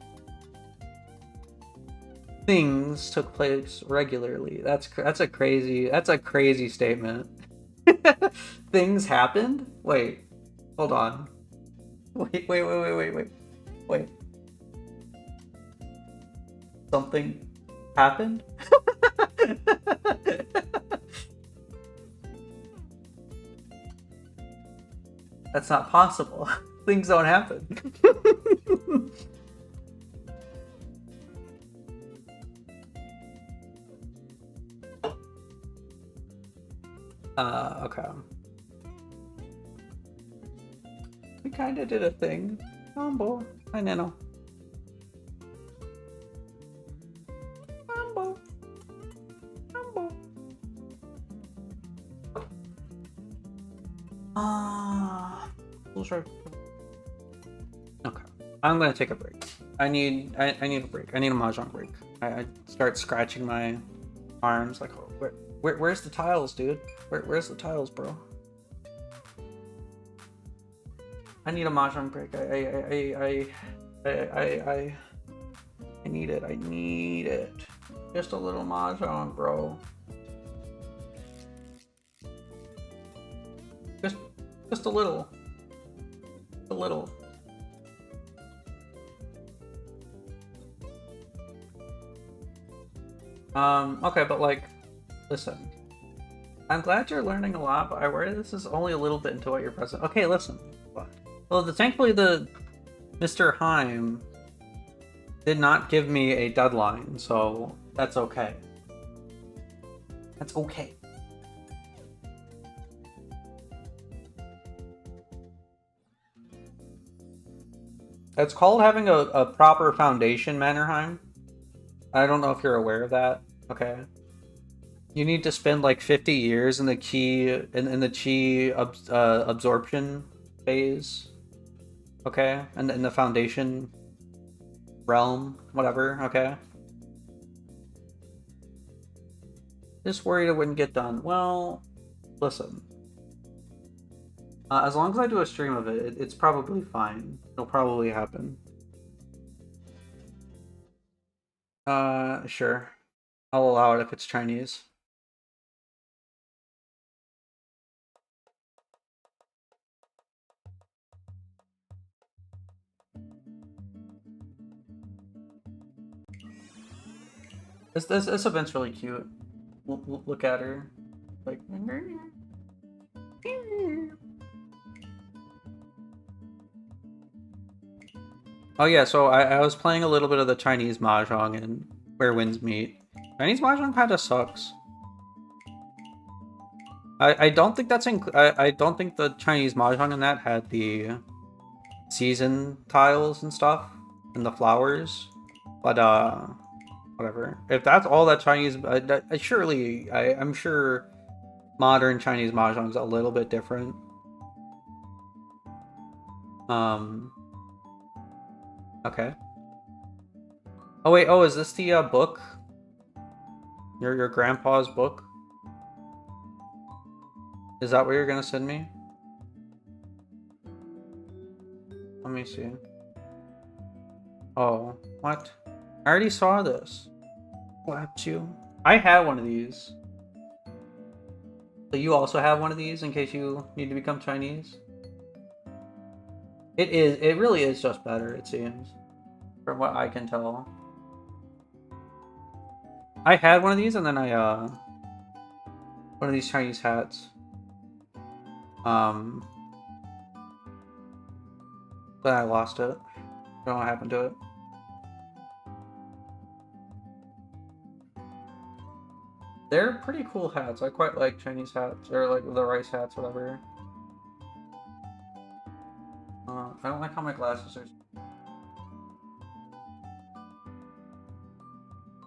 Things took place regularly. That's a crazy statement. Things happened? Wait. Hold on. Wait. Something happened? That's not possible. Things don't happen. Okay. We kind of did a thing. Mambo. I know. Mambo. Sure. Okay. I'm gonna take a break. I need a break. I need a mahjong break. I start scratching my arms like, oh, where's the tiles, dude? Where's the tiles, bro? I need a mahjong break. I need it. I need it. Just a little mahjong, bro. Just a little. A little. Okay, but like, listen. I'm glad you're learning a lot, but I worry this is only a little bit into what you're present. Okay, listen. Well, thankfully the Mr. Heim did not give me a deadline, so that's okay. That's okay. It's called having a proper foundation, Mannerheim. I don't know if you're aware of that. Okay. You need to spend like 50 years in the chi absorption phase. Okay? And in the foundation realm, whatever, okay? Just worried it wouldn't get done. Well, listen. As long as I do a stream of it, it's probably fine. It'll probably happen. Sure. I'll allow it if it's Chinese. This event's really cute. Look at her, like. Oh yeah, so I was playing a little bit of the Chinese mahjong and Where Winds Meet. Chinese mahjong kind of sucks. I don't think that's I don't think the Chinese mahjong in that had the season tiles and stuff and the flowers, but whatever. If that's all that Chinese, surely I'm sure modern Chinese mahjong is a little bit different. Okay. Oh wait, oh, is this the book? Your grandpa's book? Is that what you're gonna send me? Let me see. Oh, what? I already saw this. Slapped you. I had one of these. So you also have one of these in case you need to become Chinese? It really is just better, it seems. From what I can tell. I had one of these and then one of these Chinese hats. But I lost it. Don't know what happened to it. They're pretty cool hats. I quite like Chinese hats, or like the rice hats, whatever. I don't like how my glasses are.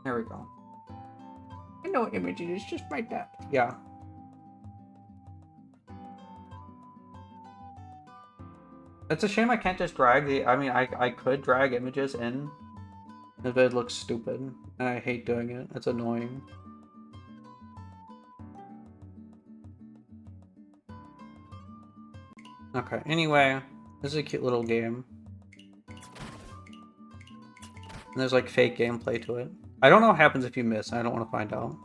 There we go. I know images, it's just like that. Yeah. It's a shame I can't just drag the. I mean, I could drag images in, but it looks stupid, and I hate doing it. It's annoying. Okay. Anyway, this is a cute little game. And there's like fake gameplay to it. I don't know what happens if you miss. I don't want to find out.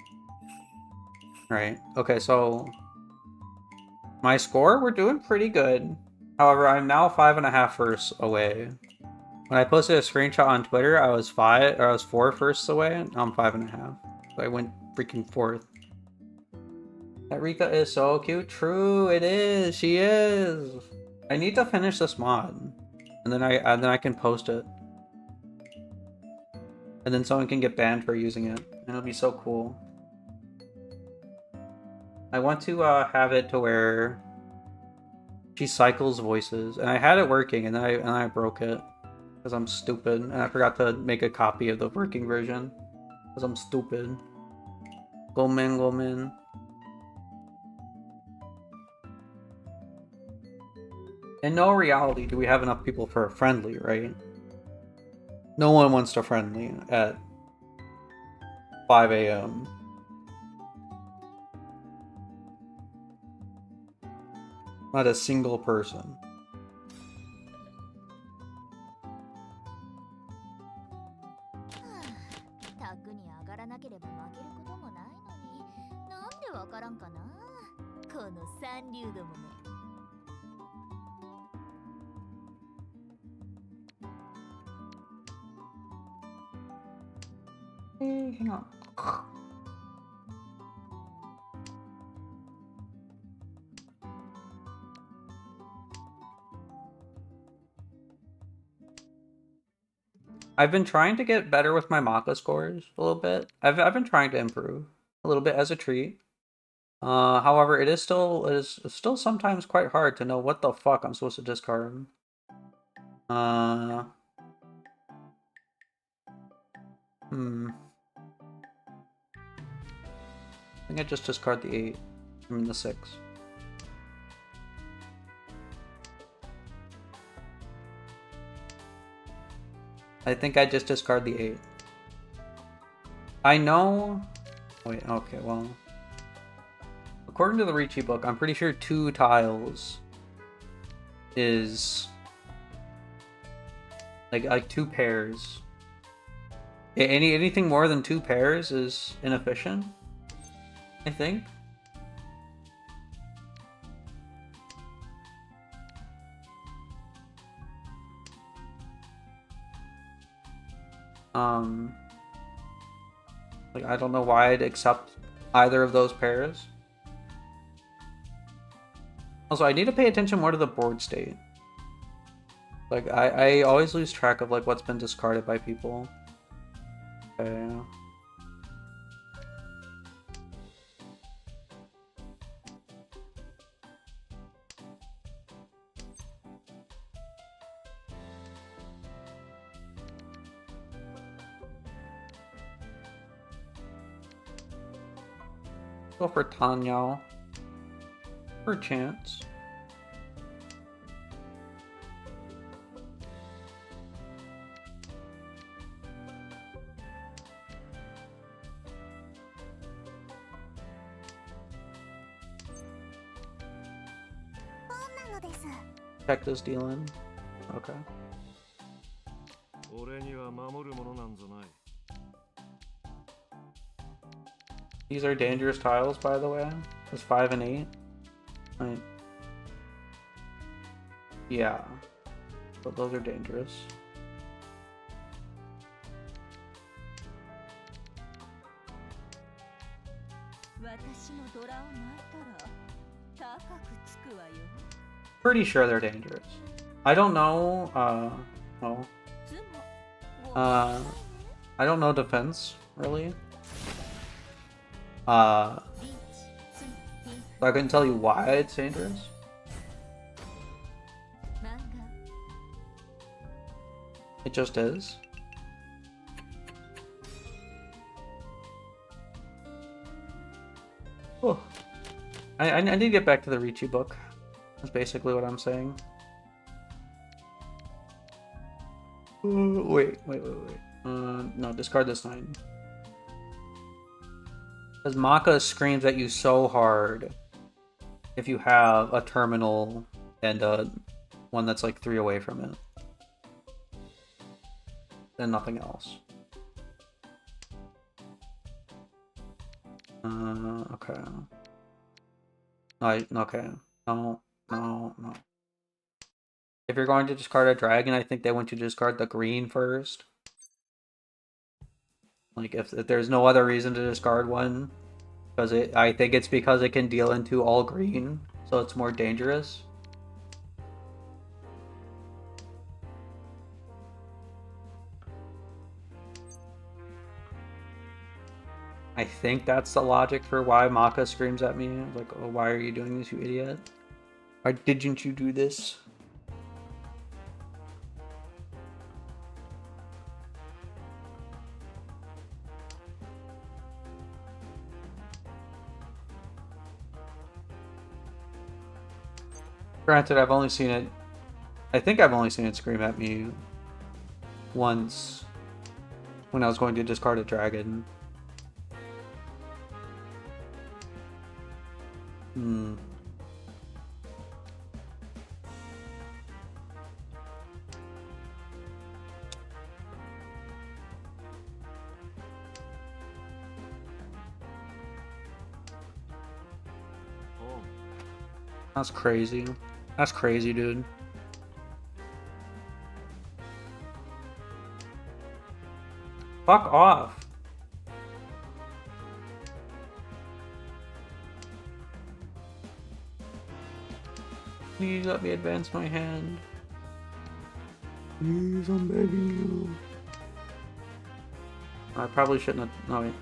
Right. Okay, so my score, we're doing pretty good. However, I'm now 5.5 firsts away. When I posted a screenshot on Twitter, I was 4 firsts away. Now I'm 5.5. So I went freaking 4th. That Rika is so cute. True, it is. She is. I need to finish this mod, and then I can post it. And then someone can get banned for using it. And it'll be so cool. I want to have it to where she cycles voices. And I had it working, and then I broke it. Because I'm stupid. And I forgot to make a copy of the working version. Because I'm stupid. Gomen, Gomen. In no reality do we have enough people for a friendly, right? No one wants to friendly at 5 a.m. Not a single person. Hey, hang on. I've been trying to get better with my Maka scores a little bit. I've been trying to improve a little bit as a treat. However, it is still sometimes quite hard to know what the fuck I'm supposed to discard. I think I just discard the 8. I mean the 6. I think I just discard the 8. I know... Wait, okay, well... According to the Ricci book, I'm pretty sure 2 tiles is... Like 2 pairs. Anything more than 2 pairs is inefficient, I think. Like, I don't know why I'd accept either of those pairs. Also, I need to pay attention more to the board state. Like, I always lose track of, like, what's been discarded by people. Okay. Go for Tanyao. For a chance. Check this deal in. Okay. These are dangerous tiles, by the way. It's 5 and 8. Right. Yeah. But those are dangerous. Pretty sure they're dangerous. I don't know, well, I don't know defense, really. So I couldn't tell you why it's dangerous. It just is. Oh. I need to get back to the Ricci book. That's basically what I'm saying. Wait. No, discard this 9. Because Maka screams at you so hard if you have a terminal and one that's like 3 away from it. Then nothing else. Okay. Okay. No. If you're going to discard a dragon, I think they want you to discard the green first. Like, if there's no other reason to discard one, because I think it's because it can deal into all green, so it's more dangerous. I think that's the logic for why Maka screams at me. Like, oh, why are you doing this, you idiot? Why didn't you do this? Granted, I've only seen it... I think I've only seen it scream at me once when I was going to discard a dragon. That's crazy. That's crazy, dude. Fuck off. Please let me advance my hand. Please, I'm begging you. I probably shouldn't have... No, wait.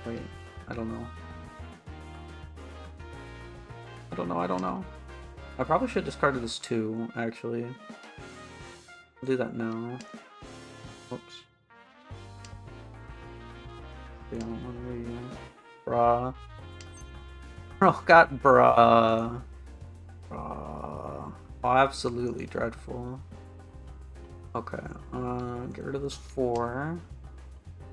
Wait. I don't know. I don't know. I probably should have discarded this too, actually. I'll do that now. Whoops. Bruh. Oh, got bruh. Oh, absolutely dreadful. Okay, get rid of this 4.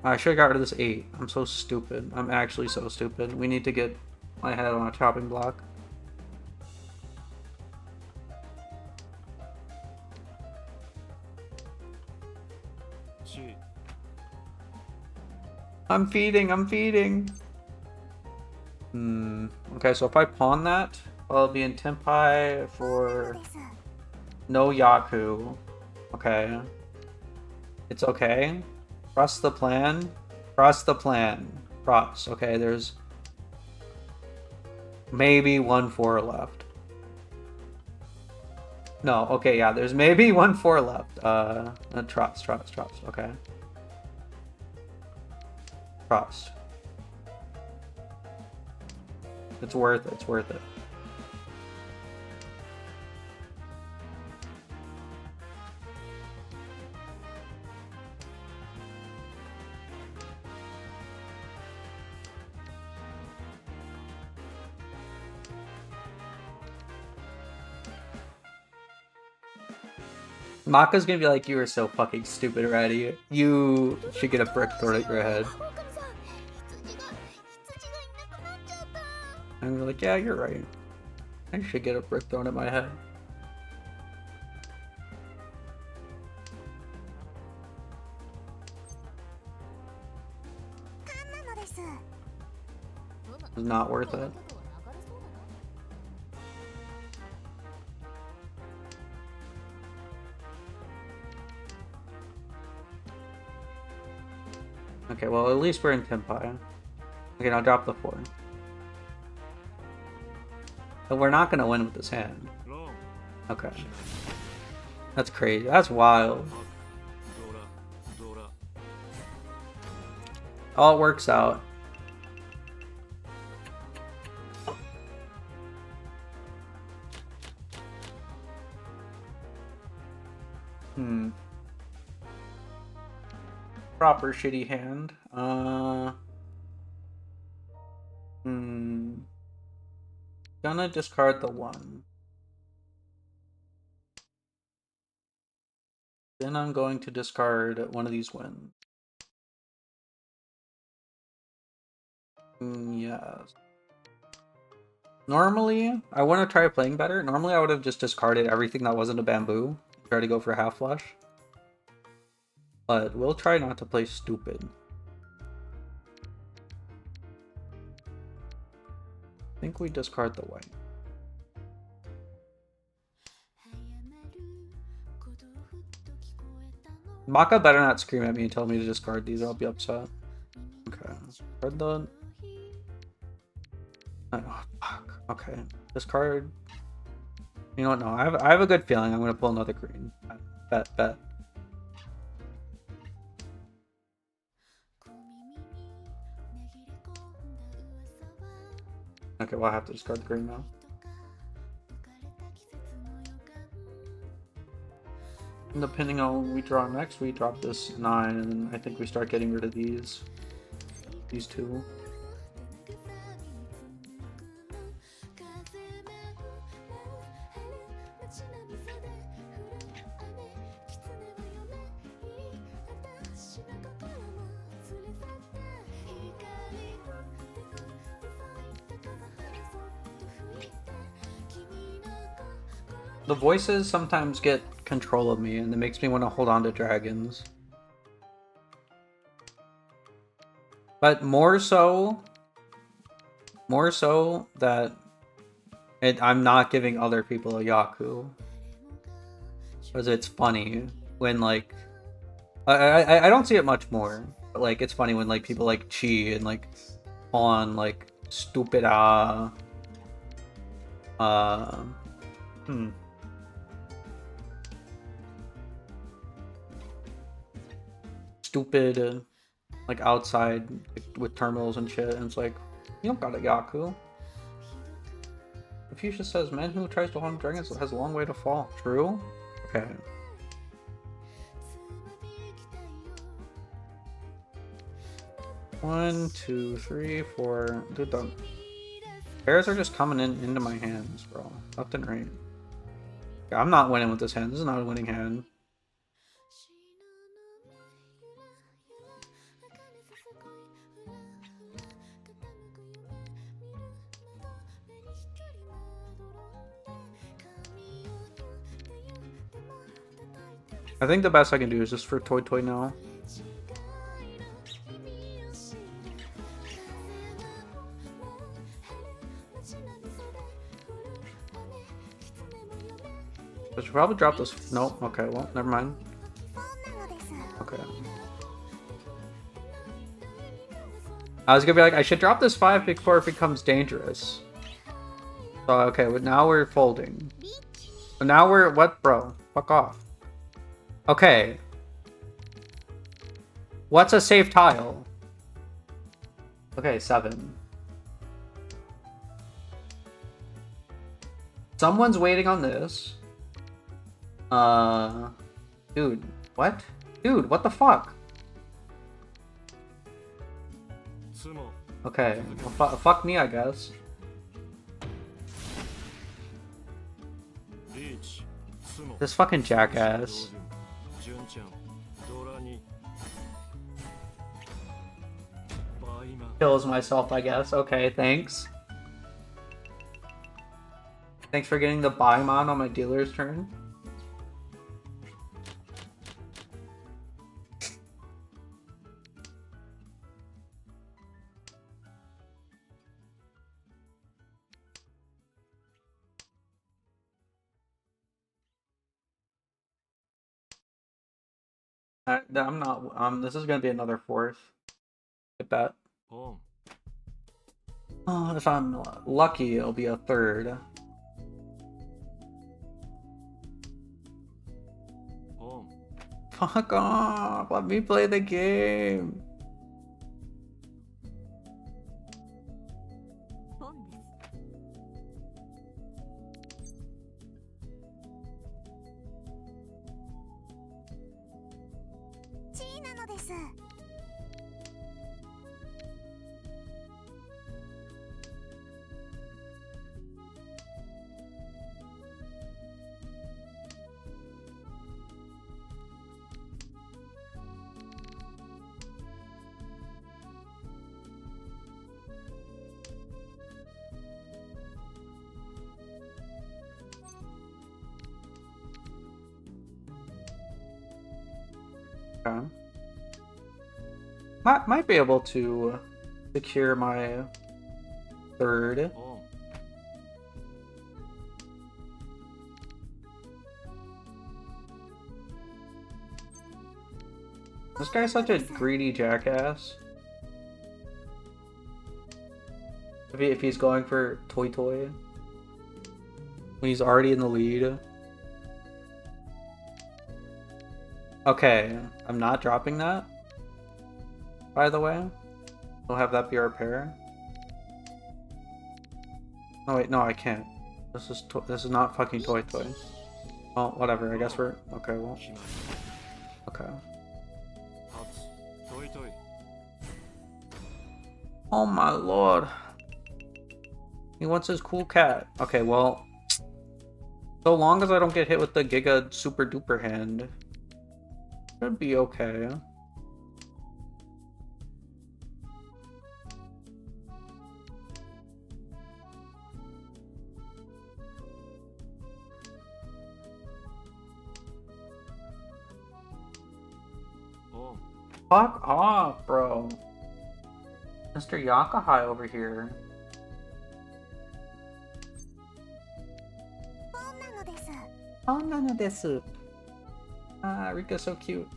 I should have got rid of this 8. I'm so stupid. I'm actually so stupid. We need to get my head on a chopping block. I'm feeding. Okay, so if I pawn that, I'll be in Tenpai for no Yaku. Okay. It's okay. Trust the plan. Trust the plan. Trust. Okay, there's maybe 1-4 left. No, okay, yeah, there's maybe 1-4 left. Trust. Okay. Trust. It's worth it. It's worth it. Maka's gonna be like, you are so fucking stupid already. You should get a brick thrown at your head. And we're like, yeah, you're right. I should get a brick thrown at my head. It's not worth it. Okay, well, at least we're in Tenpai. Okay, now drop the 4. But we're not gonna win with this hand. Okay. That's crazy. That's wild. All it works out. Proper shitty hand. Gonna discard the 1. Then I'm going to discard one of these wins. Yes. Normally, I want to try playing better. Normally, I would have just discarded everything that wasn't a bamboo. Try to go for half flush. But we'll try not to play stupid. I think we discard the white. Maka better not scream at me and tell me to discard these or I'll be upset. Okay. Discard the... Oh, fuck. Okay. Discard... You know what? No, I have a good feeling I'm going to pull another green. Bet. Okay, well I have to discard the green now. And depending on what we draw next, we drop this 9, and then I think we start getting rid of these 2. The voices sometimes get control of me, and it makes me want to hold on to dragons. But more so that I'm not giving other people a Yaku. Because it's funny when, like... I don't see it much more, but, like, it's funny when, like, people, like, Chi and, like, on, like, stupid, stupid, like, outside with terminals and shit, and it's like, you don't got a Yaku. The future says, man who tries to hunt dragons has a long way to fall. True? Okay. One, 2, 3, 4. Dude, the bears are just coming into my hands, bro. Left and right. Yeah, I'm not winning with this hand. This is not a winning hand. I think the best I can do is just for Toy now. I should probably drop this. Nope. Okay, well, never mind. Okay. I was gonna be like, I should drop this 5 before it becomes dangerous. So, okay, but now we're folding. Now we're... What, bro? Fuck off. Okay. What's a safe tile? Okay, 7. Someone's waiting on this. Dude, what? Dude, what the fuck? Okay, well, fuck me, I guess. This fucking jackass. Kills myself, I guess. Okay, thanks. Thanks for getting the Baimon on my dealer's turn. I'm not. This is gonna be another 4th. Get that. Oh, if I'm lucky, it'll be a 3rd. Fuck off! Let me play the game. Okay. Might be able to secure my 3rd. This guy's such a greedy jackass. If he's going for Toy when he's already in the lead. Okay, I'm not dropping that. By the way, we'll have that be our pair. Oh wait, no, I can't. This is not fucking Toy. Well, whatever. I guess we're okay. Well, okay. Oh my lord. He wants his cool cat. Okay, well, so long as I don't get hit with the Giga Super Duper hand, should be okay. Fuck off, bro. Mr. Yakahai over here. Oh, none of this. Ah, Rika's so cute.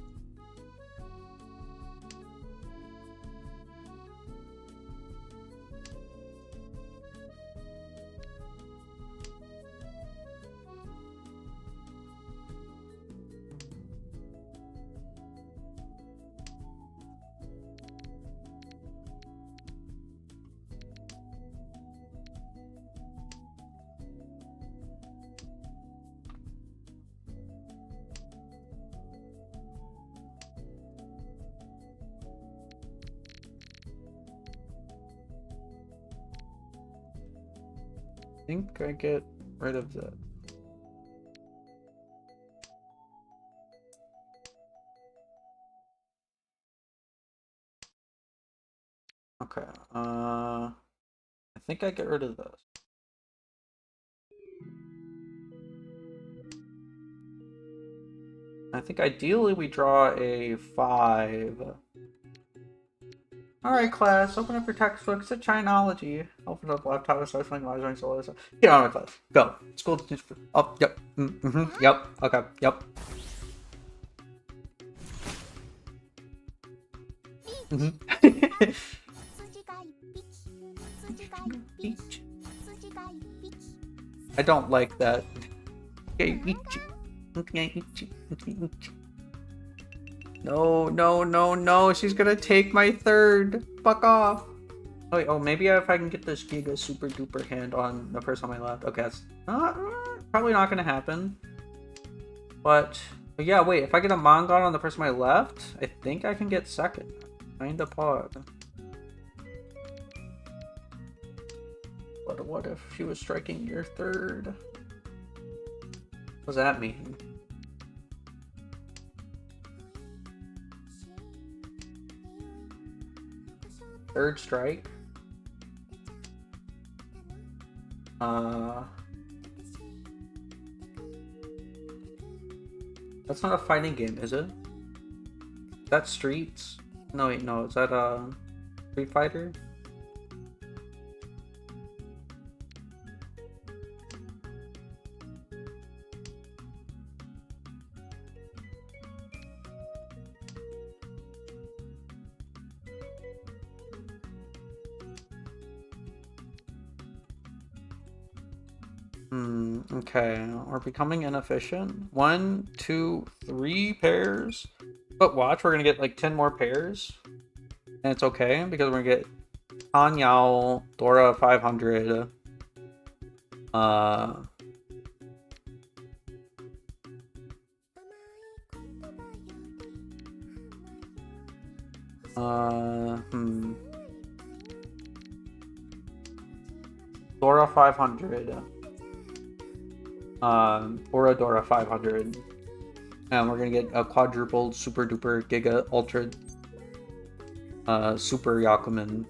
I think I get rid of that. Okay, I think I get rid of this. I think ideally we draw a 5. Alright, class, open up your textbooks at Chinology. Open up laptop, start playing Mahjong solo. Get on with class. Go. School. Oh, yep. Yep. Okay. Yep. I don't like that. No, no, no, no. She's gonna take my third. Fuck off. Oh, wait, oh, maybe if I can get this Giga super duper hand on the person on my left. Okay, that's not, probably not gonna happen. But yeah, wait, if I get a Mongon on the person on my left, I think I can get second. Kinda pod. But what if she was striking your third? What does that mean? Third strike? That's not a fighting game, is it? That's Streets? No, wait, no, is that Street Fighter? Okay, we're becoming inefficient. 1, 2, 3 pairs. But watch, we're gonna get like 10 more pairs. And it's okay, because we're gonna get Han Yao, Dora 500. Dora 500. Dora 500. And we're gonna get a quadrupled super duper giga ultra super Yakuman.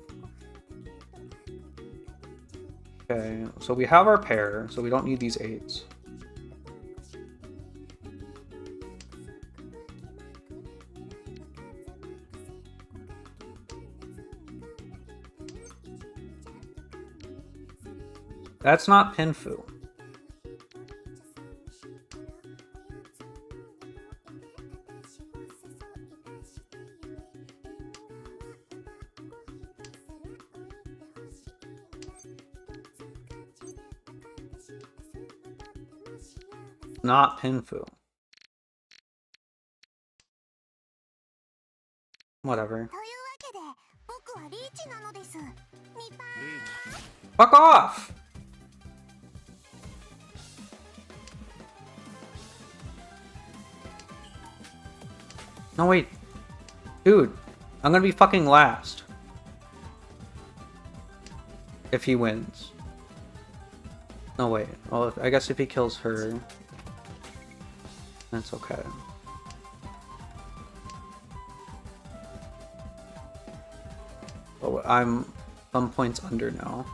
Okay, so we have our pair, so we don't need these 8s. That's not Pinfu. Not Pinfu. Whatever. Fuck off! No, wait. Dude, I'm gonna be fucking last. If he wins. No, wait. Well, I guess if he kills her... That's okay. Oh, I'm some points under now.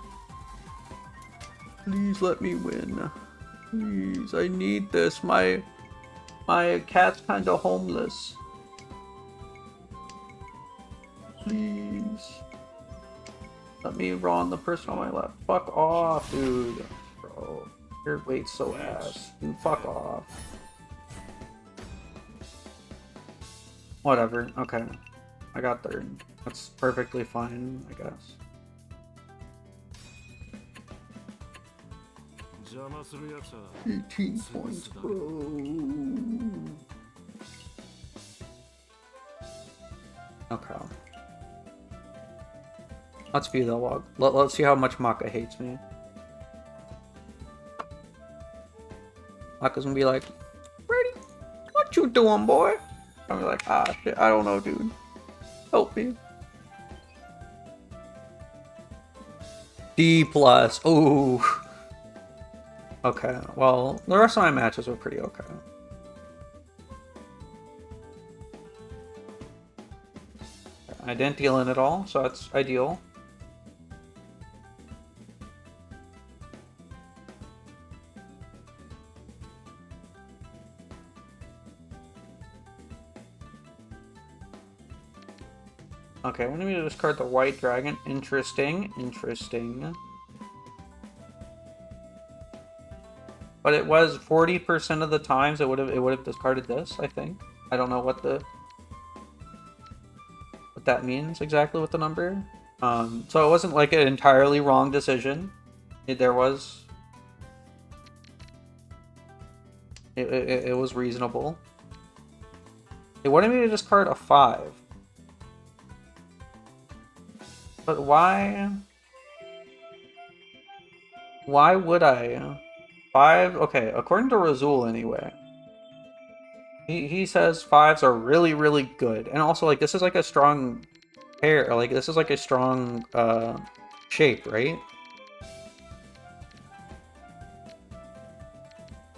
Please let me win. Please, I need this. My cat's kinda homeless. Please. Let me run the person on my left. Fuck off, dude. Bro, your weight's so ass. Dude, fuck off. Whatever, okay. I got third. That's perfectly fine, I guess. $18 points, bro. Okay. Let's view the log. Let's see how much Maka hates me. Maka's gonna be like, Brady, what you doing, boy? I'm like, ah, shit, I don't know, dude. Help me. D+. Ooh. Okay, well, the rest of my matches were pretty okay. I didn't deal in at all, so that's ideal. Okay, we need to discard the white dragon. Interesting, interesting. But it was 40% of the times it would have discarded this, I think. I don't know what that means exactly with the number. So it wasn't like an entirely wrong decision. There was... It was reasonable. They wanted me to discard a 5. But why? Why would I? 5? Okay, according to Razul anyway. He says 5s are really, really good. And also, like, this is like a strong pair. Like, this is like a strong shape, right?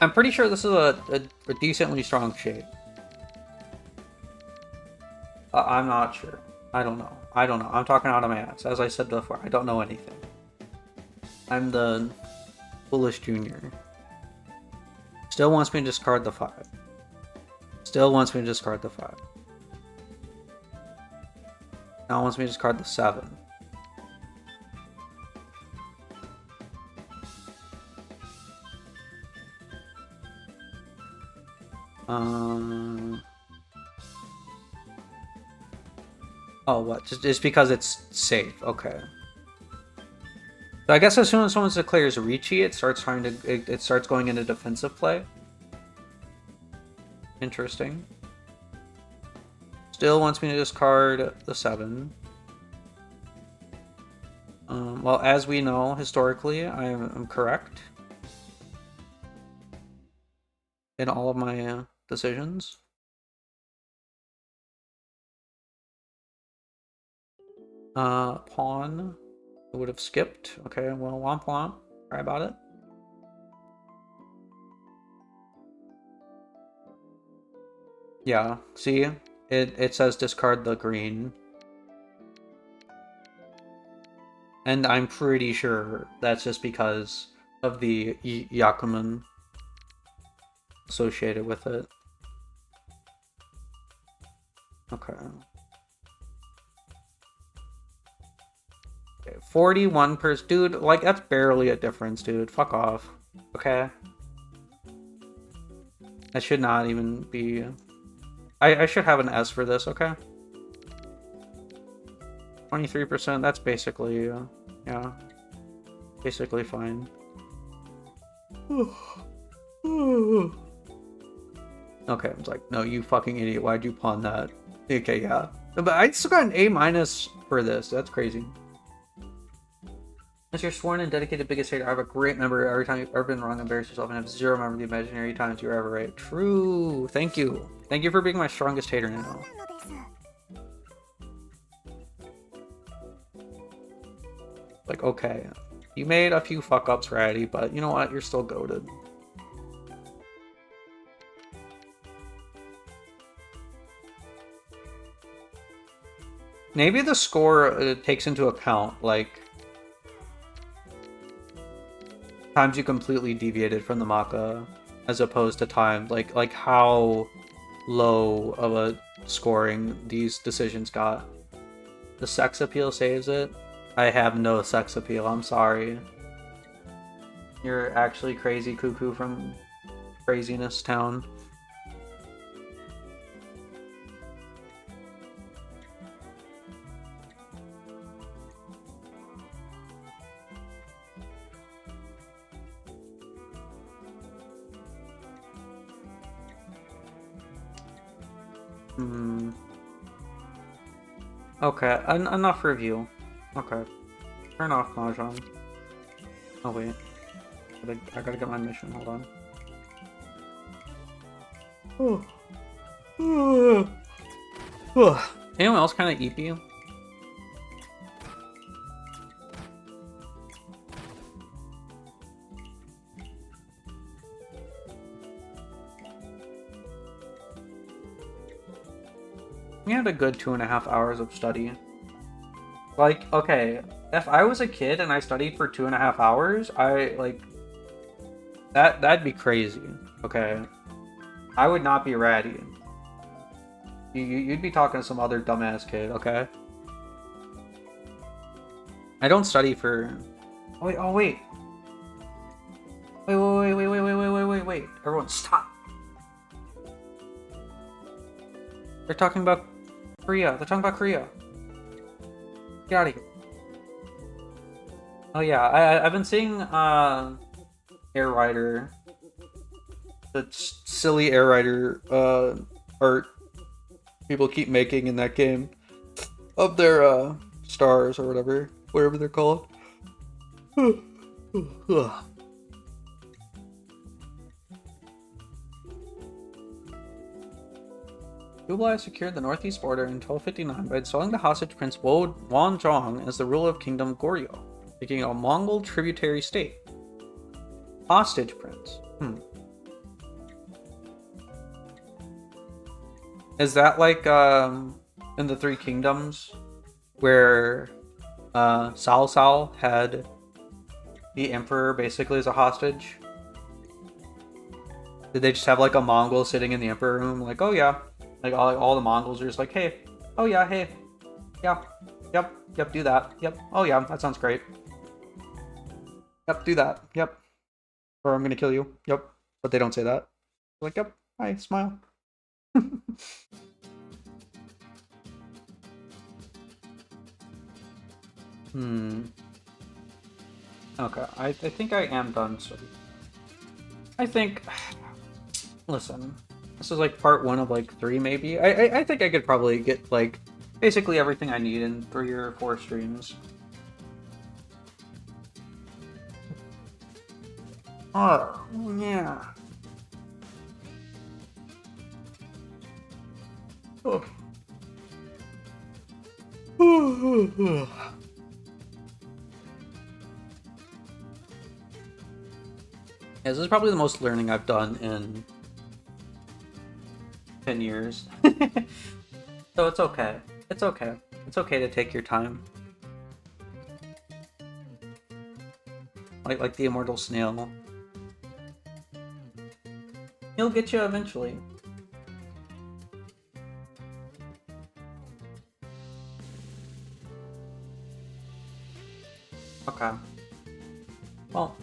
I'm pretty sure this is a decently strong shape. I'm not sure. I don't know. I don't know. I'm talking out of my ass. As I said before, I don't know anything. I'm the foolish junior. Still wants me to discard the 5. Still wants me to discard the 5. Now wants me to discard the 7. Oh, what? Just because it's safe. Okay. So I guess as soon as someone declares Ricci, it starts trying to it starts going into defensive play. Interesting. Still wants me to discard the 7. Well, as we know, historically, I'm correct in all of my decisions. Pawn. I would have skipped. Okay, well, womp womp. Try about it. Yeah, see? It says discard the green. And I'm pretty sure that's just because of the Yakuman associated with it. Okay. 41%. Dude, like, that's barely a difference, dude. Fuck off. Okay? I should not even be... I should have an S for this, okay? 23%, that's basically, yeah. Basically fine. Okay, I was like, no, you fucking idiot. Why'd you pawn that? Okay, yeah. But I still got an A- for this. That's crazy. As your sworn and dedicated biggest hater, I have a great memory. Every time you've ever been wrong, embarrass yourself, and have zero memory of the imaginary times you were ever right. True. Thank you. Thank you for being my strongest hater now. Like, okay. You made a few fuck-ups, Ratty, but you know what? You're still goated. Maybe the score takes into account, like, times you completely deviated from the Maka, as opposed to times, like how low of a scoring these decisions got. The sex appeal saves it. I have no sex appeal, I'm sorry. You're actually crazy cuckoo from craziness town. Okay, enough review. Okay. Turn off Mahjong. Oh wait. I gotta get my mission, hold on. Anyone else kind of EP? We had a good 2.5 hours of study. Like, okay, if I was a kid and I studied for 2.5 hours, that'd be crazy. Okay, I would not be ratty. You'd be talking to some other dumbass kid. Okay, I don't study for. Oh wait! Oh wait! Wait! Everyone, stop! They're talking about Korea. They're talking about Korea. Get out of here. Oh yeah, I've been seeing Air Rider, the silly Air Rider art people keep making in that game of their stars or whatever they're called. Kublai secured the northeast border in 1259 by installing the hostage prince Wanzhong as the ruler of Kingdom Goryeo, making a Mongol tributary state. Hostage prince. Is that like in the Three Kingdoms where Cao Cao had the emperor basically as a hostage? Did they just have like a Mongol sitting in the emperor room like, oh yeah, like all the Mongols are just like, hey, oh yeah, hey, yeah, yep, do that, yep, oh yeah, that sounds great, yep, do that, yep, or I'm gonna kill you, yep, but they don't say that. Like, yep, hi, smile. Okay, I think I am done, so I think, listen, this is like part 1 of like 3 maybe. I think I could probably get like basically everything I need in 3 or 4 streams. Oh, yeah. Oh. Yeah, this is probably the most learning I've done in 10 years. So it's okay. It's okay. It's okay to take your time. Like the immortal snail. He'll get you eventually. Okay. Well,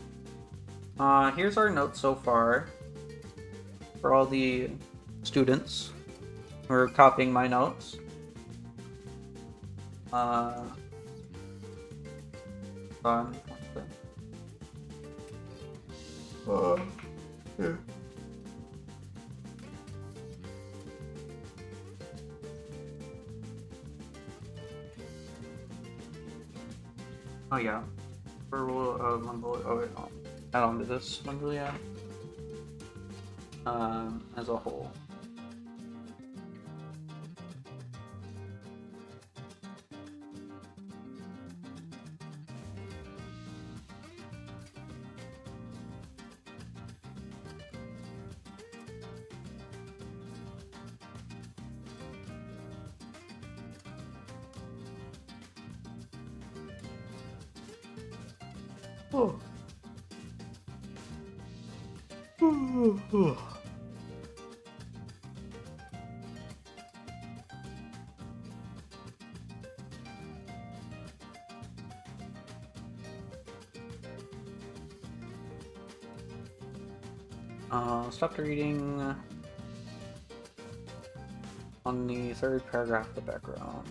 here's our notes so far for all the students who are copying my notes. Yeah. Oh yeah. For rule of Mongolia. Oh wait, no. Add on to this Mongolia. As a whole. Oh. Stopped reading on the 3rd paragraph of the background.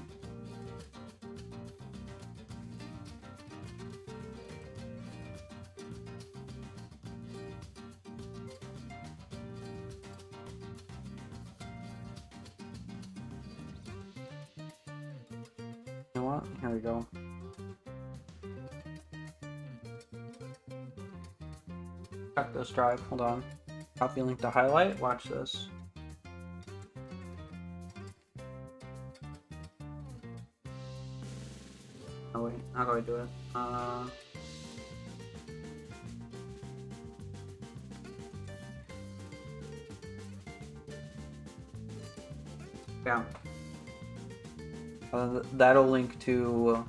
You know what? Here we go. Check this drive. Hold on. Copy link to highlight. Watch this. Oh wait, how do I do it? Yeah. That'll link to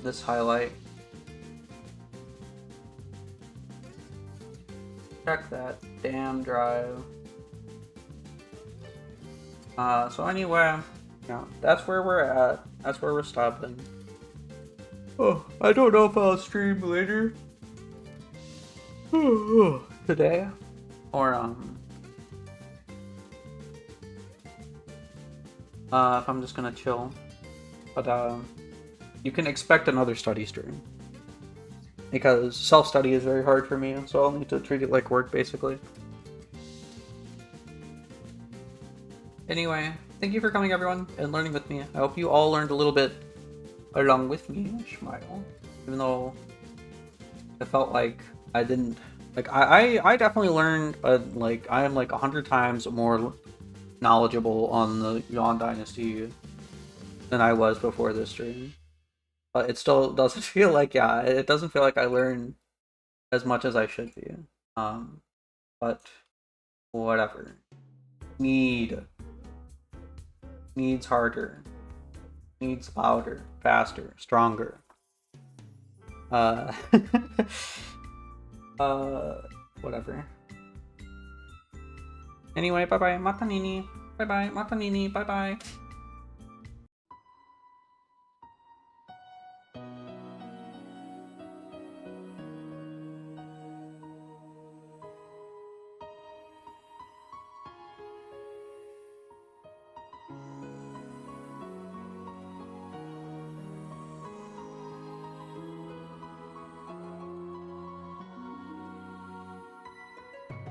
this highlight. Check that damn drive. So anyway, yeah, that's where we're at. That's where we're stopping. Oh, I don't know if I'll stream later today, or if I'm just gonna chill. But you can expect another study stream. Because self-study is very hard for me, so I'll need to treat it like work, basically. Anyway, thank you for coming, everyone, and learning with me. I hope you all learned a little bit along with me, smile. Even though I felt like I didn't... Like, I definitely learned, like, I am like 100 times more knowledgeable on the Yuan Dynasty than I was before this stream. But it still doesn't feel like, yeah, it doesn't feel like I learned as much as I should be. But whatever. Needs harder. Needs louder, faster, stronger. Whatever. Anyway, bye-bye, Mata Nini. Bye-bye, Mata Nini, bye-bye.